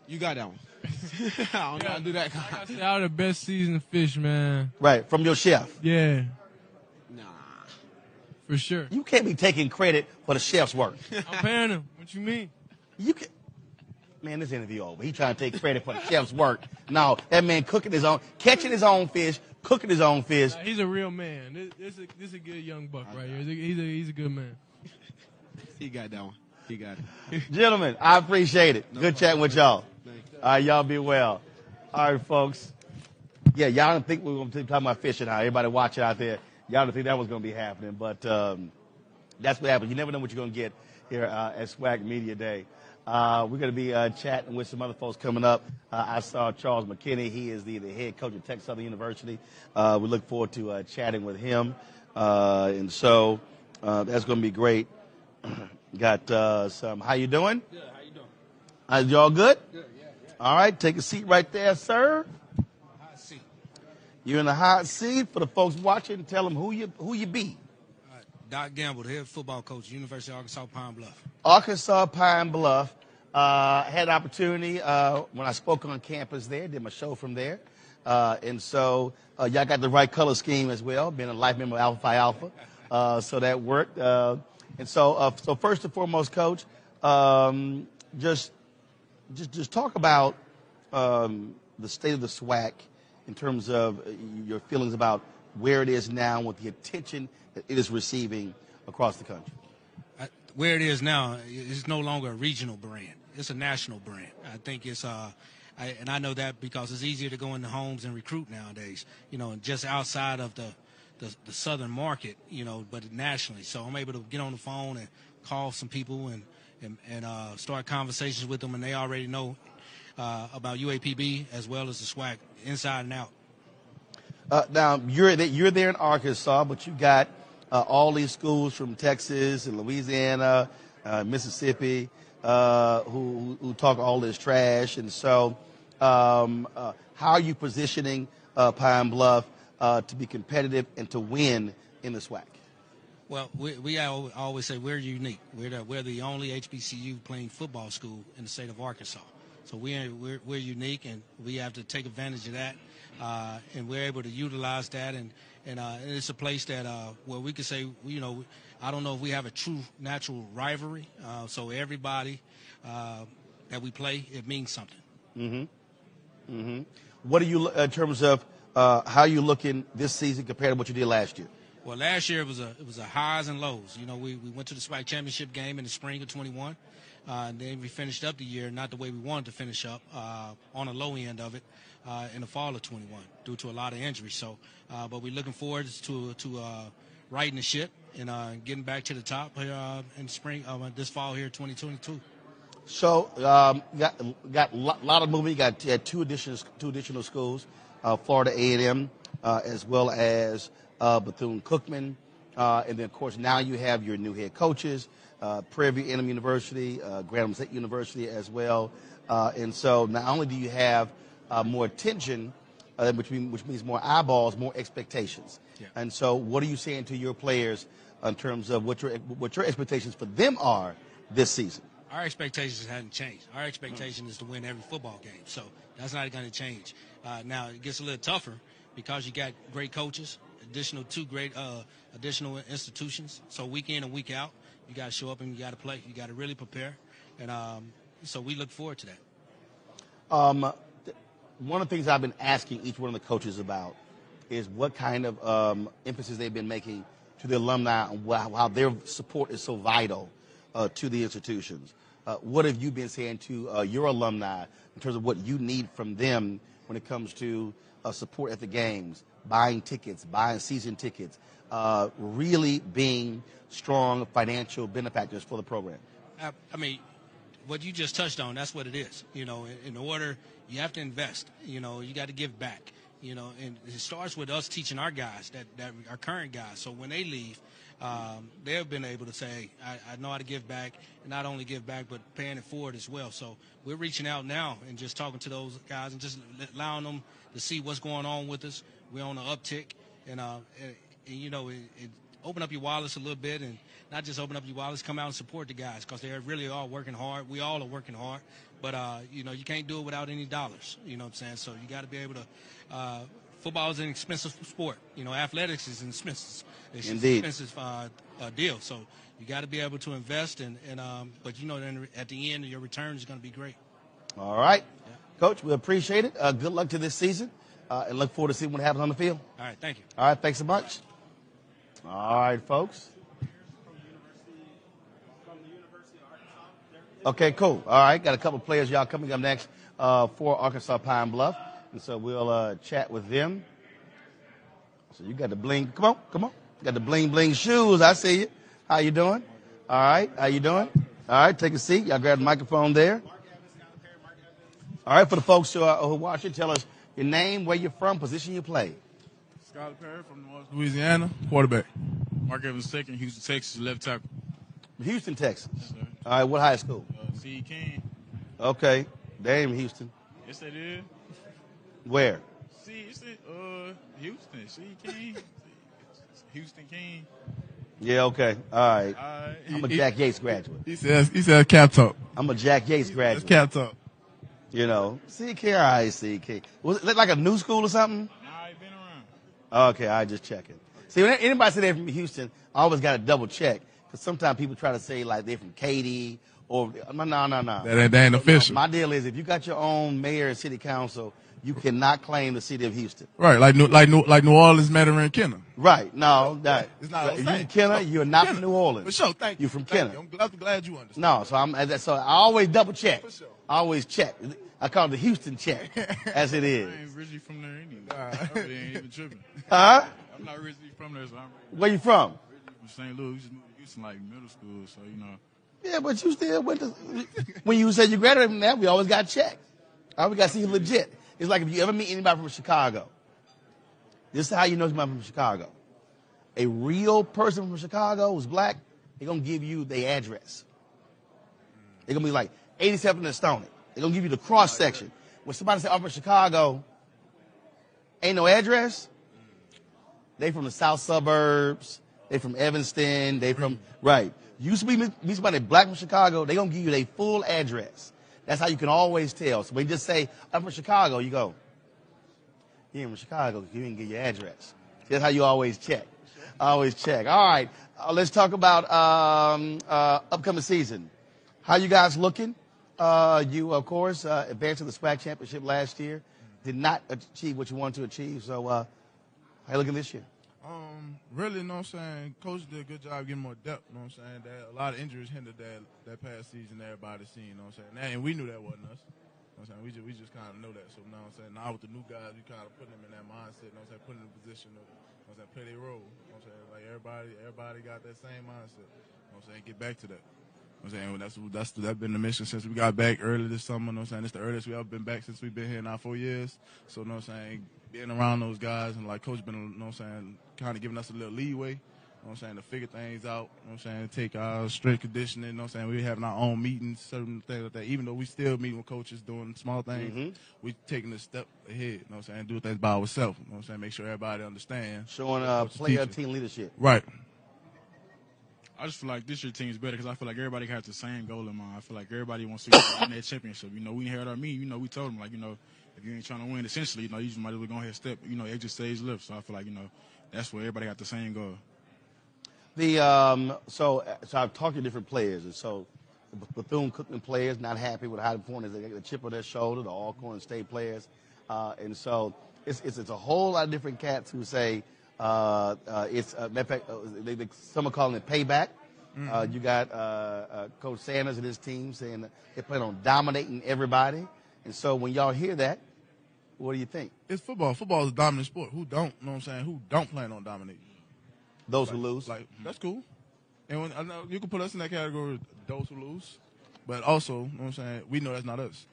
You got that one. I don't know how to do that. Y'all the best seasoned fish, man. Right, from your chef. Yeah. Nah. For sure. You can't be taking credit for the chef's work. I'm paying him. What you mean? You can. Man, this interview over. He trying to take credit for the chef's work. No, that man cooking his own, catching his own fish, cooking his own fish. He's a real man. This is a good young buck right here. He's a good man. He got that one. He got it. Gentlemen, I appreciate it. Good chatting with y'all. Thanks. All right, y'all be well. All right, folks. Yeah, y'all didn't think we were going to be talking about fishing now. Everybody watching out there, y'all didn't think that was going to be happening. But that's what happens. You never know what you're going to get here at SWAC Media Day. We're going to be chatting with some other folks coming up. I saw Charles McKinney. He is the head coach at Texas Southern University. We look forward to chatting with him. And so that's going to be great. Got some. How you doing? Good. How you doing? Y'all good? Good, yeah. All right. Take a seat right there, sir. Hot seat. You're in the hot seat. For the folks watching, tell them who you be. Doc Gamble, the head football coach, University of Arkansas Pine Bluff. Arkansas Pine Bluff. Had an opportunity when I spoke on campus there, did my show from there. And so y'all got the right color scheme as well, being a life member of Alpha Phi Alpha. So that worked. And so first and foremost, Coach, just talk about the state of the SWAC in terms of your feelings about where it is now with the attention that it is receiving across the country. Where it is now, it's no longer a regional brand. It's a national brand. I think it's and I know that because it's easier to go into homes and recruit nowadays, just outside of the southern market, but nationally. So I'm able to get on the phone and call some people and start conversations with them, and they already know about UAPB as well as the SWAC inside and out. Now, you're there in Arkansas, but you got all these schools from Texas and Louisiana, Mississippi, who talk all this trash. And so how are you positioning Pine Bluff to be competitive and to win in the SWAC? Well, we always say we're unique. We're the only HBCU playing football school in the state of Arkansas. So we're unique, and we have to take advantage of that, and we're able to utilize that. And it's a place that where we could say, I don't know if we have a true natural rivalry. So everybody that we play, it means something. Mm-hmm. Mm-hmm. What are you in terms of how you looking this season compared to what you did last year? Well, last year it was a highs and lows. We went to the SWAC championship game in the spring of 21. And then we finished up the year not the way we wanted to finish up, on the low end of it, in the fall of 21 due to a lot of injuries. So, but we're looking forward to righting the ship and getting back to the top here in spring this fall here, 2022. So got a lot of movement. You had two additional schools, Florida A&M as well as Bethune-Cookman, and then of course now you have your new head coaches. Prairie View A&M University, Graham State University as well. And so not only do you have more attention which means more eyeballs, more expectations. Yeah. And so, what are you saying to your players in terms of what your expectations for them are this season? Our expectations haven't changed. Our expectation is to win every football game, so that's not going to change. Now it gets a little tougher because you got great coaches, two great additional institutions. So week in and week out, you got to show up and you got to play. You got to really prepare, and so we look forward to that. One of the things I've been asking each one of the coaches about is what kind of emphasis they've been making to the alumni and how their support is so vital to the institutions. What have you been saying to your alumni in terms of what you need from them when it comes to support at the games, buying tickets, buying season tickets, really being strong financial benefactors for the program? I mean, what you just touched on, that's what it is. You know, in order, you have to invest. You know, you got to give back. You know, and it starts with us teaching our guys, that our current guys. So when they leave, they've been able to say, I know how to give back, and not only give back, but paying it forward as well. So we're reaching out now and just talking to those guys and just allowing them to see what's going on with us. We're on an uptick, and you know, it open up your wallets a little bit, and not just open up your wallets, come out and support the guys because they really are working hard. We all are working hard, but you know, you can't do it without any dollars. You know what I'm saying? So you got to be able to. Football is an expensive sport. You know, athletics is an expensive. It's Indeed. an expensive deal. So you got to be able to invest, and but you know, then at the end, your return is going to be great. All right, Coach, we appreciate it. Good luck to this season, and look forward to seeing what happens on the field. All right, thank you. All right, thanks so much. All right, folks. Okay, cool. All right, got a couple of players, y'all, coming up next for Arkansas Pine Bluff. And so we'll chat with them. So you got the bling. Come on. You got the bling shoes. I see you. How you doing? All right. How you doing? All right. Take a seat. Y'all grab the microphone there. All right. For the folks who watch it, tell us your name, where you're from, position you play. Skyler Perry from North Louisiana, quarterback. Mark Evans II, Houston, Texas, left tackle. Houston, Texas. Yes, sir. All right. What high school? C. King. Okay. Damn, Houston. Yes, it is. Where? Houston. C. King. Houston King. Yeah, okay. All right. I'm a Jack Yates graduate. He says cap talk. I'm a Jack Yates graduate. Cap talk. You know, CK, all right, CK. Was it like a new school or something? Nah, I been around. Okay, I just checking. See, when anybody say they're from Houston, I always got to double check because sometimes people try to say like they're from Katy or no. That ain't official. My deal is if you got your own mayor and city council, you cannot claim the city of Houston. Right, like New Orleans, Medgar, and Kenner. Right, no, that It's not. if you're from Kenner, you're not from New Orleans. For sure, thank you. You're from Kenner. I'm glad you understand. No, so I always double check. I always check. I call it the Houston check, as it is. I ain't originally from there anyway. I really ain't even tripping. Huh? I'm not originally from there, so I'm Where you from? from St. Louis. We just moved to Houston like middle school, so you know. Yeah, but you still went to. When you said you graduated from that, we always got checked. I always got to see you legit. It's like if you ever meet anybody from Chicago. This is how you know somebody from Chicago. A real person from Chicago who's black, they're going to give you their address. They're going to be like 87 and Stony. They're going to give you the cross section. When somebody say, I'm from Chicago, ain't no address, they from the south suburbs, they from Evanston, they from, right. You used to meet somebody black from Chicago, they're going to give you their full address. That's how you can always tell. So when you just say, I'm from Chicago, you go, you ain't from Chicago, you didn't get your address. That's how you always check. Always check. All right, let's talk about upcoming season. How you guys looking? You, of course, advanced to the SWAC championship last year. Did not achieve what you wanted to achieve. So how you looking this year? Really, you know what I'm saying? Coach did a good job getting more depth, you know what I'm saying? That a lot of injuries hindered that past season everybody seen, you know what I'm saying? And we knew that wasn't us. You know what I'm saying? We just kind of know that. So, you know what I'm saying? Now with the new guys, you kind of put them in that mindset, you know what I'm saying? Put them in a position to, you know what I'm saying, play their role. You know what I'm saying? Like everybody got that same mindset. You know what I'm saying? Get back to that. You know what I'm saying? That's been the mission since we got back early this summer, you know what I'm saying? It's the earliest we ever been back since we've been here in our 4 years. So, you know what I'm saying? Being around those guys and like Coach been, you know what I'm saying, kind of giving us a little leeway. know what I'm saying, to figure things out, you know what I'm saying, take our strength conditioning, you know what I'm saying, we having our own meetings, certain things like that. Even though we still meeting with coaches doing small things, we taking a step ahead, you know what I'm saying, do things by ourselves, you know what I'm saying, make sure everybody understands. Showing player team leadership. Right. I just feel like this year's team is better because I feel like everybody has the same goal in mind. I feel like everybody wants to win that championship. You know, we had our meeting. You know, we told them, like, you know, if you ain't trying to win, essentially, you know, you just might as well go ahead and step, you know, exit stage left. So I feel like, you know, that's where everybody got the same goal. So I've talked to different players, and so the Bethune-Cookman players not happy with how the performance. They got the chip on their shoulder. The Alcorn State players, and so it's a whole lot of different cats who say it's matter of fact, some are calling it payback. You got Coach Sanders and his team saying they plan on dominating everybody, and so when y'all hear that, what do you think? It's football. Football is a dominant sport. Who don't? You know what I'm saying? Who don't plan on dominating? Those who lose. Like, that's cool. And when, I know you can put us in that category, those who lose. But also, you know what I'm saying, we know that's not us.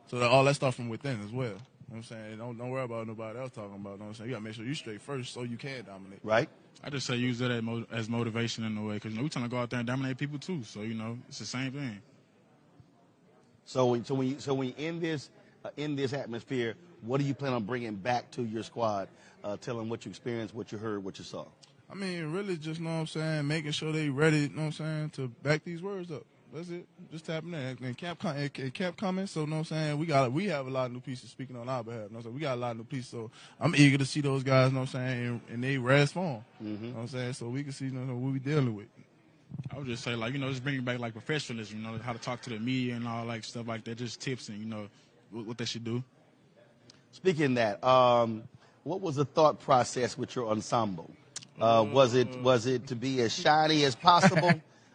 So all that stuff from within as well. You know what I'm saying? Don't worry about nobody else talking about it. You know what I'm saying? You got to make sure you straight first so you can dominate. Right. I just say use that as motivation in a way because, you know, we're trying to go out there and dominate people too. So, you know, it's the same thing. So when you in this atmosphere, what do you plan on bringing back to your squad? Tell them what you experienced, what you heard, what you saw. I mean, really just, you know what I'm saying, making sure they ready, you know what I'm saying, to back these words up. That's it. Just tapping in. And camp coming, so, you know what I'm saying, we have a lot of new pieces speaking on our behalf. You know what I'm saying? We got a lot of new pieces, so I'm eager to see those guys, you know what I'm saying, in their rarest form. You know what I'm saying? So we can see, you know, what we dealing with. I would just say, like, you know, just bringing back, like, professionalism, you know, how to talk to the media and all, like, stuff like that, just tips and, you know, what they should do. Speaking of that, what was the thought process with your ensemble? Was it to be as shiny as possible?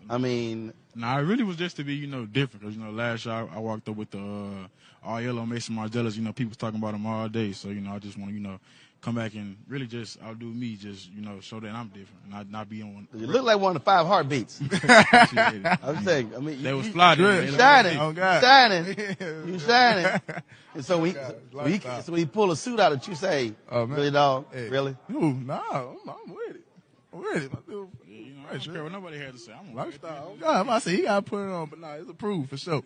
I mean, nah, it really was just to be, you know, different. Because, you know, last year I walked up with the all yellow Mason Margellas. You know, people was talking about him all day. So, you know, I just want to, you know, come back and really just outdo me, just, you know, show that I'm different, not be on one. You look like one of the 5 heartbeats. I'm saying, I mean, that was fly. You shining, you shining. And so when he pull a suit out that you say, really, dog, hey. really? Ooh, nah, I'm with it. I'm with it. You know, I don't care what nobody had to say. I'm lifestyle. I say he got to put it on, but nah, it's approved for sure.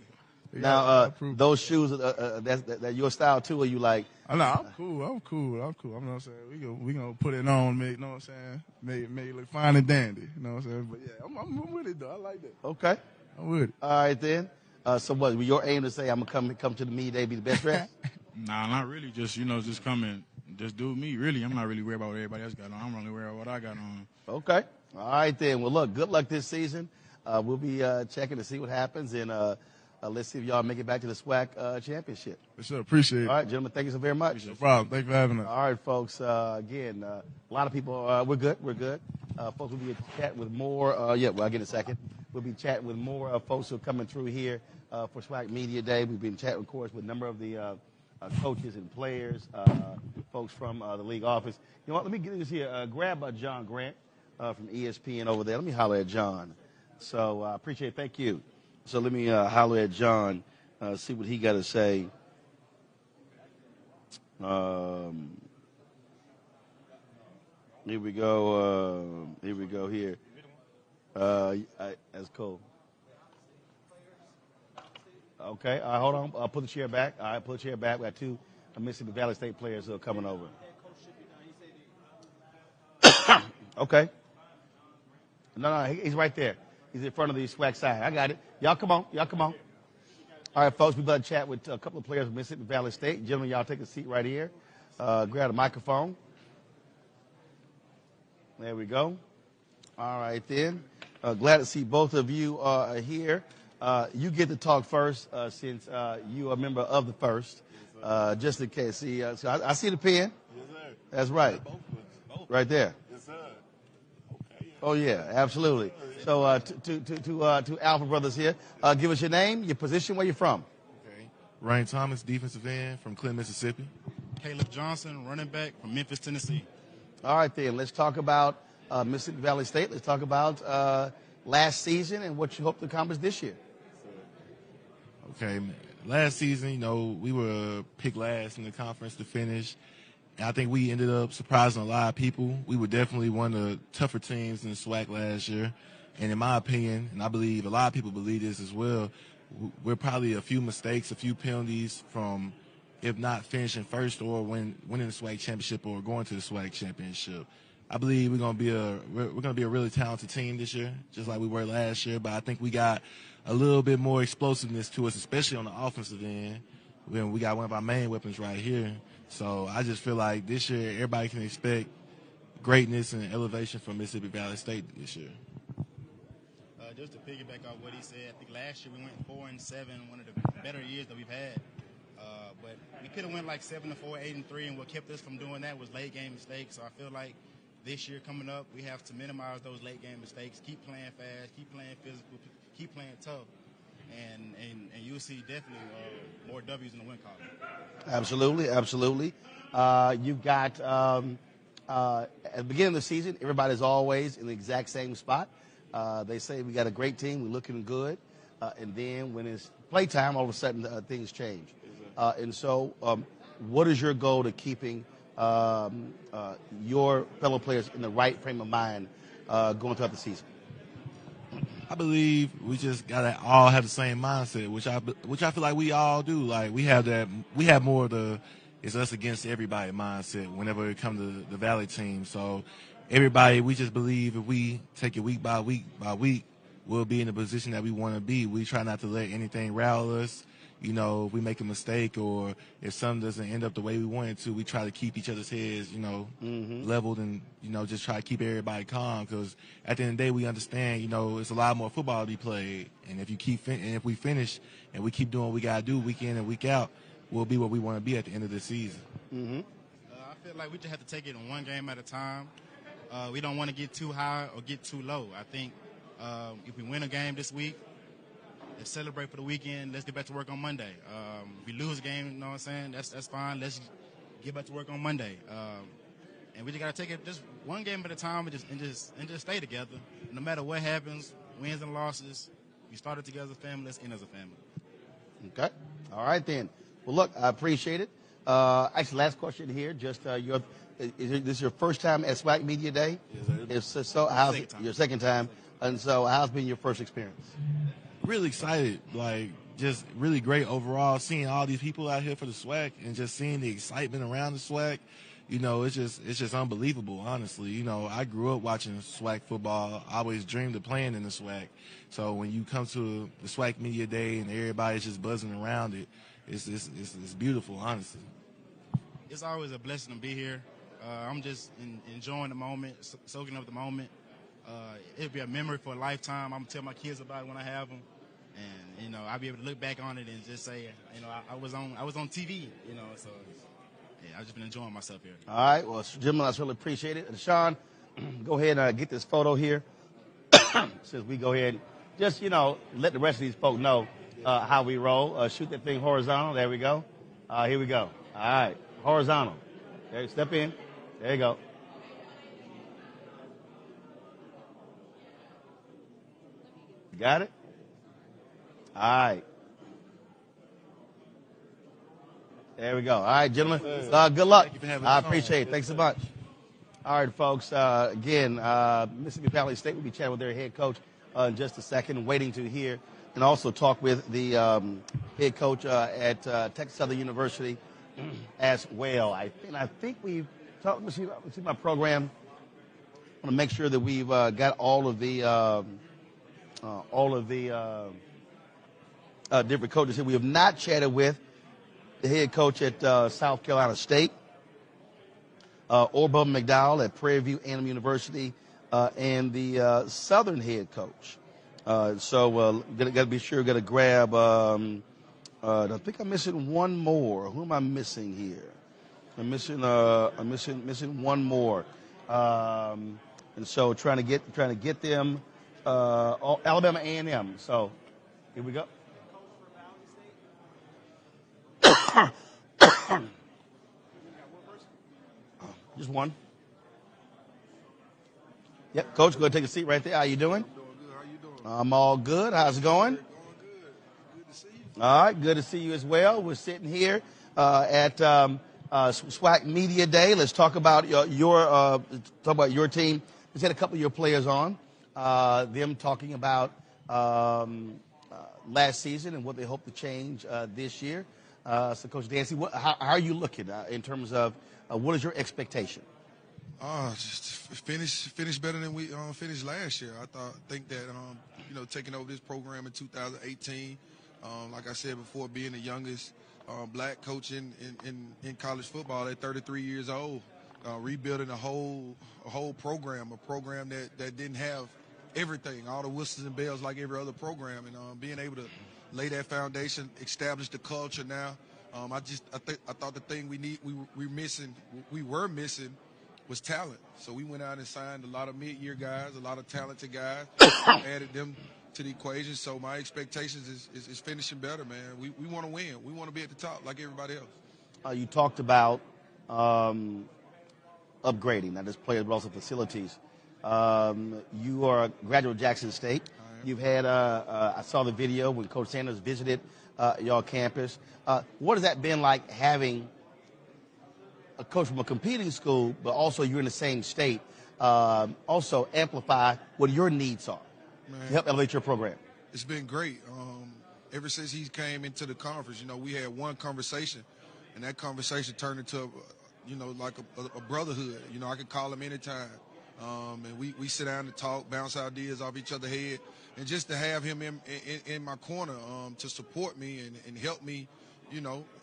Now, those shoes, that your style too, or you like? No, I'm cool. I'm know what I'm saying? We gonna put it on, make, you know what I'm saying? Make it look fine and dandy. You know what I'm saying? But yeah, I'm with it though. I like that. Okay. I'm with it. All right then. So what? Your aim to say I'm gonna come to the media day, be the best dressed? Nah, not really. Just, you know, just come and just do me. Really, I'm not really worried about what everybody else got on. I'm only worried about what I got on. Okay. All right then. Well, look, good luck this season. We'll be checking to see what happens, and let's see if y'all make it back to the SWAC championship. For sure. Appreciate it. All right, gentlemen. Thank you so very much. No problem. Thank you for having us. All right, folks. Again, a lot of people. We're good. We're good. Folks, we'll be chatting with more. Well, I'll get in a second. We'll be chatting with more folks who are coming through here for SWAC Media Day. We've been chatting, of course, with a number of the coaches and players, folks from the league office. You know what? Let me get this here. Grab John Grant from ESPN over there. Let me holler at John. So I appreciate it. Thank you. So let me holler at John, see what he got to say. Here we go. Here. That's cool. Okay. All right, hold on. I'll put the chair back. All right, put the chair back. We got 2 Mississippi Valley State players who are coming over. Okay. No, he's right there. He's in front of the SWAC side. I got it. Y'all come on. All right, folks, we better chat with a couple of players from Mississippi Valley State. Gentlemen, y'all take a seat right here. Grab a microphone. There we go. All right, then. Glad to see both of you here. You get to talk first since you are a member of the first, just in case. See, so I see the pen. Yes, sir. That's right. Both. Right there. Yes, sir. Okay. Oh, yeah, absolutely. So to Alpha Brothers here, give us your name, your position, where you're from. Okay. Ryan Thomas, defensive end from Clinton, Mississippi. Caleb Johnson, running back from Memphis, Tennessee. All right, then. Let's talk about Mississippi Valley State. Let's talk about last season and what you hope to accomplish this year. Okay. Last season, you know, we were picked last in the conference to finish. And I think we ended up surprising a lot of people. We were definitely one of the tougher teams in the SWAC last year. And in my opinion, and I believe a lot of people believe this as well, we're probably a few mistakes, a few penalties from, if not finishing first or winning the SWAC championship or going to the SWAC championship. I believe we're gonna be a really talented team this year, just like we were last year. But I think we got a little bit more explosiveness to us, especially on the offensive end. When we got one of our main weapons right here. So I just feel like this year everybody can expect greatness and elevation from Mississippi Valley State this year. Just to piggyback off what he said, I think last year we went 4-7, one of the better years that we've had. But we could have went like 7-4, 8-3, and what kept us from doing that was late game mistakes. So I feel like this year coming up, we have to minimize those late game mistakes, keep playing fast, keep playing physical, keep playing tough, and you'll see definitely more W's in the win column. Absolutely, absolutely. You've got at the beginning of the season, everybody's always in the exact same spot. They say we got a great team, we're looking good, and then when it's playtime, all of a sudden things change. And so, what is your goal to keeping your fellow players in the right frame of mind going throughout the season? I believe we just gotta all have the same mindset, which I feel like we all do. Like we have more of the it's us against everybody mindset whenever it comes to the Valley team. So everybody, we just believe if we take it week by week, we'll be in the position that we want to be. We try not to let anything rattle us. You know, if we make a mistake or if something doesn't end up the way we want it to, we try to keep each other's heads, leveled and, just try to keep everybody calm. Because at the end of the day, we understand, it's a lot more football to be played. And if if we finish and we keep doing what we got to do week in and week out, we'll be where we want to be at the end of the season. I feel like we just have to take it one game at a time. We don't want to get too high or get too low. I think if we win a game this week, let's celebrate for the weekend. Let's get back to work on Monday. If we lose a game, you know what I'm saying? That's fine. Let's get back to work on Monday. And we just got to take it just one game at a time and just stay together. No matter what happens, wins and losses, we started together as a family. Let's end as a family. Okay. All right, then. Well, look, I appreciate it. Actually, last question here. Just is this your first time at SWAC Media Day? Yes, sir. If so, how's your second time? And so, how's been your first experience? Really excited, like just really great overall. Seeing all these people out here for the SWAC and just seeing the excitement around the SWAC, it's just unbelievable. Honestly, I grew up watching SWAC football. I always dreamed of playing in the SWAC. So when you come to the SWAC Media Day and everybody's just buzzing around it, it's beautiful. Honestly, it's always a blessing to be here. I'm just enjoying the moment, soaking up the moment. It'll be a memory for a lifetime. I'm gonna tell my kids about it when I have them. And I'll be able to look back on it and just say, I was on TV, so yeah, I've just been enjoying myself here. All right, well, gentlemen, I really appreciate it. And Sean, go ahead and get this photo here. Since we go ahead, just let the rest of these folks know how we roll. Shoot that thing horizontal. There we go. Here we go. All right, horizontal. There, step in. There you go. Got it? All right. There we go. All right, gentlemen. Good luck. I appreciate it. Thanks so much. All right, folks. Again, Mississippi Valley State will be chatting with their head coach in just a second, waiting to hear and also talk with the head coach at Texas Southern University as well. I think we've talked. Let's see my program. I want to make sure that we've got all of the different coaches here. We have not chatted with the head coach at South Carolina State, or Bubba McDowell at Prairie View A&M University, and the Southern head coach. So got to be sure, got to grab. I think I'm missing one more. Who am I missing here? I'm missing one more. And so trying to get them. Alabama A&M. So here we go. Just one. Yep, Coach, go ahead and take a seat right there. How you doing? I'm doing good. How you doing? I'm all good. How's it going? Going good. Good to see you. All right, good to see you as well. We're sitting here at SWAC Media Day. Let's talk about your team. We had a couple of your players on, them talking about last season and what they hope to change this year. So, Coach Dancy, how are you looking in terms of what is your expectation? Just finish better than we finished last year. I think that taking over this program in 2018, like I said before, being the youngest black coach in college football at 33 years old, rebuilding a whole program, a program that didn't have everything, all the whistles and bells like every other program, and being able to lay that foundation, establish the culture now. I thought the thing we were missing was talent. So we went out and signed a lot of mid-year guys, a lot of talented guys, added them to the equation. So my expectations is finishing better, man. We want to win. We want to be at the top like everybody else. You talked about upgrading, not just players but also facilities. You are a graduate of Jackson State. You've had, I saw the video when Coach Sanders visited your campus. What has that been like having a coach from a competing school, but also you're in the same state, also amplify what your needs are to help elevate your program? It's been great. Ever since he came into the conference, we had one conversation, and that conversation turned into, like a brotherhood. I could call him anytime. And we sit down and talk, bounce ideas off each other's head, and just to have him in my corner to support me and help me,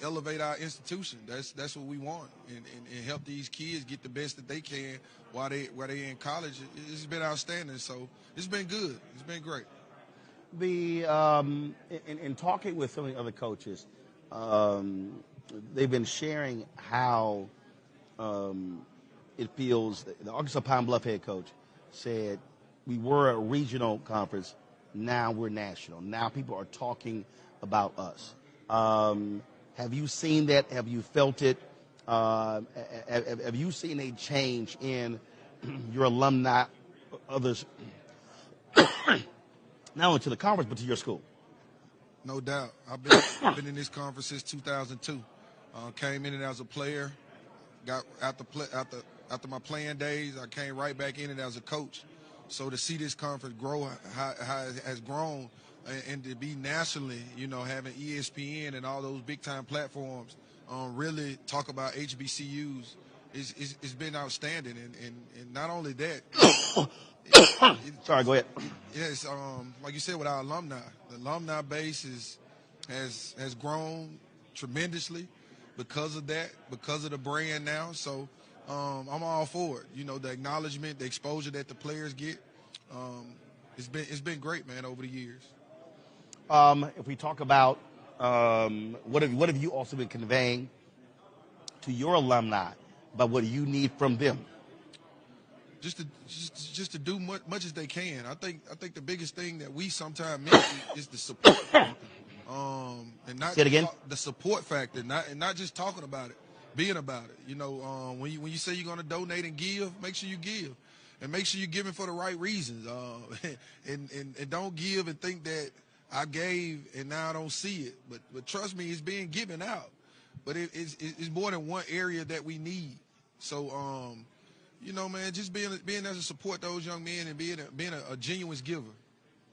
elevate our institution. That's what we want, and help these kids get the best that they can while they're in college. It's been outstanding. So it's been good. It's been great. In talking with some of the other coaches, they've been sharing how it feels. The Arkansas Pine Bluff head coach said, we were a regional conference, now we're national. Now people are talking about us. Have you seen that? Have you felt it? Have you seen a change in your alumni, others, not only to the conference but to your school? No doubt. I've been in this conference since 2002. Came in it as a player. Got after my playing days, I came right back in it as a coach. So to see this conference grow, how it has grown, and to be nationally, having ESPN and all those big-time platforms really talk about HBCUs, it's been outstanding. And not only that. Sorry, go ahead. Yes, like you said, with our alumni, the alumni base has grown tremendously because of that, because of the brand now. So I'm all for it. The acknowledgement, the exposure that the players get, it's been great, man, over the years. If we talk about what have you also been conveying to your alumni about what you need from them? Just to do much as they can. I think the biggest thing that we sometimes miss is the support factor. And not Say it again? The support factor, and not just talking about it, being about it. When you say you're going to donate and give, make sure you give, and make sure you're giving for the right reasons. And don't give and think that I gave and now I don't see it. But trust me, it's being given out. But it's more than one area that we need. So man, just being there to support those young men and being a genuine giver.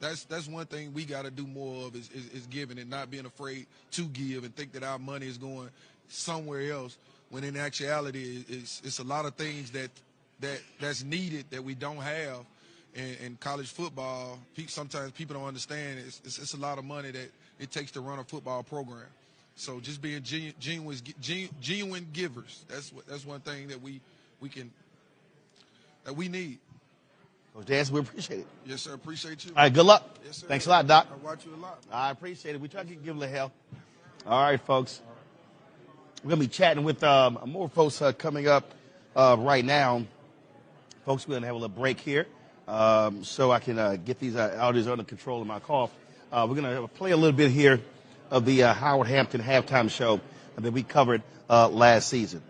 That's one thing we got to do more of is giving and not being afraid to give and think that our money is going somewhere else when in actuality it's a lot of things that's needed that we don't have. In college football, sometimes people don't understand it's a lot of money that it takes to run a football program. So just being genuine givers. That's one thing that we need. Coach Dancy, we appreciate it. Yes, sir. Appreciate you. All right, good luck. Yes, sir. Thanks a lot, Doc. I watch you a lot. I appreciate it. We try to give a little help. All right, folks. We're going to be chatting with more folks coming up right now. Folks, we're going to have a little break here so I can get these allergies under control in my cough. We're going to play a little bit here of the Howard Hampton halftime show that we covered last season.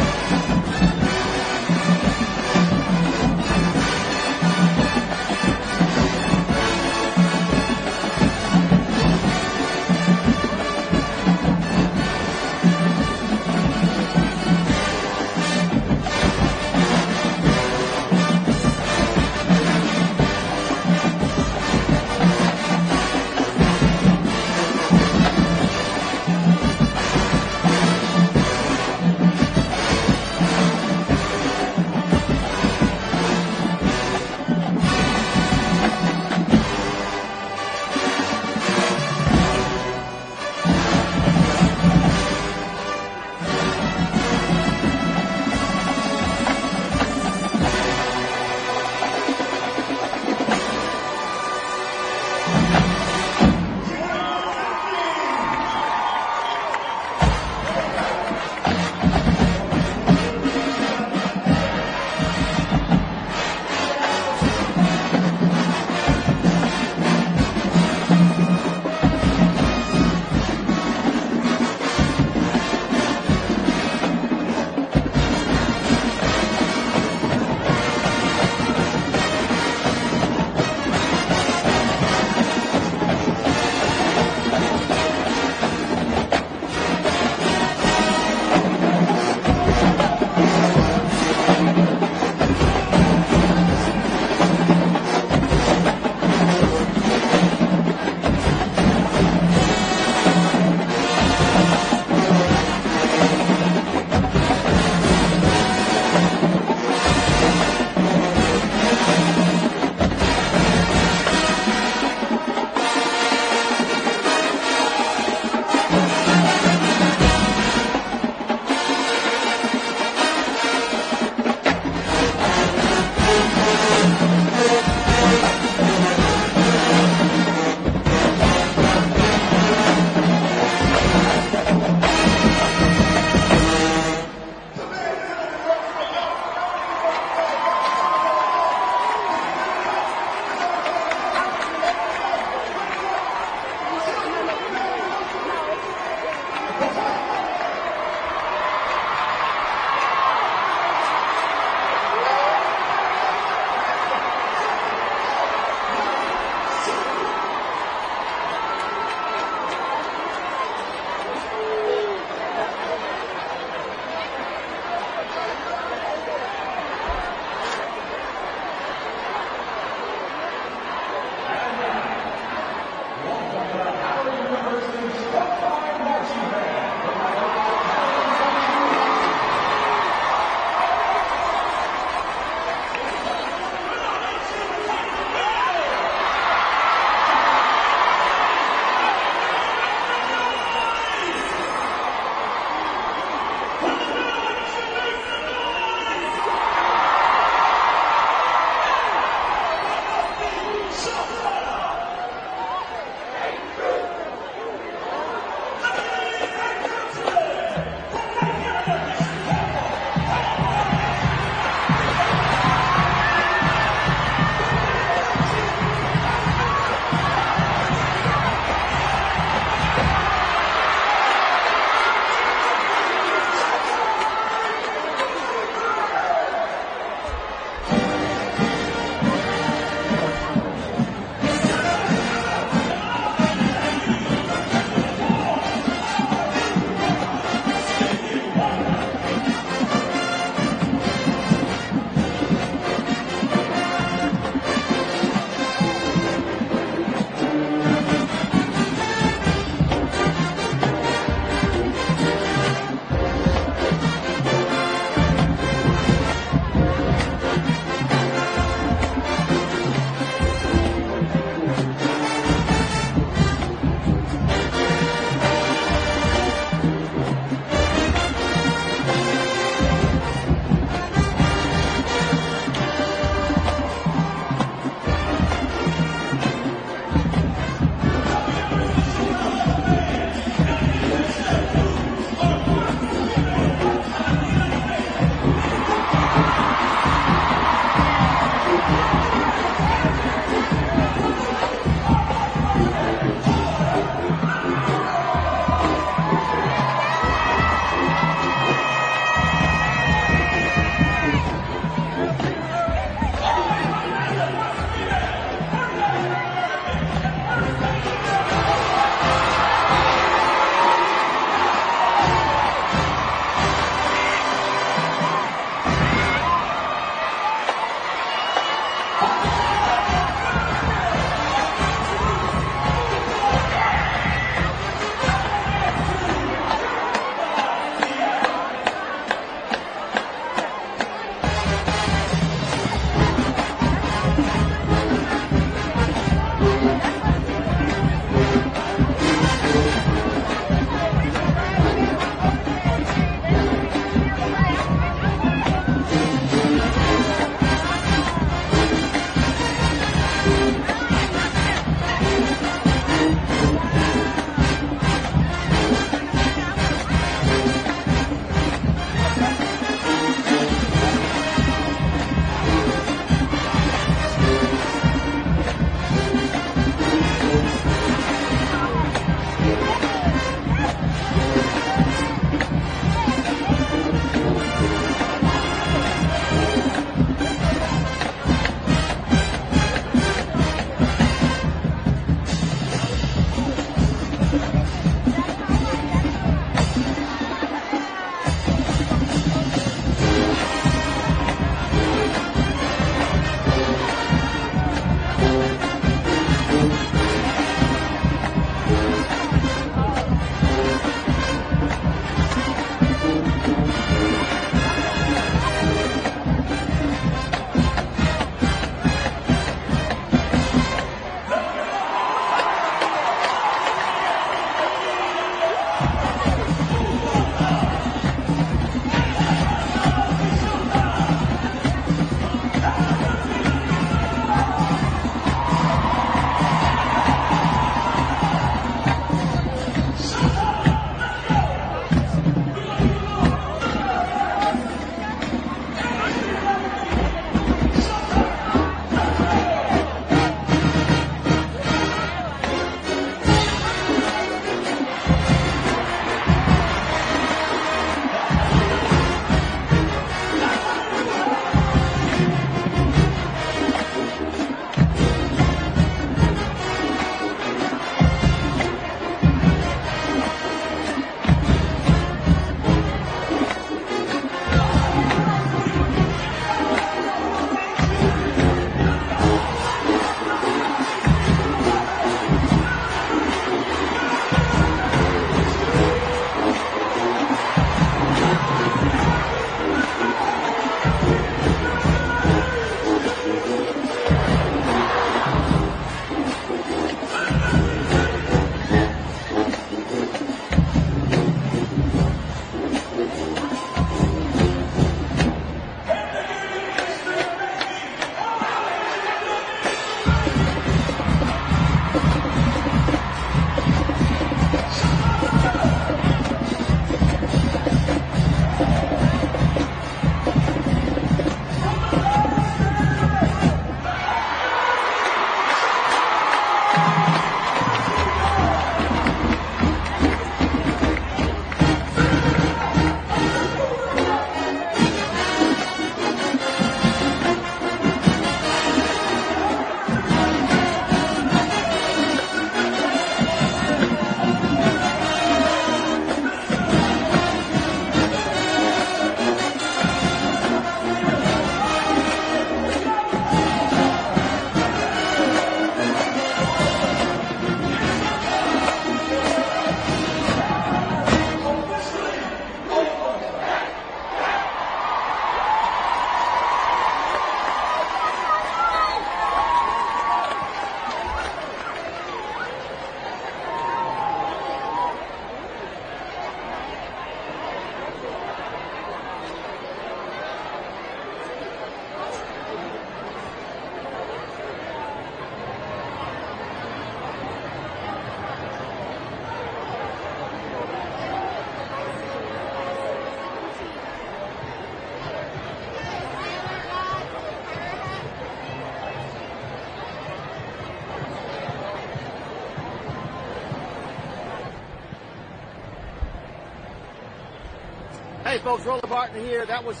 Hey, folks, Roland Martin here. That was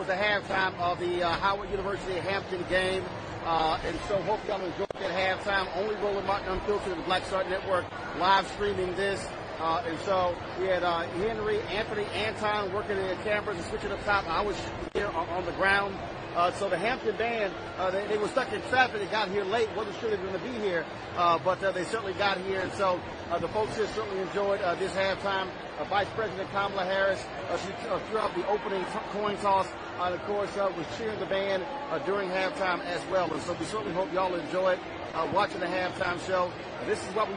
the halftime of the Howard University Hampton game. And so hope y'all enjoyed that halftime. Only Roland Martin Unfiltered and the Black Star Network live streaming this. And so we had Henry, Anthony, Anton working in the cameras and switching up top. I was here on the ground. So the Hampton band, they were stuck in traffic. They got here late. Wasn't sure they were going to be here, but they certainly got here. And so the folks here certainly enjoyed this halftime. Vice President Kamala Harris, she threw out the opening coin toss. And of course, was cheering the band during halftime as well. And so we certainly hope y'all enjoyed watching the halftime show. This is what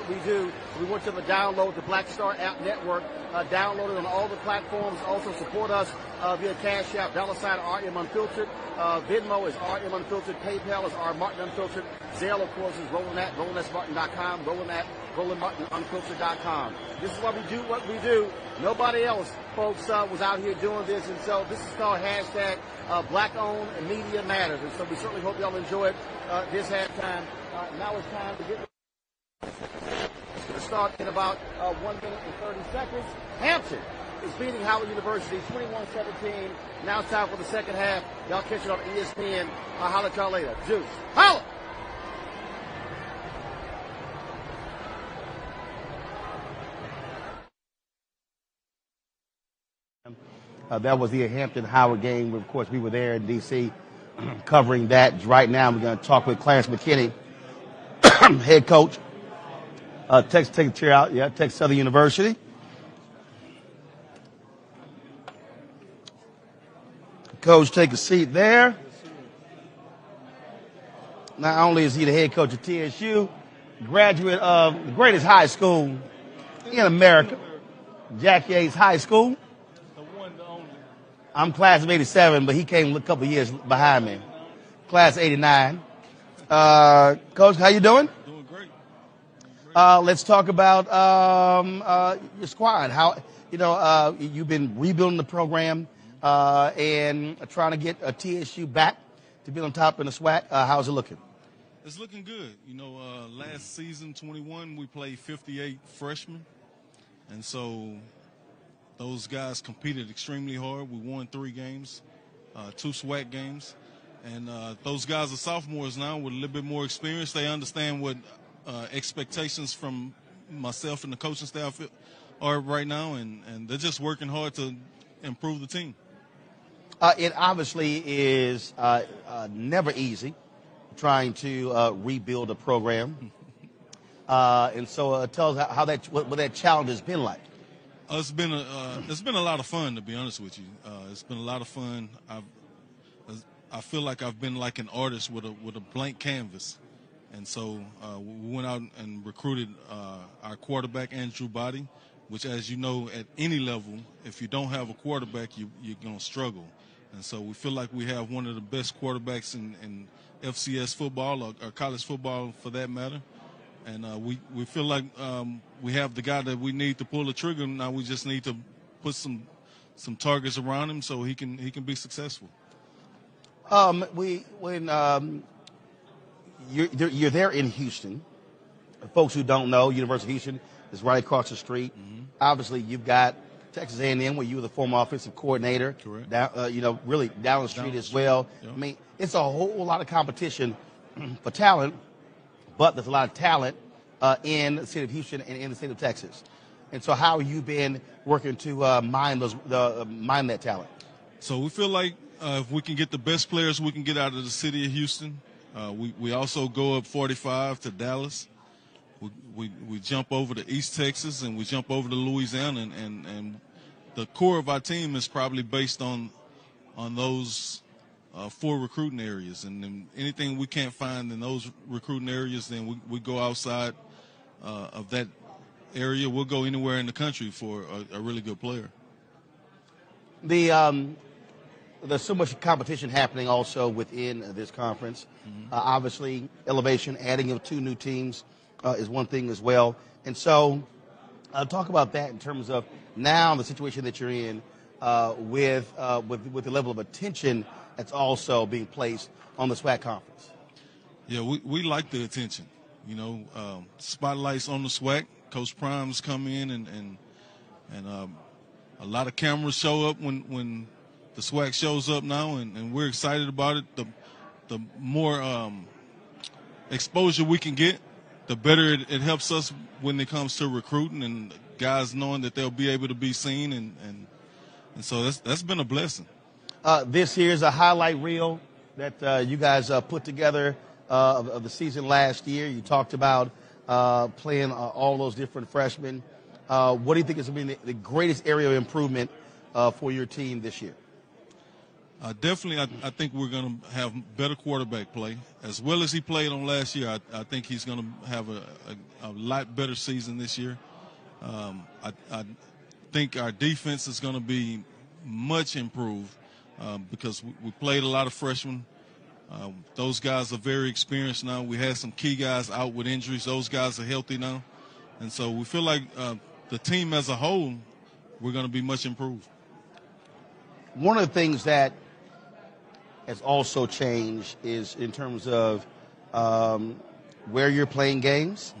we do. We want you to download the Black Star App Network. Download it on all the platforms. Also support us via Cash App, $RM Unfiltered. Venmo is RM Unfiltered. PayPal is R Martin Unfiltered. Zelle, of course, is RolandSMartin.com. RolandMartinUnfiltered.com. This is what we do. Nobody else, folks, was out here doing this. And so this is called hashtag Black-Owned Media Matters. And so we certainly hope y'all enjoyed this halftime. Now it's time to get it's going to start in about 1 minute and 30 seconds. Hampton is beating Howard University 21-17. Now it's time for the second half. Y'all catch it on ESPN. I'll holler at y'all later. Juice. Holla! That was the Hampton-Howard game. Of course, we were there in D.C. covering that. Right now, we're going to talk with Clarence McKinney, head coach. Take a chair out. Yeah, Texas Southern University. Coach, take a seat there. Not only is he the head coach of TSU, graduate of the greatest high school in America, Jack Yates High School. I'm class of 87, but he came a couple years behind me. Class 89. Coach, how you doing? Doing great. Let's talk about your squad. How you've been rebuilding the program and trying to get TSU back to be on top in the SWAC. How's it looking? It's looking good. Last season, 21, we played 58 freshmen, and so those guys competed extremely hard. We won 3 games, 2 SWAC games. And those guys are sophomores now with a little bit more experience. They understand what expectations from myself and the coaching staff are right now, and they're just working hard to improve the team. It obviously is never easy trying to rebuild a program. And so tell us what that challenge has been like. It's been a lot of fun, to be honest with you. It's been a lot of fun. I feel like I've been like an artist with a blank canvas, and so we went out and recruited our quarterback Andrew Body, which, as you know, at any level, if you don't have a quarterback, you're gonna struggle. And so we feel like we have one of the best quarterbacks in FCS football or college football for that matter. And we feel like we have the guy that we need to pull the trigger. Now we just need to put some targets around him so he can be successful. You're there in Houston. Folks who don't know, University of Houston is right across the street. Mm-hmm. Obviously, you've got Texas A&M, where you were the former offensive coordinator. Correct. Down, really down the street as well. Yep. I mean, it's a whole lot of competition for talent. But there's a lot of talent in the city of Houston and in the state of Texas. And so how have you been working to mine that talent? So we feel like if we can get the best players we can get out of the city of Houston, we also go up 45 to Dallas. We jump over to East Texas and we jump over to Louisiana. And the core of our team is probably based on those 4 recruiting areas, and then anything we can't find in those recruiting areas, then we go outside of that area. We'll go anywhere in the country for a really good player. There's so much competition happening also within this conference. Mm-hmm. Obviously, elevation, adding of 2 new teams is one thing as well. And so talk about that in terms of now the situation that you're in with the level of attention that's also being placed on the SWAC conference. Yeah, we like the attention. spotlights on the SWAC. Coach Prime's come in and a lot of cameras show up when the SWAC shows up now, and we're excited about it. The more exposure we can get, the better it helps us when it comes to recruiting and guys knowing that they'll be able to be seen, and so that's been a blessing. This here's a highlight reel that you guys put together of the season last year. You talked about playing all those different freshmen. What do you think is going to be the greatest area of improvement for your team this year? Definitely, I think we're going to have better quarterback play. As well as he played on last year, I think he's going to have a lot better season this year. I think our defense is going to be much improved because we played a lot of freshmen. Those guys are very experienced now. We had some key guys out with injuries. Those guys are healthy now. And so we feel like the team as a whole, we're going to be much improved. One of the things that has also changed is in terms of where you're playing games.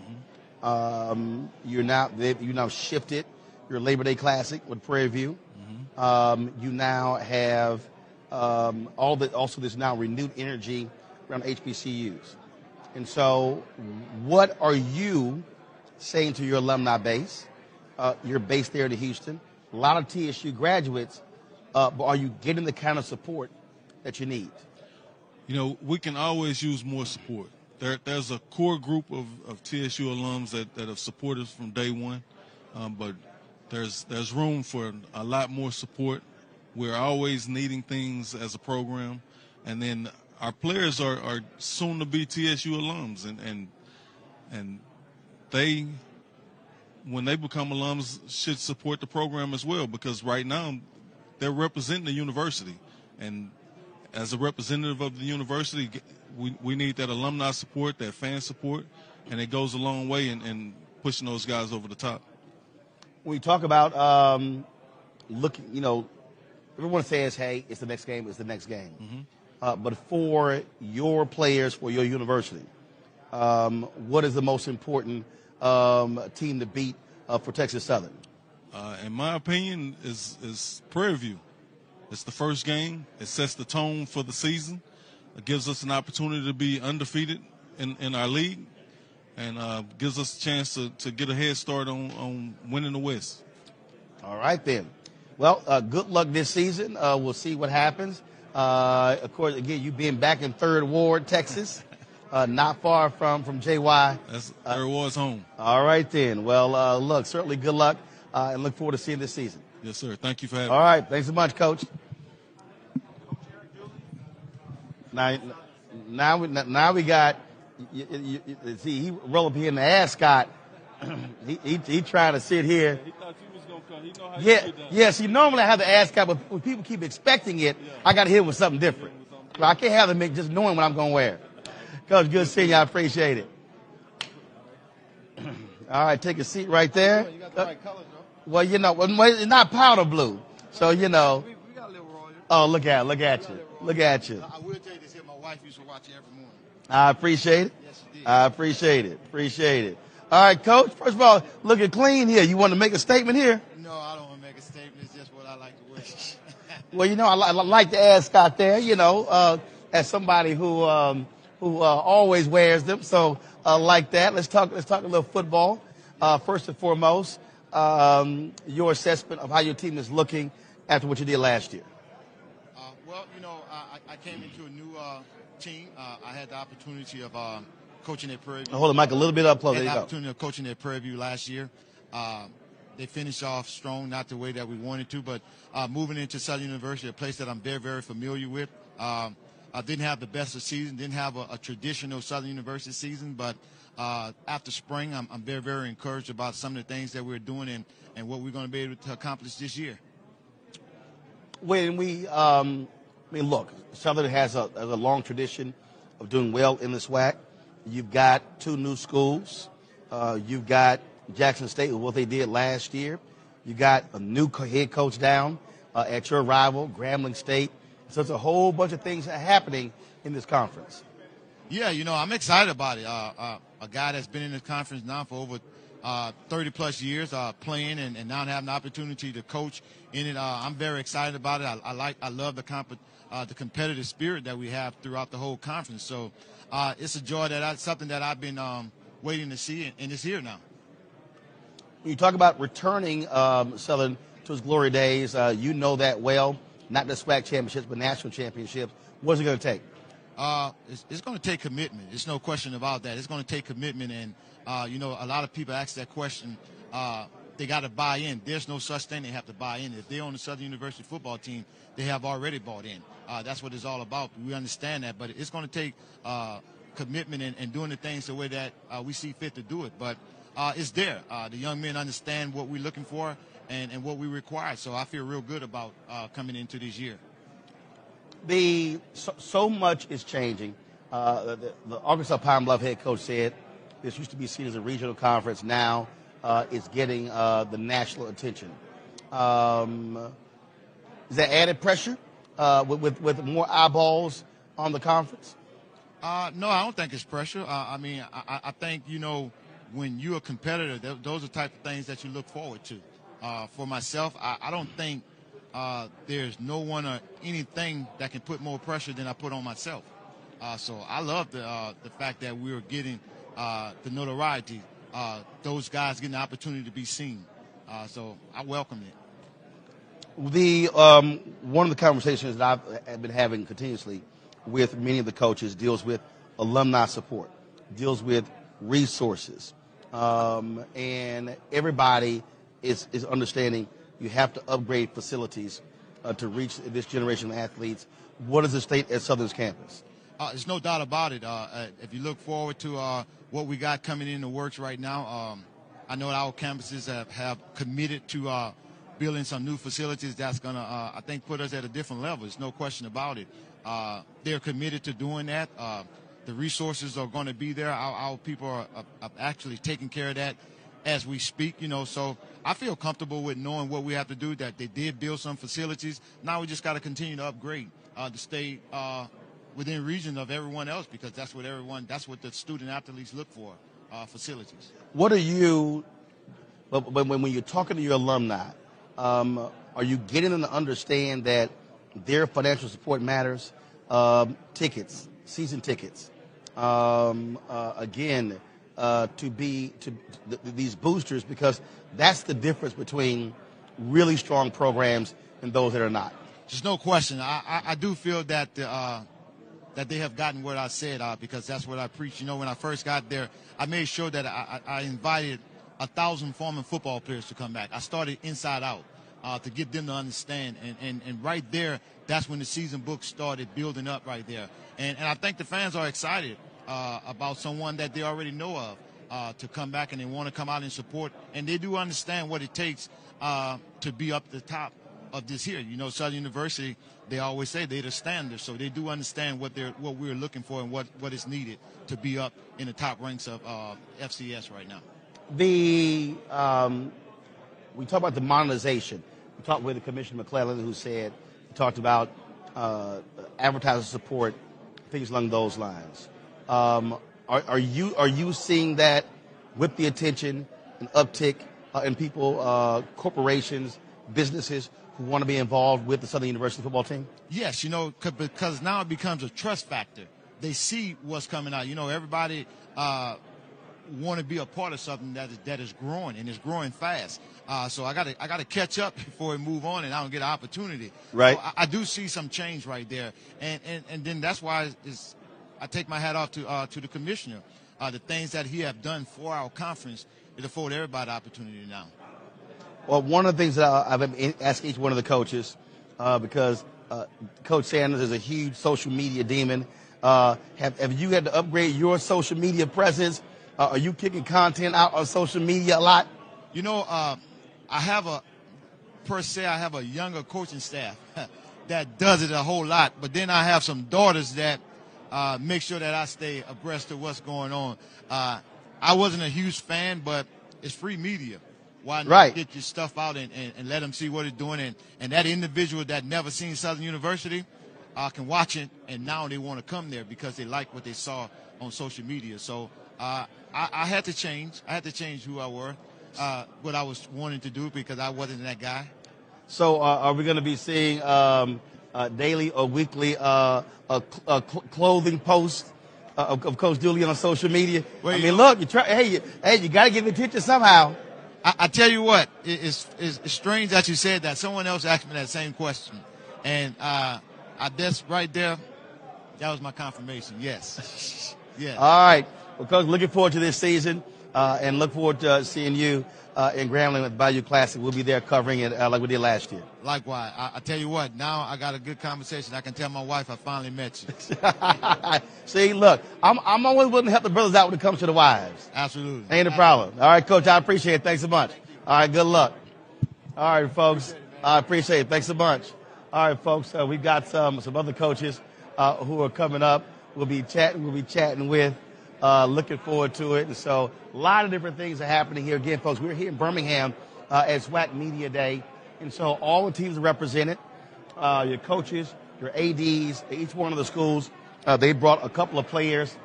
You now shifted your Labor Day Classic with Prairie View. You now have also this now renewed energy around HBCUs. And so what are you saying to your alumni base? You're based there in Houston. A lot of TSU graduates, but are you getting the kind of support that you need? We can always use more support. There's a core group of TSU alums that have supported us from day one, but there's room for a lot more support. We're always needing things as a program, and then our players are soon to be TSU alums, and they, when they become alums, should support the program as well, because right now they're representing the university, and as a representative of the university, we need that alumni support, that fan support, and it goes a long way in pushing those guys over the top. When we talk about looking, everyone says, hey, it's the next game, it's the next game. But for your players, for your university, what is the most important team to beat for Texas Southern? In my opinion, is Prairie View. It's the first game. It sets the tone for the season. It gives us an opportunity to be undefeated in our league, and gives us a chance to get a head start on winning the West. All right, then. Well, good luck this season. We'll see what happens. Of course, again, you being back in 3rd Ward, Texas, not far from JY. That's 3rd Ward's home. All right, then. Well, look, certainly good luck, and look forward to seeing this season. Yes, sir. Thank you for having me. All right. Thanks so much, Coach. Now we got, see, he roll up here in the ascot. he trying to sit here. He thought you was going to come. He know how you get done. Yeah, see, normally I have the ascot, but when people keep expecting it, I got to hit with something different. So I can't have them just knowing what I'm going to wear. Coach, good seeing you. I appreciate it. All right, take a seat right there. You got the right colors, though. Well, it's not powder blue. So, We got a little royal. Oh, look at you. Look at you. I will tell you this here. My wife used to watch you every morning. I appreciate it. Yes, she did. I appreciate it. Appreciate it. All right, Coach. First of all, looking clean here. You want to make a statement here? No, I don't want to make a statement. It's just what I like to wear. Well, I like the ascot there, as somebody who always wears them. So, like that. Let's talk a little football. First and foremost, your assessment of how your team is looking after what you did last year. Well, I came into a new team. I had the opportunity of coaching at Prairie View. Hold the mic a little bit up close. I There had you the go. opportunity of coaching at Prairie View last year. They finished off strong, not the way that we wanted to, but moving into Southern University, a place that I'm very, very familiar with. I didn't have the best of season, didn't have a traditional Southern University season, but after spring, I'm very, very encouraged about some of the things that we're doing and what we're going to be able to accomplish this year. When look, Southern has a long tradition of doing well in the SWAC. You've got 2 new schools. You've got Jackson State with what they did last year. You got a new head coach down at your rival, Grambling State. So it's a whole bunch of things happening in this conference. Yeah, I'm excited about it. A a guy that's been in the conference now for over 30 plus years playing and now having the opportunity to coach in it. I'm very excited about it. I love the competitive spirit that we have throughout the whole conference. So it's a joy something that I've been waiting to see, and it's here now. You talk about returning Southern to its glory days. You know that well, not the SWAC championships, but national championships. What's it going to take? It's going to take commitment. There's no question about that. It's going to take commitment, and a lot of people ask that question. They got to buy in. There's no such thing. They have to buy in. If they're on the Southern University football team, they have already bought in. That's what it's all about. We understand that, but it's going to take commitment and doing the things the way that we see fit to do it. But it's there. The young men understand what we're looking for and what we require. So I feel real good about coming into this year. So much is changing. The Arkansas Pine Bluff head coach said this used to be seen as a regional conference. Now it's getting the national attention. Is that added pressure with more eyeballs on the conference? No, I don't think it's pressure. I think, when you're a competitor, those are the type of things that you look forward to. For myself, I don't think there's no one or anything that can put more pressure than I put on myself. So I love the fact that we're getting the notoriety, those guys getting the opportunity to be seen. So I welcome it. One of the conversations that I've been having continuously with many of the coaches deals with alumni support, deals with resources, and everybody is understanding you have to upgrade facilities to reach this generation of athletes. What is the state at Southern's campus? There's no doubt about it. If you look forward to what we got coming in the works right now, I know our campuses have committed to building some new facilities that's going to, I think, put us at a different level. There's no question about it. They're committed to doing that. The resources are going to be there. Our people are actually taking care of that as we speak, so I feel comfortable with knowing what we have to do, that they did build some facilities. Now we just got to continue to upgrade to stay within reason of everyone else, because that's what the student athletes look for, facilities. What are you, when you're talking to your alumni, are you getting them to understand that their financial support matters? Tickets, season tickets, these boosters, because that's the difference between really strong programs and those that are not. There's no question. I do feel that that they have gotten what I said, because that's what I preach. When I first got there, I made sure that I invited 1,000 former football players to come back. I started inside out to get them to understand. And right there, that's when the season book started building up right there. And I think the fans are excited about someone that they already know of to come back, and they want to come out and support. And they do understand what it takes to be up the top of this here. Southern University, they always say they're the standard, so they do understand what we're looking for and what is needed to be up in the top ranks of FCS right now. We talk about the monetization. We talked with Commissioner McClellan, who talked about advertiser support, things along those lines. Are you seeing that with the attention and uptick in people, corporations, businesses who want to be involved with the Southern University football team? Yes, because now it becomes a trust factor. They see what's coming out. Everybody want to be a part of something that is growing, and it's growing fast. So I got to catch up before we move on, and I don't get an opportunity. Right. So I do see some change right there, and then that's why I take my hat off to the commissioner. The things that he have done for our conference, it afford everybody opportunity now. Well, one of the things that I've been asking each one of the coaches, because Coach Sanders is a huge social media demon. Have you had to upgrade your social media presence? Are you kicking content out on social media a lot? I have a younger coaching staff that does it a whole lot, but then I have some daughters that make sure that I stay abreast of what's going on. I wasn't a huge fan, but it's free media. Why not get your stuff out and let them see what it's doing? And that individual that never seen Southern University can watch it, and now they want to come there because they like what they saw on social media. So I had to change. I had to change who I were, what I was wanting to do because I wasn't that guy. So are we going to be seeing daily or weekly clothing posts of Coach Dooley on social media? Well, I mean, look, you got to get the attention somehow. I tell you what, it's strange that you said that. Someone else asked me that same question, and that's right there. That was my confirmation. Yes. Yeah. All right. Well, Coach, looking forward to this season, and look forward to seeing you in Grambling at the Bayou Classic. We'll be there covering it like we did last year. Likewise. I tell you what, now I got a good conversation. I can tell my wife I finally met you. See, look, I'm always willing to help the brothers out when it comes to the wives. Absolutely. Ain't a problem. All right, Coach, I appreciate it. Thanks so much. All right, good luck. All right, folks, I appreciate it. Thanks a bunch. All right, folks, we've got some other coaches who are coming up. We'll be chatting with. Looking forward to it. And so a lot of different things are happening here. Again, folks, we're here in Birmingham at SWAC Media Day. And so all the teams are represented, your coaches, your ADs, each one of the schools. They brought a couple of players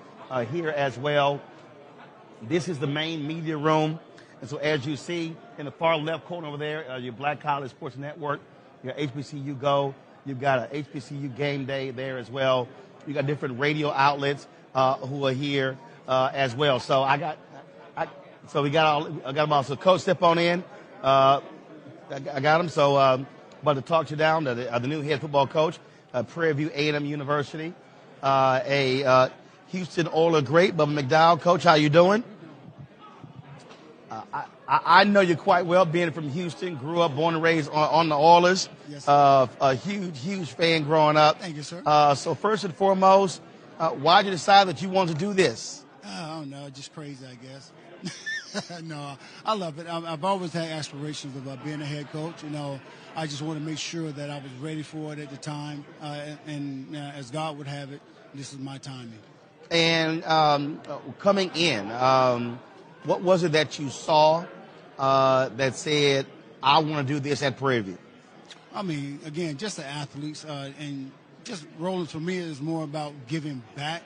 here as well. This is the main media room. And so as you see in the far left corner over there, your Black College Sports Network, your HBCU Go. You've got a HBCU Game Day there as well. You got different radio outlets who are here as well. So I got them all. So Coach, step on in. I got him. So about to talk you down to the new head football coach, Prairie View A&M University, a Houston Oilers great, Bubba McDowell. Coach, how you doing? I know you quite well, being from Houston, grew up, born and raised on the Oilers. Yes, a huge fan growing up. Thank you, sir. So first and foremost, why did you decide that you wanted to do this? I don't know, just crazy, I guess. No, I love it. I've always had aspirations of being a head coach. You know, I just want to make sure that I was ready for it at the time. And as God would have it, this is my timing. And coming in, what was it that you saw that said, I want to do this at Prairie View? I mean, again, just the athletes. And just rolling for me is more about giving back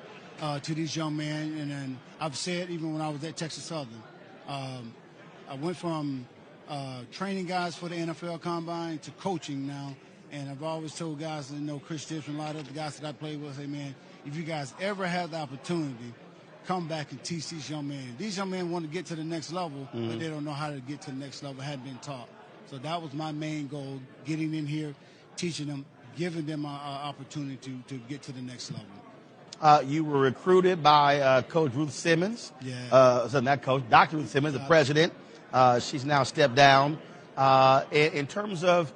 to these young men. And then I've said, even when I was at Texas Southern, I went from training guys for the NFL Combine to coaching now. And I've always told guys, you know, Chris Tips and a lot of the guys that I played with, say, man, if you guys ever have the opportunity, come back and teach these young men. These young men want to get to the next level, but they don't know how to get to the next level, hadn't been taught. So that was my main goal, getting in here, teaching them, giving them an opportunity to get to the next level. You were recruited by Coach Ruth Simmons. Yeah. So not Coach, Dr. Ruth Simmons, the president. She's now stepped down. In terms of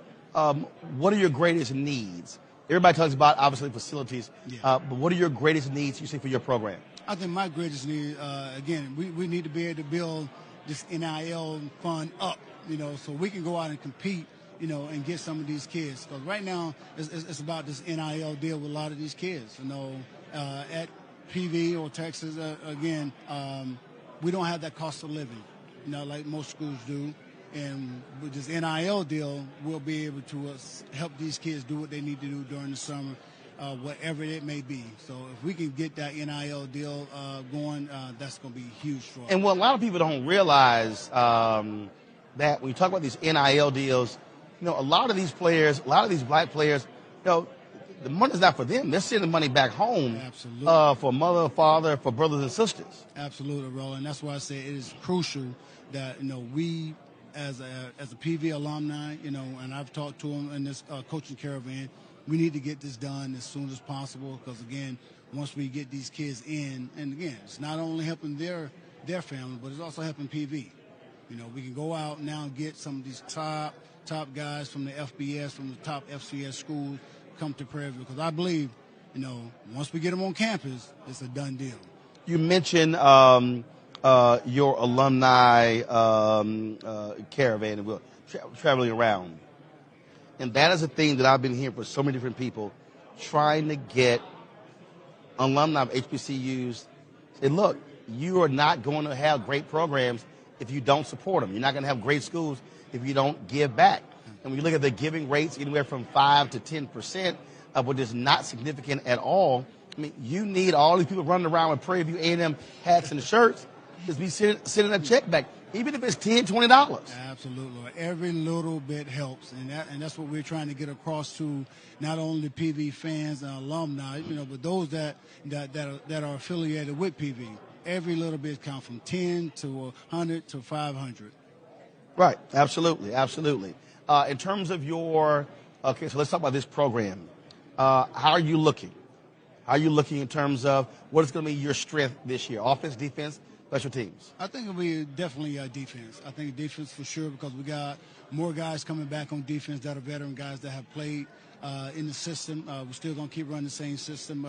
what are your greatest needs? Everybody talks about, obviously, facilities, but what are your greatest needs you see for your program? I think my greatest need, again, we need to be able to build this NIL fund up, you know, so we can go out and compete, you know, and get some of these kids. Because right now, it's about this NIL deal with a lot of these kids, you know. At PV or Texas, again, we don't have that cost of living, you know, like most schools do. And with this NIL deal, we'll be able to help these kids do what they need to do during the summer, whatever it may be. So if we can get that NIL deal going, that's going to be huge for us. And what a lot of people don't realize that when you talk about these NIL deals, you know, a lot of these players, a lot of these black players, you know, the money's not for them. They're sending money back home for mother, father, for brothers and sisters. Absolutely, Roland. That's why I say it is crucial that, you know, we as a PV alumni, you know, and I've talked to them in this coaching caravan, we need to get this done as soon as possible because, again, once we get these kids in, and again, it's not only helping their family, but it's also helping PV. You know, we can go out now and get some of these top guys from the FBS, from the top FCS schools, come to Prairie View because I believe, you know, once we get them on campus, it's a done deal. You mentioned your alumni caravan, traveling around. And that is a thing that I've been hearing from so many different people, trying to get alumni of HBCUs. Say, look, you are not going to have great programs if you don't support them. You're not going to have great schools if you don't give back. And when you look at the giving rates, anywhere from 5 to 10%, which is not significant at all I mean, you need all these people running around with Prairie View A&M hats and shirts just be sending a check back, even if it's $10, $20. Absolutely. Every little bit helps, and that's what we're trying to get across to not only PV fans and alumni, but those that are affiliated with PV. Every little bit counts, from 10 to 100 to 500. Right. Absolutely. Absolutely. In terms of so let's talk about this program. How are you looking? How are you looking in terms of what is going to be your strength this year? Offense, defense, special teams? I think it'll be definitely defense. I think defense for sure, because we got more guys coming back on defense that are veteran guys that have played in the system. We're still going to keep running the same system.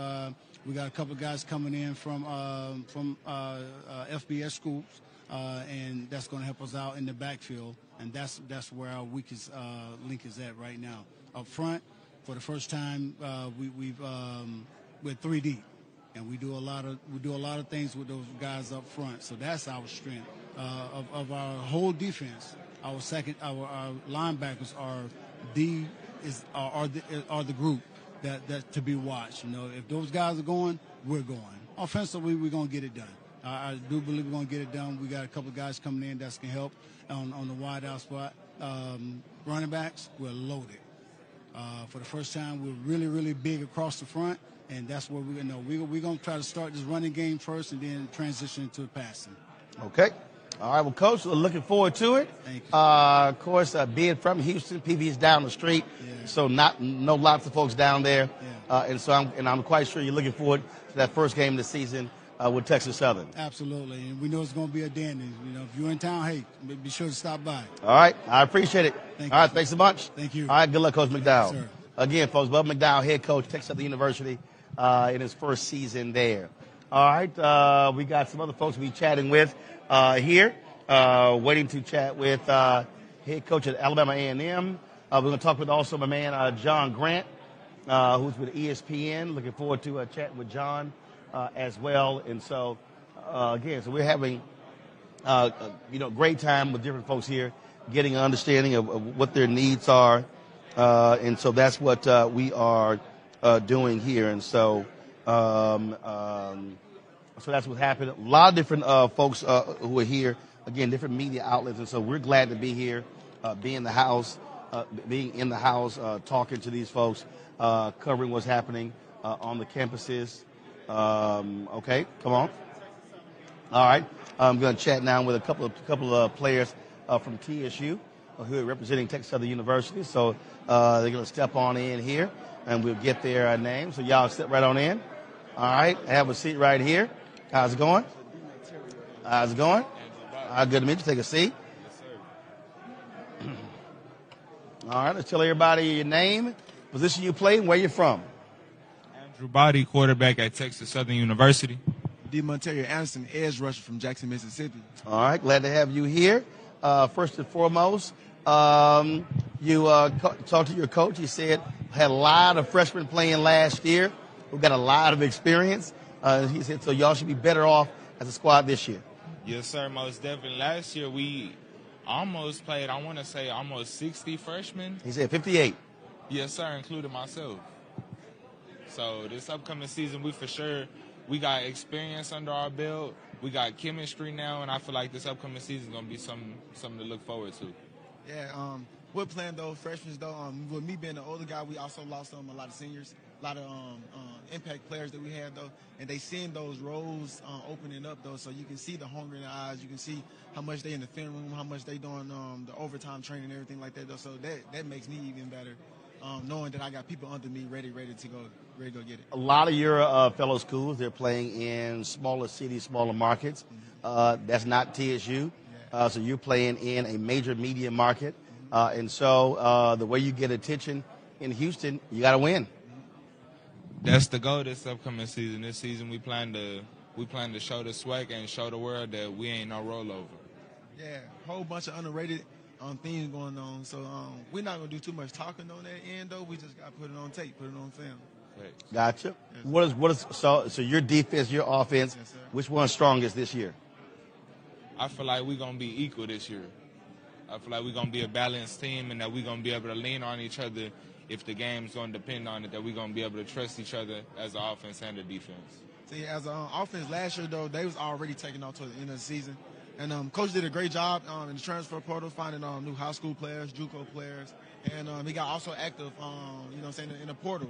We got a couple of guys coming in from FBS schools, and that's going to help us out in the backfield. And that's where our weakest link is at right now. Up front, for the first time, we're 3 deep, and we do a lot of things with those guys up front. So that's our strength of our whole defense. Our linebackers are the group that to be watched. If those guys are going, we're going. Offensively, we're going to get it done. I do believe we're going to get it done. We got a couple of guys coming in that can help on the wide out spot. Running backs, we're loaded. For the first time, we're really, really big across the front, and that's what we're going to know. We're going to try to start this running game first and then transition into passing. Okay. All right. Well, Coach, we're looking forward to it. Thank you. Of course, being from Houston, PV is down the street, so lots of folks down there, and so I'm quite sure you're looking forward to that first game of the season with Texas Southern. Absolutely, and we know it's going to be a dandy. If you're in town, hey, be sure to stop by. All right. I appreciate it. Thank All right. you. Thanks so much. Thank you. All right. Good luck, Coach McDowell. Yes, sir. Again, folks, Bub McDowell, head coach, Texas Southern University, in his first season there. All right. We got some other folks we'll be chatting with here, waiting to chat with head coach at Alabama A&M. We're going to talk with also my man, John Grant, who's with ESPN. Looking forward to chatting with John as well. And so, again, we're having, great time with different folks here, getting an understanding of what their needs are. And so that's what we are doing here. And so, so that's what's happening. A lot of different folks who are here, again, different media outlets. And so we're glad to be here, being in the house, talking to these folks, covering what's happening on the campuses. Okay, come on. All right. I'm going to chat now with a couple of players from TSU who are representing Texas Southern University. So they're going to step on in here, and we'll get their names. So y'all step right on in. All right. Have a seat right here. How's it going? How's it going? Good to meet you. Take a seat. All right. Let's tell everybody your name, position you play, and where you're from. Andrew Body, quarterback at Texas Southern University. D. Monterio Anderson, edge rusher from Jackson, Mississippi. All right. Glad to have you here. First and foremost, you talked to your coach. He said had a lot of freshmen playing last year who got a lot of experience. He said, so y'all should be better off as a squad this year. Yes, sir, most definitely. Last year we almost played, I want to say, almost 60 freshmen. He said 58. Yes, sir, including myself. So this upcoming season, we got experience under our belt. We got chemistry now, and I feel like this upcoming season is going to be something to look forward to. Yeah, we're playing those freshmen, though. With me being the older guy, we also lost a lot of seniors, a lot of impact players that we had, though. And they seeing those roles opening up, though, so you can see the hunger in their eyes. You can see how much they in the film room, how much they doing the overtime training and everything like that, though. So that makes me even better, knowing that I got people under me ready to go get it. A lot of your fellow schools, they're playing in smaller cities, smaller markets. That's not TSU. So you're playing in a major media market. And so the way you get attention in Houston, you got to win. That's the goal this upcoming season. This season we plan to show the SWAC and show the world that we ain't no rollover. Yeah, whole bunch of underrated things going on. So we're not going to do too much talking on that end, though. We just got to put it on tape, put it on film. Gotcha. Yes. So your defense, your offense, which one's strongest this year? I feel like we're going to be equal this year. I feel like we're going to be a balanced team and that we're going to be able to lean on each other if the game's going to depend on it, that we're going to be able to trust each other as an offense and a defense. See, as an offense last year, though, they was already taking off toward the end of the season. And Coach did a great job in the transfer portal, finding new high school players, JUCO players. And he got also active, in the portal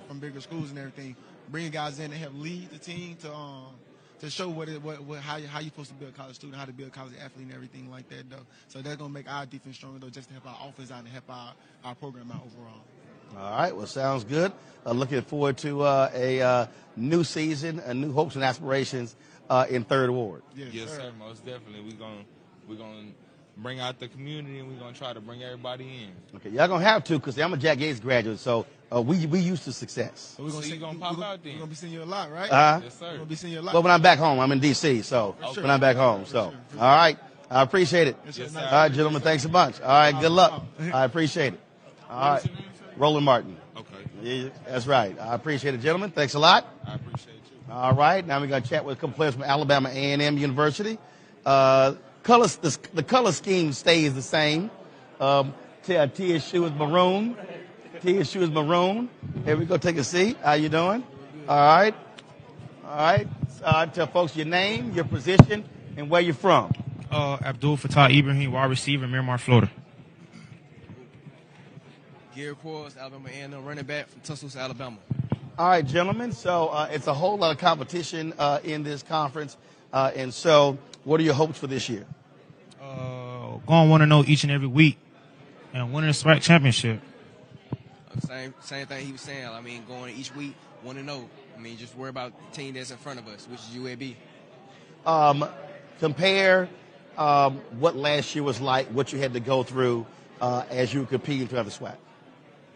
from bigger schools and everything, bringing guys in to help lead the team to show how you're supposed to be a college student, how to be a college athlete and everything like that, though. So that's going to make our defense stronger, though, just to help our offense out and help our program out overall. All right, well, sounds good. Looking forward to a new season, new hopes and aspirations in Third Ward. Yes, sir. Most definitely. We're gonna bring out the community and we're gonna try to bring everybody in. Okay, y'all gonna have to, because I'm a Jack Yates graduate, so we used to success. So we're gonna pop out then. We're gonna be seeing you a lot, right? Yes, sir. We're gonna be seeing you a lot. Well, when I'm back home, I'm in D.C., so when I'm back home, so all right, I appreciate it. Yes, all right, gentlemen, thanks a bunch. All right, good luck. I appreciate it. All right, Roland Martin. Okay. Yeah, that's right. I appreciate it, gentlemen. Thanks a lot. I appreciate you. All right, now we're going to chat with a couple players from Alabama A&M University. The color scheme stays the same. Tia's shoe is maroon. Tia's shoe is maroon. Here we go, take a seat. How you doing? All right. All right. Tell folks your name, your position, and where you're from. Abdul Fattah Ibrahim, wide receiver, Miramar, Florida. Gary Quarles, Alabama A&M running back from Tuscaloosa, Alabama. All right, gentlemen. So it's a whole lot of competition in this conference. And so what are your hopes for this year? Going 1-0 each and every week and winning the SWAC championship. Same thing he was saying. I mean, going each week 1-0. I mean, just worry about the team that's in front of us, which is UAB. Compare what last year was like, what you had to go through as you were competing throughout the SWAC.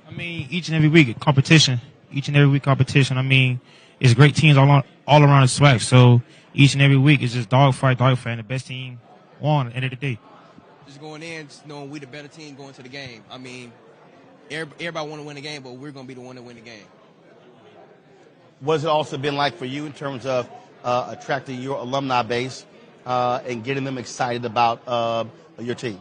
I mean, each and every week competition. Each and every week competition. I mean, it's great teams all around the SWAC. So each and every week it's just dogfight. And the best team won at the end of the day. Just going in, just knowing we the better team going to the game. I mean, everybody want to win the game, but we're going to be the one to win the game. What has it also been like for you in terms of attracting your alumni base and getting them excited about your team?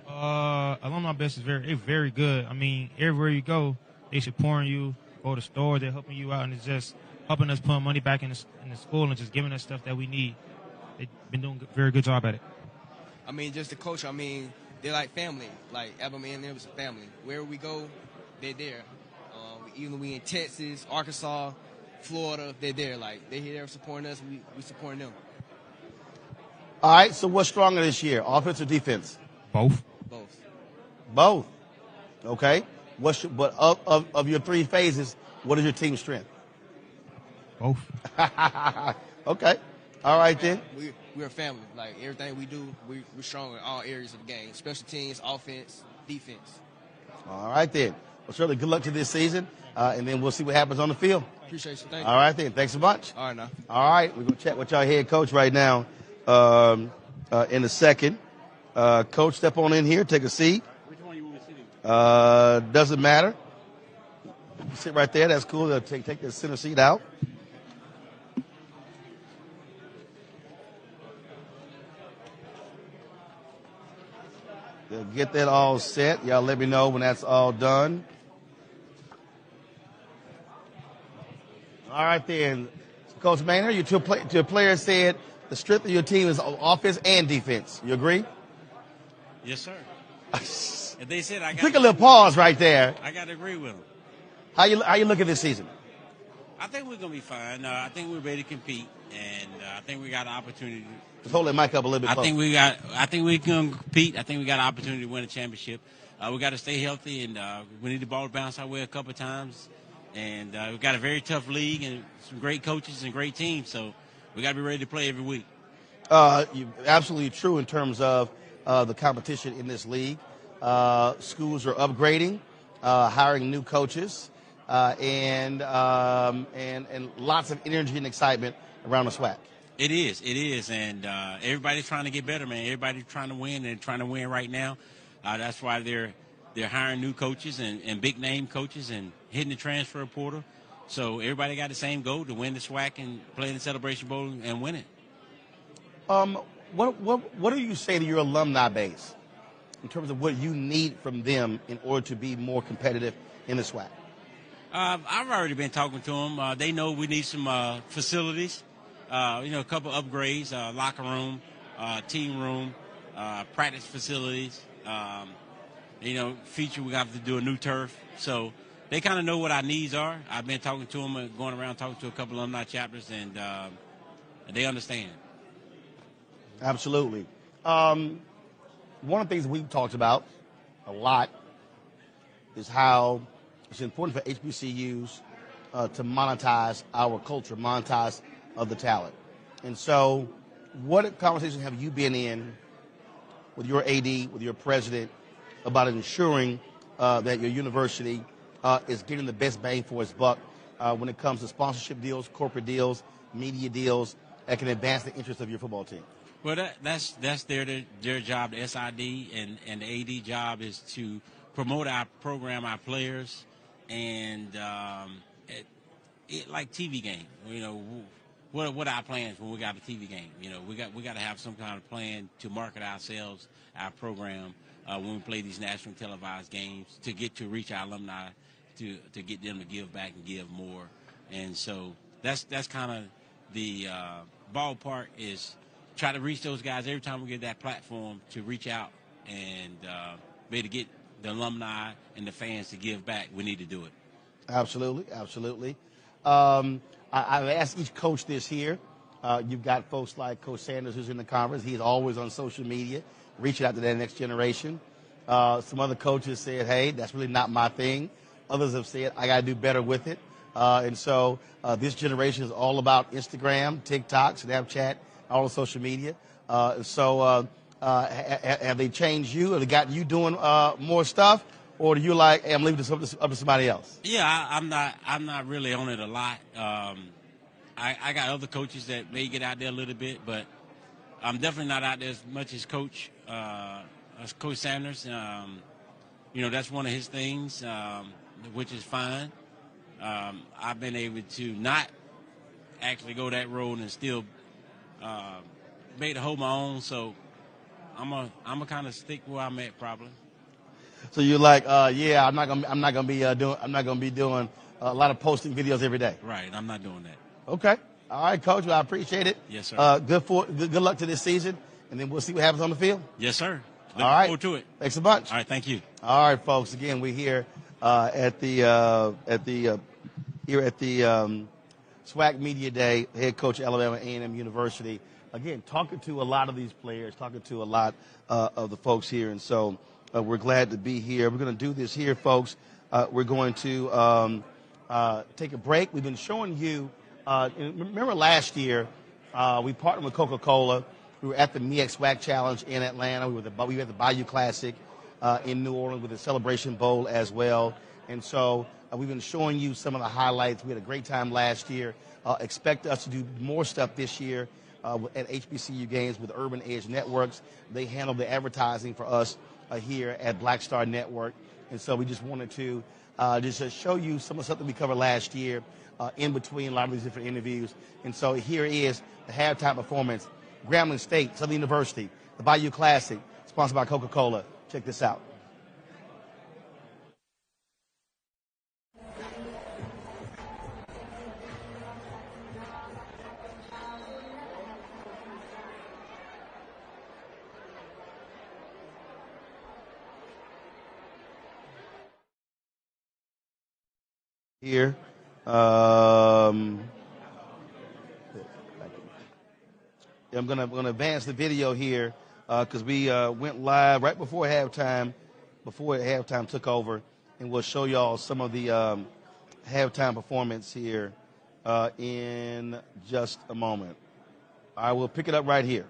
Alumni base is very good. I mean, everywhere you go, they supporting you. Go to the store, they're helping you out, and it's just helping us put money back in the school and just giving us stuff that we need. They've been doing a very good job at it. I mean, just the coach. I mean, they're like family. Like Alabama A&M is a family. Wherever we go, they're there. Even we in Texas, Arkansas, Florida, they're there. Like they're here supporting us. We supporting them. All right. So what's stronger this year, offense or defense? Both. Both. Okay. But of your three phases, what is your team's strength? Both. Okay. All right then. We're a family. Like everything we do, we're strong in all areas of the game. Special teams, offense, defense. All right then. Well, certainly good luck to this season, and then we'll see what happens on the field. Appreciate you. Thank you. All right then. Thanks a bunch. All right now. All right. We're going to chat with y'all head coach right now in a second. Coach, step on in here. Take a seat. Which one you want to sit in? Doesn't matter. Sit right there. That's cool. Take the center seat out. They'll get that all set. Y'all let me know when that's all done. All right then. Coach Maynard, your player said the strength of your team is offense and defense. You agree? Yes, sir. If they said I got Take a little pause right there. I got to agree with them. How you look at this season? I think we're going to be fine. I think we're ready to compete, and I think we got an opportunity. Just hold that mic up a little bit closer. I think we can compete. I think we got an opportunity to win a championship. We got to stay healthy, and we need the ball to bounce our way a couple of times. And we've got a very tough league and some great coaches and great teams, so we got to be ready to play every week. You're absolutely true in terms of the competition in this league. Schools are upgrading, hiring new coaches, and lots of energy and excitement around the SWAC. It is, and everybody's trying to get better, man. Everybody's trying to win, and trying to win right now. That's why they're hiring new coaches and big name coaches and hitting the transfer portal. So everybody got the same goal, to win the SWAC and play in the Celebration Bowl and win it. What do you say to your alumni base in terms of what you need from them in order to be more competitive in the SWAC? I've already been talking to them. They know we need some facilities, a couple upgrades, locker room, team room, practice facilities. Future we have to do a new turf. So they kind of know what our needs are. I've been talking to them, going around talking to a couple of alumni chapters, and they understand. Absolutely. One of the things we've talked about a lot is how it's important for HBCUs to monetize our culture, monetize the talent. And so what conversations have you been in with your AD, with your president, about ensuring that your university is getting the best bang for its buck when it comes to sponsorship deals, corporate deals, media deals that can advance the interests of your football team? Well, that's their job. The SID and the AD job is to promote our program, our players, and like TV game. What are our plans when we got a TV game? We got to have some kind of plan to market ourselves, our program, when we play these national televised games to reach our alumni, to get them to give back and give more. And so that's kind of the ballpark is try to reach those guys every time we get that platform to reach out and be able to get the alumni and the fans to give back. We need to do it. Absolutely, absolutely. I've asked each coach this here. You've got folks like Coach Sanders, who's in the conference. He's always on social media, reaching out to that next generation. Some other coaches said, hey, that's really not my thing. Others have said, I got to do better with it. And so this generation is all about Instagram, TikTok, Snapchat, all the social media. So have they changed you? Have they got you doing more stuff? Or do you like, hey, I'm leaving this up to somebody else? Yeah, I'm not really on it a lot. I got other coaches that may get out there a little bit, but I'm definitely not out there as much as Coach Sanders. That's one of his things, which is fine. I've been able to not actually go that road and still made to hold my own. So I'm a kind of stick where I'm at probably. So you're like, I'm not gonna be doing a lot of posting videos every day. Right, I'm not doing that. Okay, all right, Coach. Well, I appreciate it. Yes, sir. Good luck to this season, and then we'll see what happens on the field. Yes, sir. All right. Forward to it. Thanks a bunch. All right, thank you. All right, folks. Again, we're here at the SWAC Media Day. Head coach of Alabama A&M University. Again, talking to a lot of these players, talking to a lot of the folks here, and so we're glad to be here. We're going to do this here, folks. We're going to take a break. We've been showing you. Remember last year, we partnered with Coca-Cola. We were at the MEX SWAC Challenge in Atlanta. We were at the Bayou Classic in New Orleans with the Celebration Bowl as well. And so we've been showing you some of the highlights. We had a great time last year. Expect us to do more stuff this year at HBCU games with Urban Edge Networks. They handle the advertising for us here at Black Star Network. And so we just wanted to just show you some of the stuff that we covered last year in between a lot of these different interviews. And so here is the halftime performance. Grambling State, Southern University, the Bayou Classic, sponsored by Coca-Cola. Check this out. Here. I'm gonna advance the video here because we went live right before halftime took over, and we'll show y'all some of the halftime performance here in just a moment. I will pick it up right here.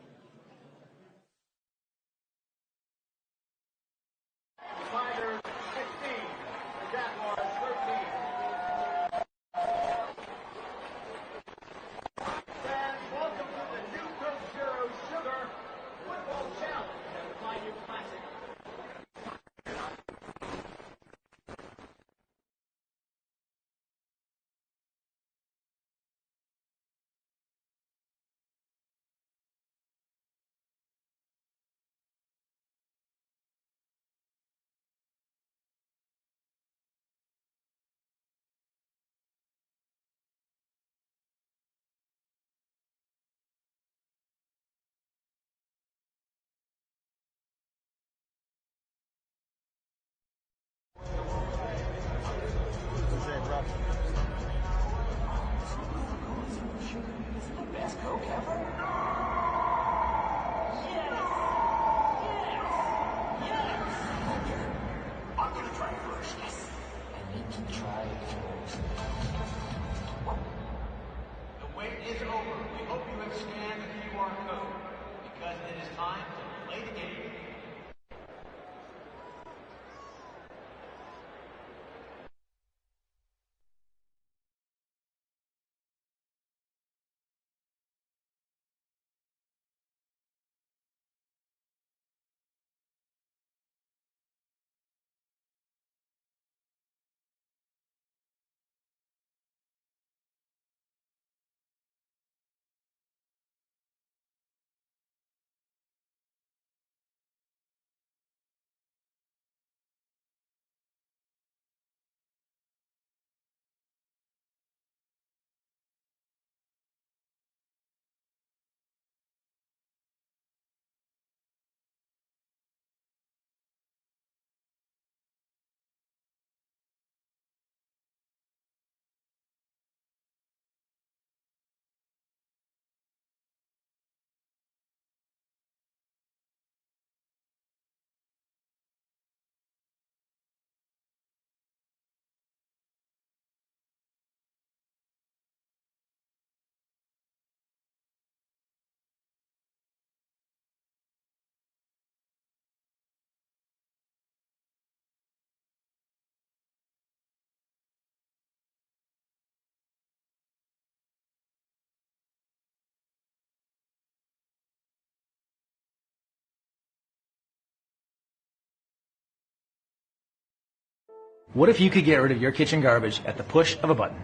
What if you could get rid of your kitchen garbage at the push of a button?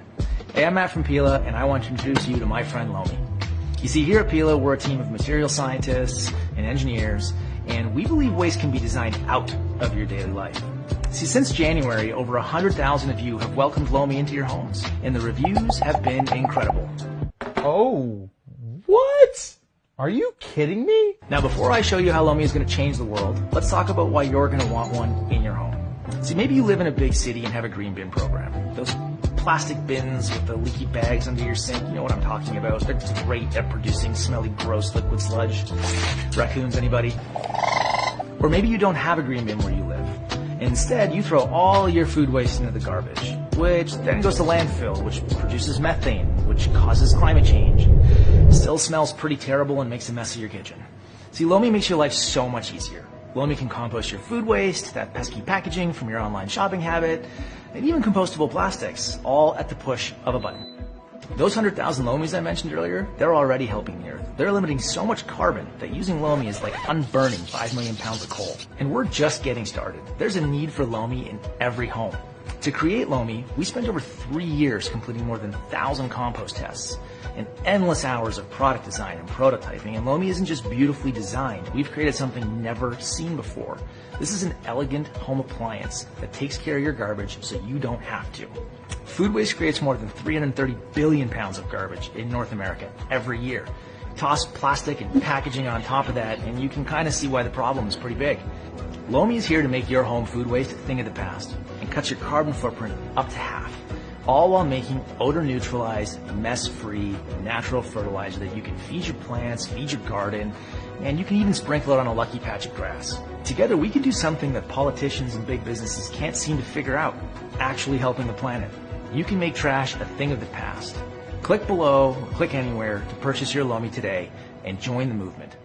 Hey, I'm Matt from Pila, and I want to introduce you to my friend Lomi. You see, here at Pila, we're a team of material scientists and engineers, and we believe waste can be designed out of your daily life. See, since January, over 100,000 of you have welcomed Lomi into your homes, and the reviews have been incredible. Oh, what? Are you kidding me? Now, before I show you how Lomi is going to change the world, let's talk about why you're going to want one in your home. See, maybe you live in a big city and have a green bin program. Those plastic bins with the leaky bags under your sink, you know what I'm talking about. They're great at producing smelly, gross liquid sludge. Raccoons, anybody? Or maybe you don't have a green bin where you live. Instead, you throw all your food waste into the garbage, which then goes to landfill, which produces methane, which causes climate change. Still smells pretty terrible and makes a mess of your kitchen. See, Lomi makes your life so much easier. Lomi can compost your food waste, that pesky packaging from your online shopping habit, and even compostable plastics, all at the push of a button. Those 100,000 Lomis I mentioned earlier, they're already helping the Earth. They're limiting so much carbon that using Lomi is like unburning 5 million pounds of coal. And we're just getting started. There's a need for Lomi in every home. To create Lomi, we spent over 3 years completing more than 1,000 compost tests and endless hours of product design and prototyping. And Lomi isn't just beautifully designed. We've created something never seen before. This is an elegant home appliance that takes care of your garbage so you don't have to. Food waste creates more than 330 billion pounds of garbage in North America every year. Toss plastic and packaging on top of that, and you can kind of see why the problem is pretty big. Lomi is here to make your home food waste a thing of the past and cut your carbon footprint up to half, all while making odor-neutralized, mess-free, natural fertilizer that you can feed your plants, feed your garden, and you can even sprinkle it on a lucky patch of grass. Together, we can do something that politicians and big businesses can't seem to figure out, actually helping the planet. You can make trash a thing of the past. Click below, or click anywhere to purchase your Lomi today and join the movement.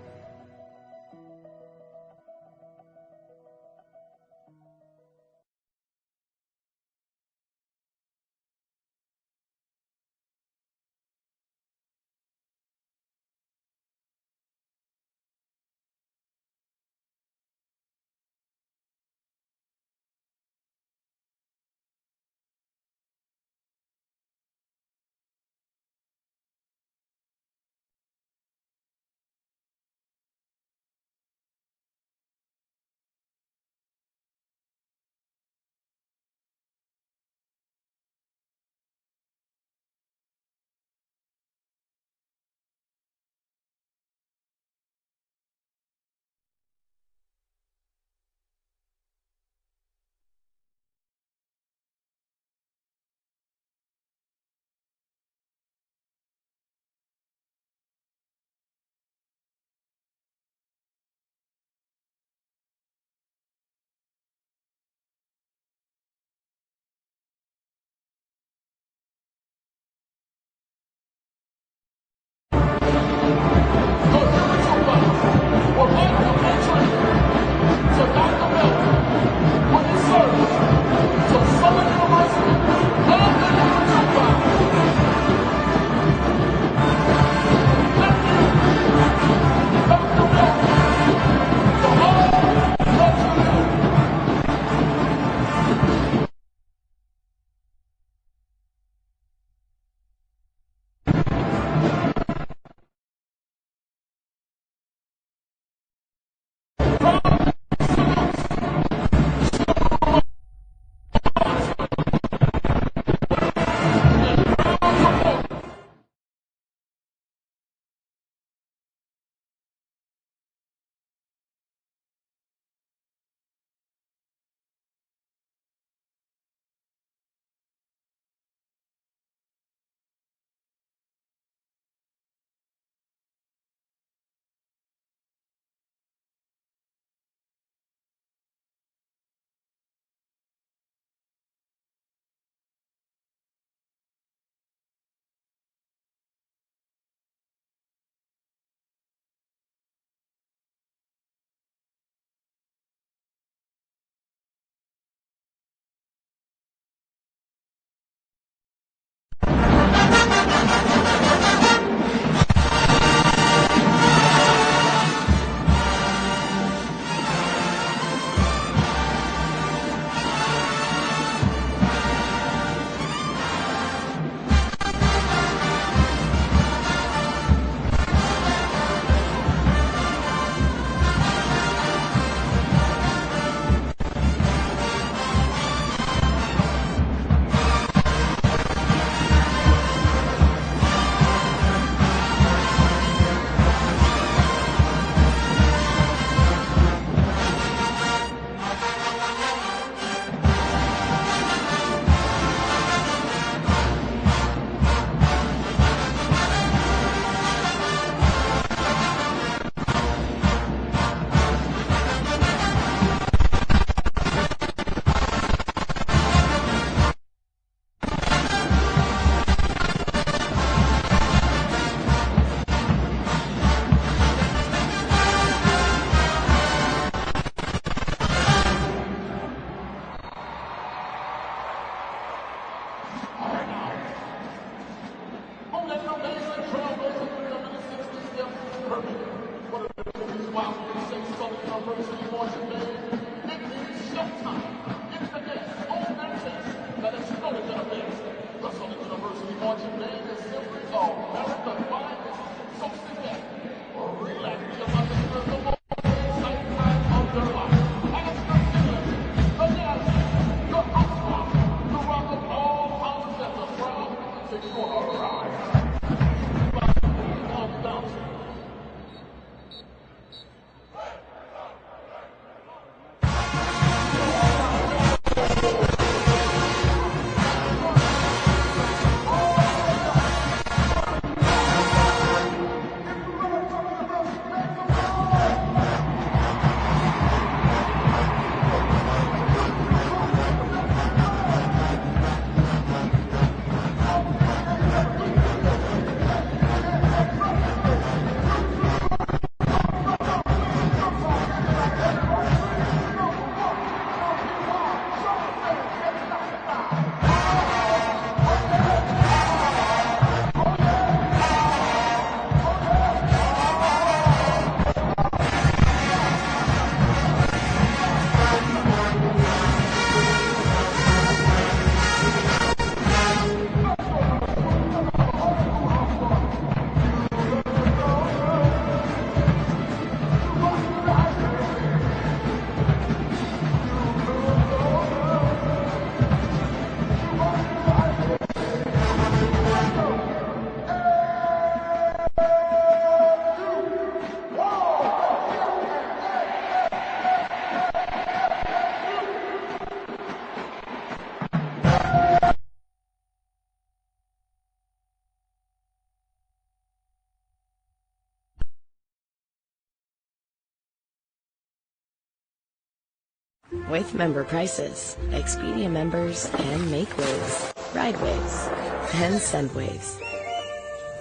With member prices, Expedia members can make waves, ride waves, and send waves.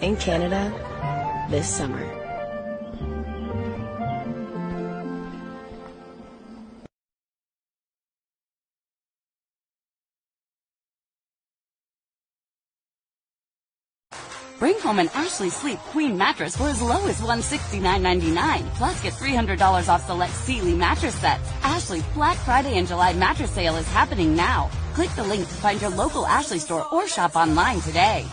In Canada, this summer. Bring home an Ashley Sleep Queen mattress for as low as $169.99. Plus, get $300 off select Sealy mattress sets. Ashley's Black Friday and July mattress sale is happening now. Click the link to find your local Ashley store or shop online today.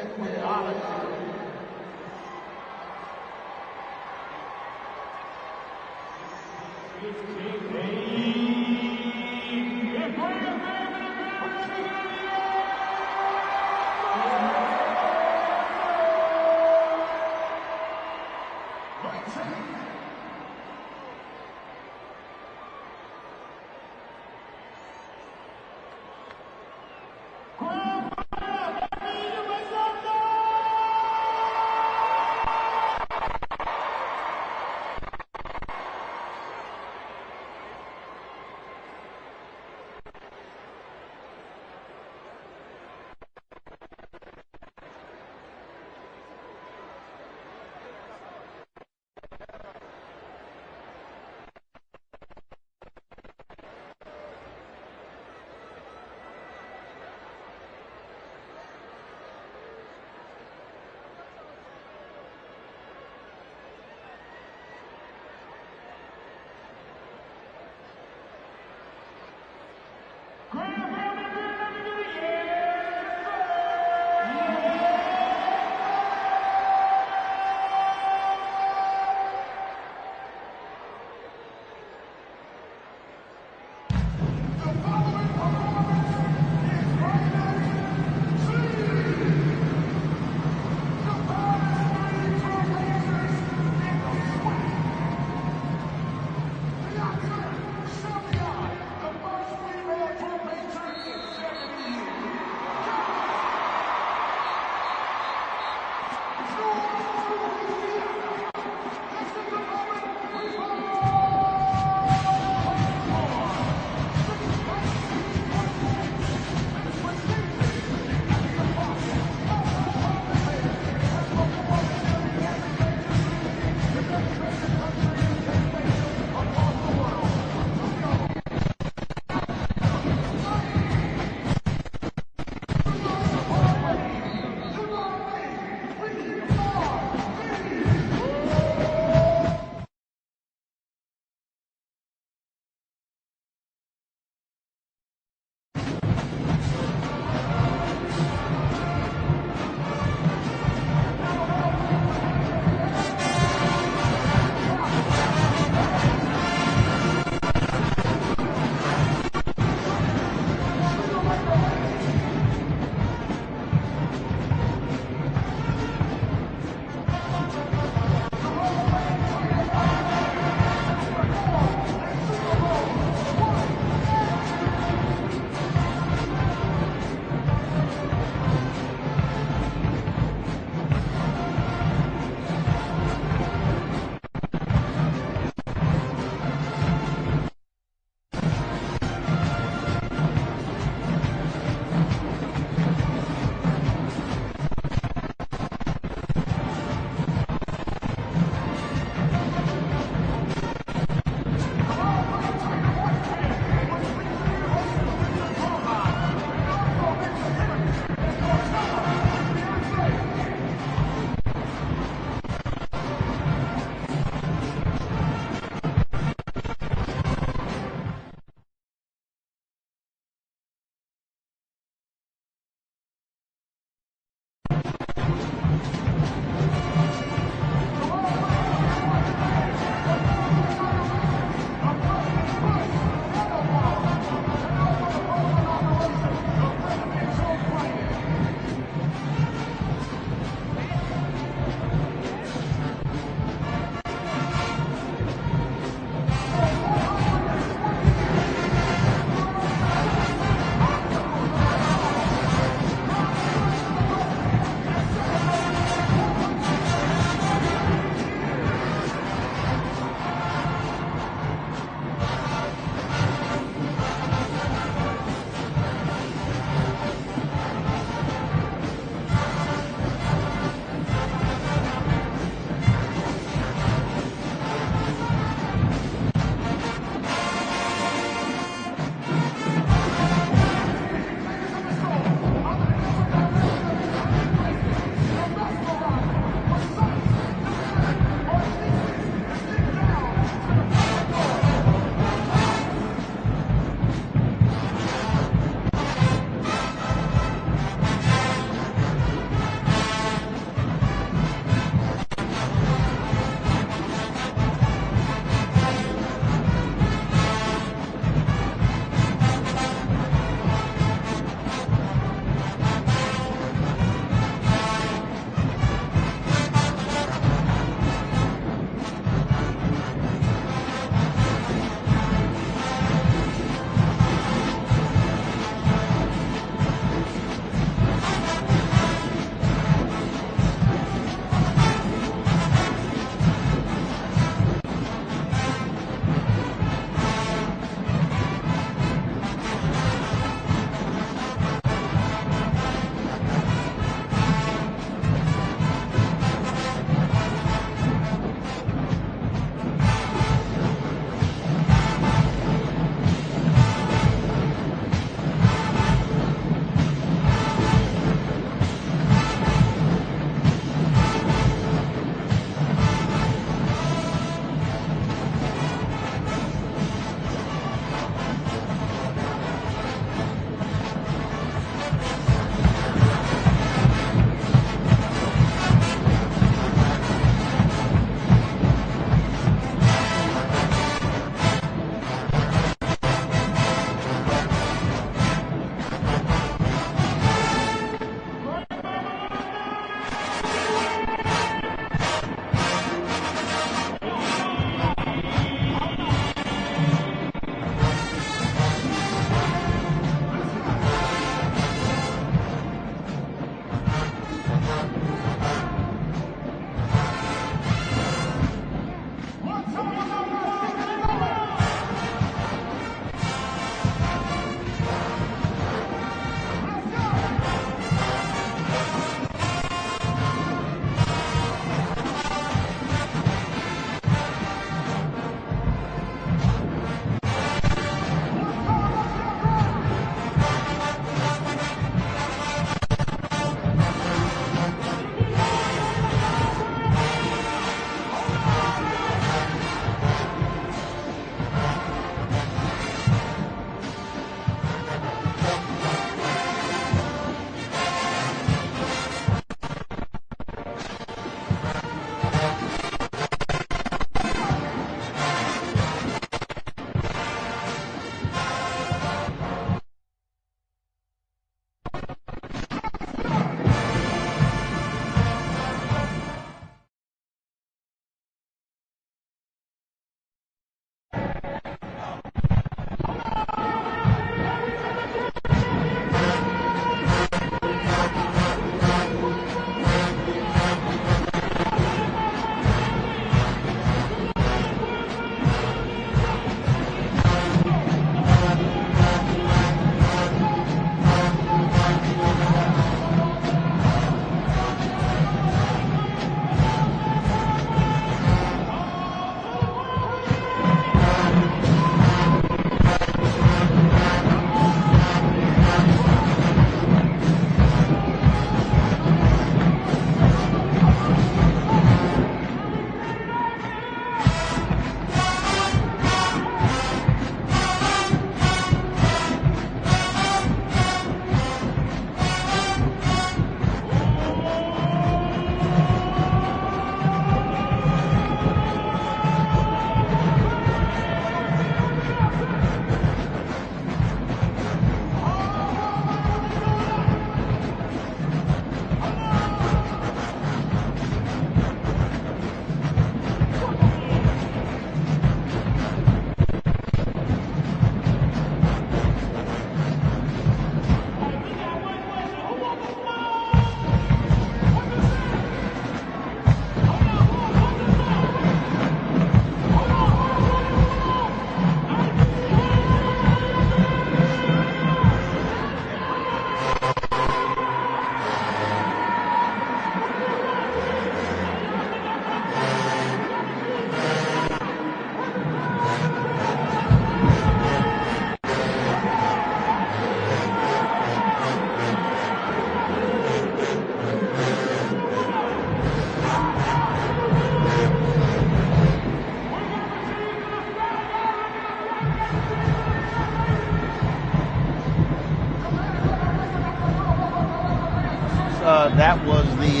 that was the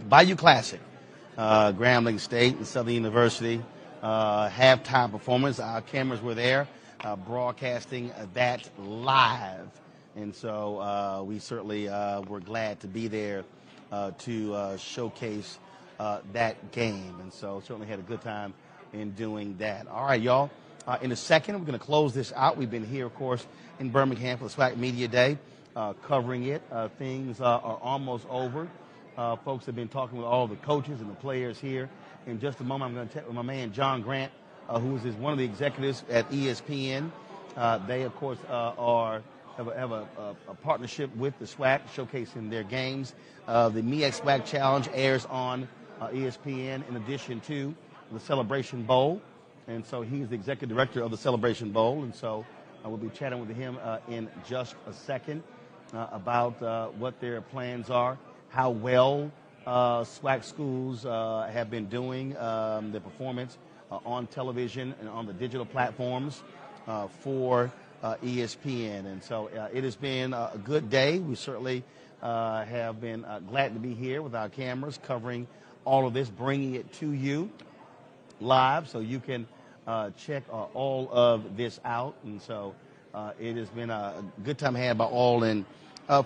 Bayou Classic. Grambling State and Southern University halftime performance. Our cameras were there broadcasting that live. And so we certainly were glad to be there to showcase that game. And so certainly had a good time in doing that. All right, y'all. In a second, we're going to close this out. We've been here, of course, in Birmingham for the SWAC Media Day, covering it. Things are almost over. Folks have been talking with all the coaches and the players here. In just a moment, I'm going to chat with my man, John Grant, who is one of the executives at ESPN. They, of course, have a partnership with the SWAC, showcasing their games. The MEAC SWAC Challenge airs on ESPN in addition to the Celebration Bowl. And so he's the executive director of the Celebration Bowl. And so we'll be chatting with him in just a second about what their plans are, how well SWAC schools have been doing, their performance on television and on the digital platforms for ESPN. And so it has been a good day. We certainly have been glad to be here with our cameras covering all of this, bringing it to you live so you can check all of this out. And so it has been a good time had by all. And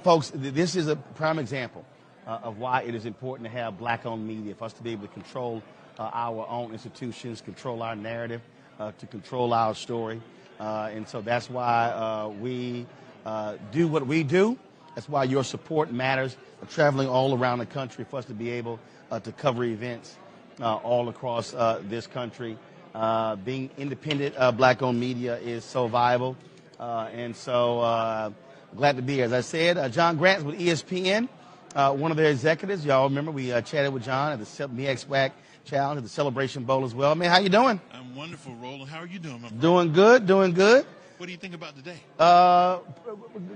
folks, this is a prime example of why it is important to have black-owned media, for us to be able to control our own institutions, control our narrative, to control our story. And so that's why we do what we do. That's why your support matters, traveling all around the country for us to be able to cover events all across this country. Being independent black-owned media is so vital. And so glad to be here. As I said, John Grant with ESPN, one of their executives. Y'all remember we chatted with John at the MEAC SWAC Challenge at the Celebration Bowl as well. Man, how you doing? I'm wonderful, Roland. How are you doing, my friend? Doing good, doing good. What do you think about today?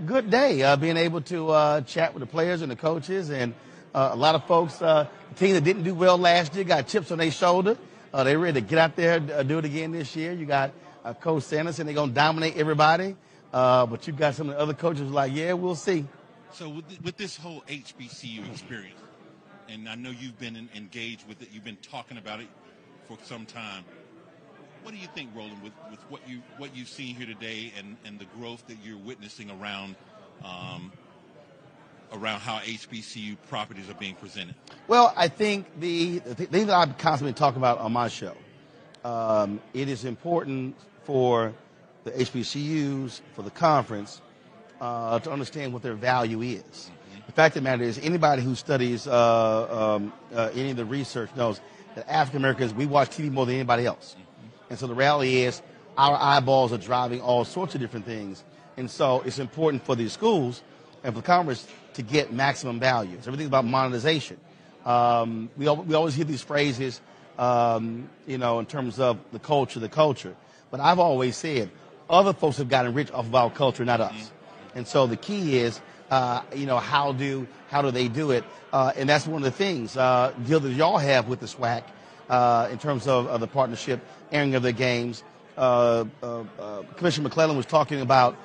Good day. Being able to chat with the players and the coaches, and a lot of folks, the team that didn't do well last year got chips on their shoulder. They're ready to get out there and do it again this year. You got Coach Sanderson, they're going to dominate everybody. But you got some of the other coaches like, yeah, we'll see. So with this whole HBCU experience, and I know you've been engaged with it, you've been talking about it for some time. What do you think, Roland, with what you've seen here today and the growth that you're witnessing around how HBCU properties are being presented? Well, I think the thing that I constantly talk about on my show, it is important for the HBCUs, for the conference, to understand what their value is. Mm-hmm. The fact of the matter is, anybody who studies any of the research knows that African Americans, we watch TV more than anybody else. Mm-hmm. And so the reality is, our eyeballs are driving all sorts of different things. And so it's important for these schools and for Congress to get maximum value. So everything's about monetization. We always hear these phrases, in terms of the culture. But I've always said, other folks have gotten rich off of our culture, not us. Mm-hmm. And so the key is, how do they do it? And that's one of the things, deal that y'all have with the SWAC, in terms of the partnership, airing of the games. Commissioner McClellan was talking about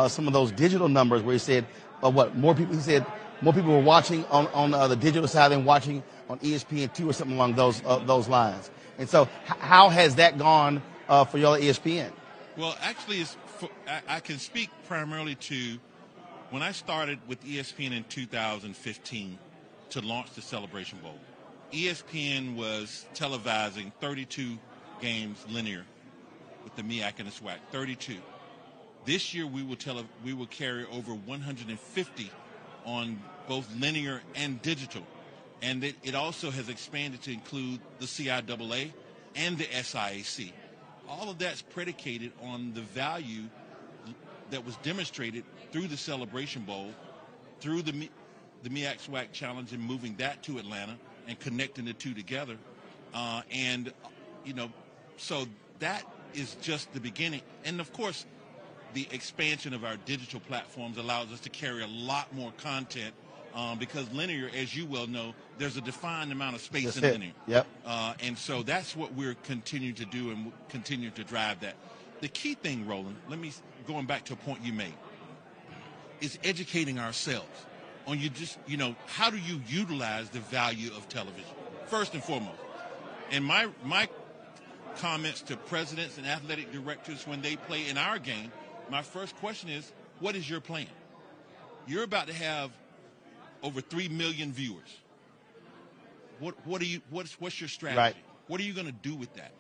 some of those digital numbers where he said, more people were watching on the digital side than watching on ESPN2 or something along those lines. And so how has that gone for y'all at ESPN? Well, actually, I can speak primarily to when I started with ESPN in 2015 to launch the Celebration Bowl. ESPN was televising 32 games linear with the MEAC and the SWAC, 32. This year we will carry over 150 on both linear and digital. And it also has expanded to include the CIAA and the SIAC. All of that's predicated on the value that was demonstrated through the Celebration Bowl, through the MEAC SWAC Challenge, and moving that to Atlanta and connecting the two together. So that is just the beginning. And, of course, the expansion of our digital platforms allows us to carry a lot more content because linear, as you well know, there's a defined amount of space in linear. Yep. And so that's what we're continuing to do, and we'll continue to drive that. The key thing, Roland, going back to a point you made, is educating ourselves on how do you utilize the value of television, first and foremost. And my comments to presidents and athletic directors when they play in our game, my first question is, what is your plan? You're about to have over 3 million viewers. What's your strategy? Right. What are you going to do with that?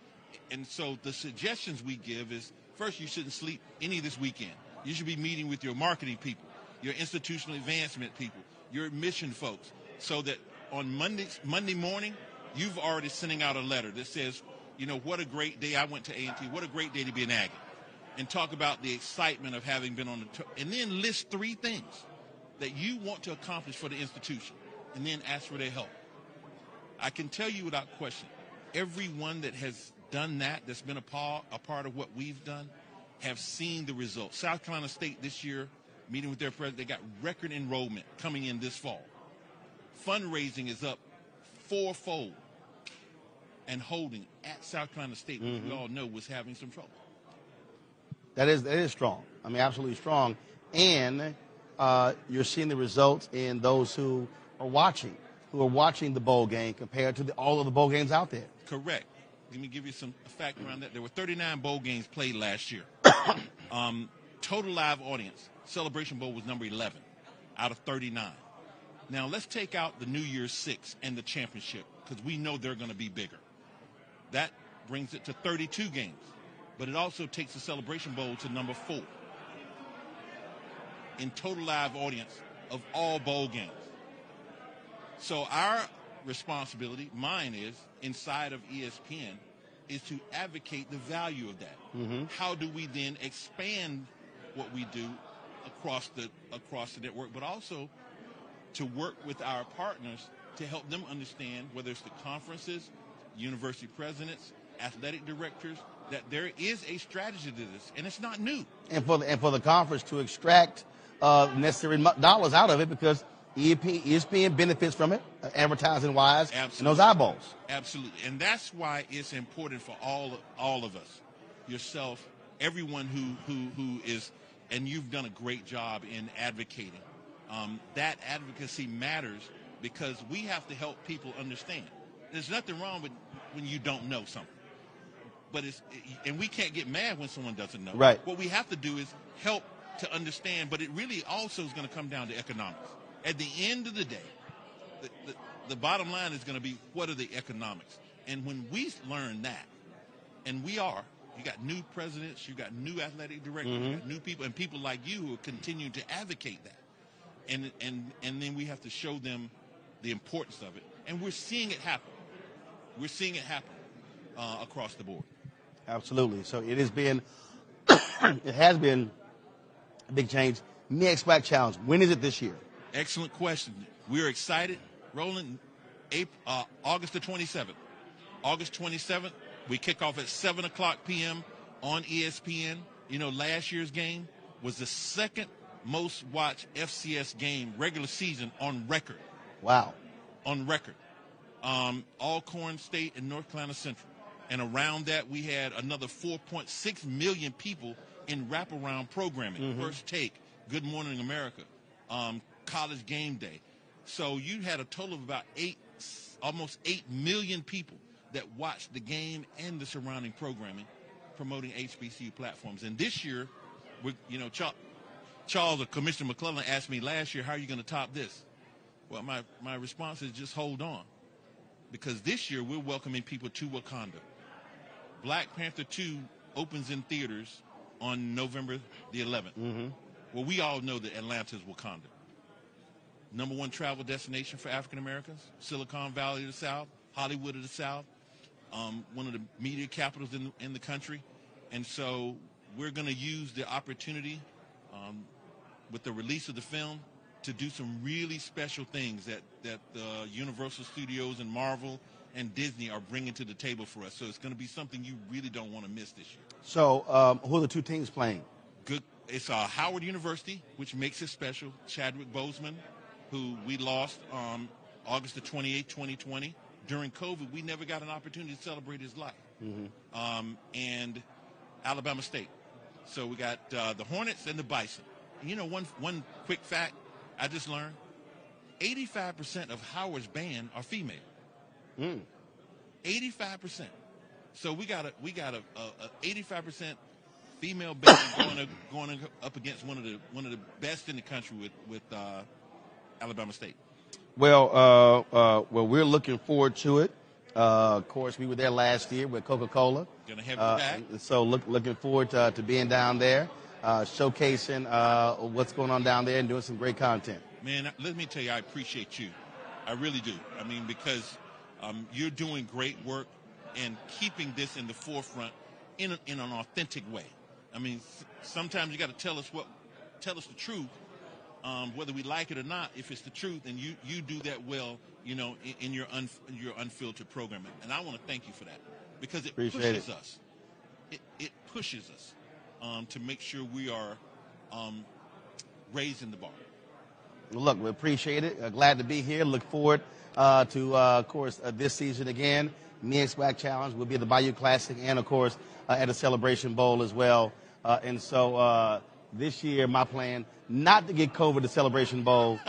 And so the suggestions we give is, first, you shouldn't sleep any this weekend. You should be meeting with your marketing people, your institutional advancement people, your admission folks, so that on Monday morning, you've already sending out a letter that says, what a great day I went to A&T. What a great day to be an Aggie. And talk about the excitement of having been on the tour. And then list 3 things that you want to accomplish for the institution. And then ask for their help. I can tell you without question, everyone that has done that's been a part of what we've done, have seen the results. South Carolina State this year, meeting with their president, they got record enrollment coming in this fall. Fundraising is up 4-fold. And holding at South Carolina State, which we all know was having some trouble. That is strong. I mean, absolutely strong. And you're seeing the results in those who are watching the bowl game compared to all of the bowl games out there. Correct. Let me give you some fact around that. There were 39 bowl games played last year. Total live audience, Celebration Bowl was number 11 out of 39. Now, let's take out the New Year's Six and the championship, because we know they're going to be bigger. That brings it to 32 games. But it also takes the Celebration Bowl to number 4 in total live audience of all bowl games. So our responsibility, mine is, inside of ESPN, is to advocate the value of that. How do we then expand what we do across the network, but also to work with our partners to help them understand, whether it's the conferences, university presidents, athletic directors, that there is a strategy to this, and it's not new. And for the conference to extract necessary dollars out of it, because ESPN benefits from it, advertising-wise, and those eyeballs. Absolutely, and that's why it's important for all of us, yourself, everyone who is, and you've done a great job in advocating. That advocacy matters because we have to help people understand. There's nothing wrong with when you don't know something. But and we can't get mad when someone doesn't know. Right. What we have to do is help to understand, but it really also is going to come down to economics. At the end of the day, the bottom line is going to be, what are the economics? And when we learn that, and you got new presidents, you got new athletic directors, you got new people, and people like you who are continuing to advocate that. And then we have to show them the importance of it. And we're seeing it happen. We're seeing it happen across the board. Absolutely. So it has been a big change. Next SWAC Challenge, when is it this year? Excellent question. We're excited. Rolling August the 27th. August 27th, we kick off at 7 o'clock p.m. on ESPN. Last year's game was the second most watched FCS game regular season on record. Wow. On record. Alcorn State and North Carolina Central. And around that, we had another 4.6 million people in wraparound programming. First Take, Good Morning America, College Game Day. So you had a total of about almost 8 million people that watched the game and the surrounding programming, promoting HBCU platforms. And this year, Charles or Commissioner McClellan asked me last year, how are you going to top this? Well, my response is just hold on. Because this year, we're welcoming people to Wakanda. Black Panther 2 opens in theaters on November the 11th. Well, we all know that Atlanta is Wakanda. Number 1 travel destination for African Americans, Silicon Valley of the South, Hollywood of the South, one of the media capitals in the country. And so we're going to use the opportunity with the release of the film to do some really special things that Universal Studios and Marvel and Disney are bringing to the table for us. So it's going to be something you really don't want to miss this year. So who are the 2 teams playing? Good. It's Howard University, which makes it special. Chadwick Boseman, who we lost August the 28th, 2020. During COVID, we never got an opportunity to celebrate his life. And Alabama State. So we got the Hornets and the Bison. One quick fact I just learned, 85% of Howard's band are female. 85%. So we got a 85% female band going up against one of the best in the country with Alabama State. Well, we're looking forward to it. Of course, we were there last year with Coca-Cola. Gonna have you back. So looking forward to being down there, showcasing what's going on down there and doing some great content. Man, let me tell you, I appreciate you. I really do. I mean, because you're doing great work and keeping this in the forefront in an authentic way. I mean, sometimes you got to tell us the truth, whether we like it or not. If it's the truth, and you do that well, you know, in your unfiltered programming. And I want to thank you for that, because it pushes us. It pushes us to make sure we are raising the bar. Look, we appreciate it. Glad to be here. Look forward to, of course, this season again. Me and SWAC Challenge will be at the Bayou Classic and, of course, at the Celebration Bowl as well. And so this year, my plan, not to get COVID at the Celebration Bowl.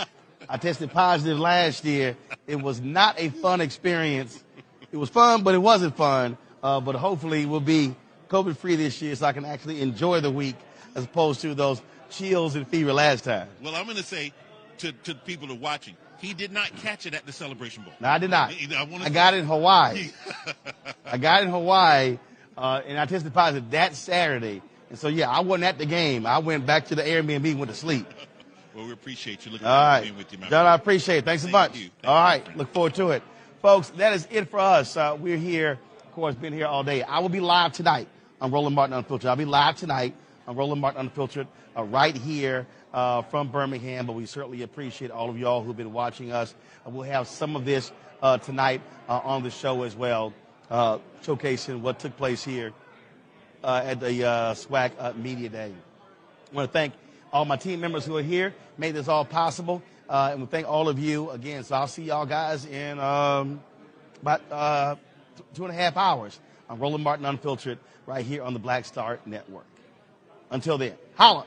I tested positive last year. It was not a fun experience. It was fun, but it wasn't fun. But hopefully we'll be COVID-free this year so I can actually enjoy the week as opposed to those chills and fever last time. Well, I'm going to say to the people that are watching, he did not catch it at the Celebration Bowl. No, I did not. I got it in Hawaii. I got it in Hawaii, and I tested positive that Saturday. And so, yeah, I wasn't at the game. I went back to the Airbnb and went to sleep. Well, we appreciate you. Looking All forward right. to being with you, man. John, I appreciate it. Thanks a bunch. You. All right. Look forward to it. Folks, that is it for us. We're here, of course, been here all day. I will be live tonight on Roland Martin Unfiltered. I'll be live tonight on Roland Martin Unfiltered right here from Birmingham, but we certainly appreciate all of y'all who've been watching us. We'll have some of this tonight on the show as well, showcasing what took place here at the SWAC Media Day. I want to thank all my team members who are here, made this all possible, and we thank all of you again. So I'll see y'all guys in about 2.5 hours on Roland Martin Unfiltered right here on the Black Star Network. Until then, holla.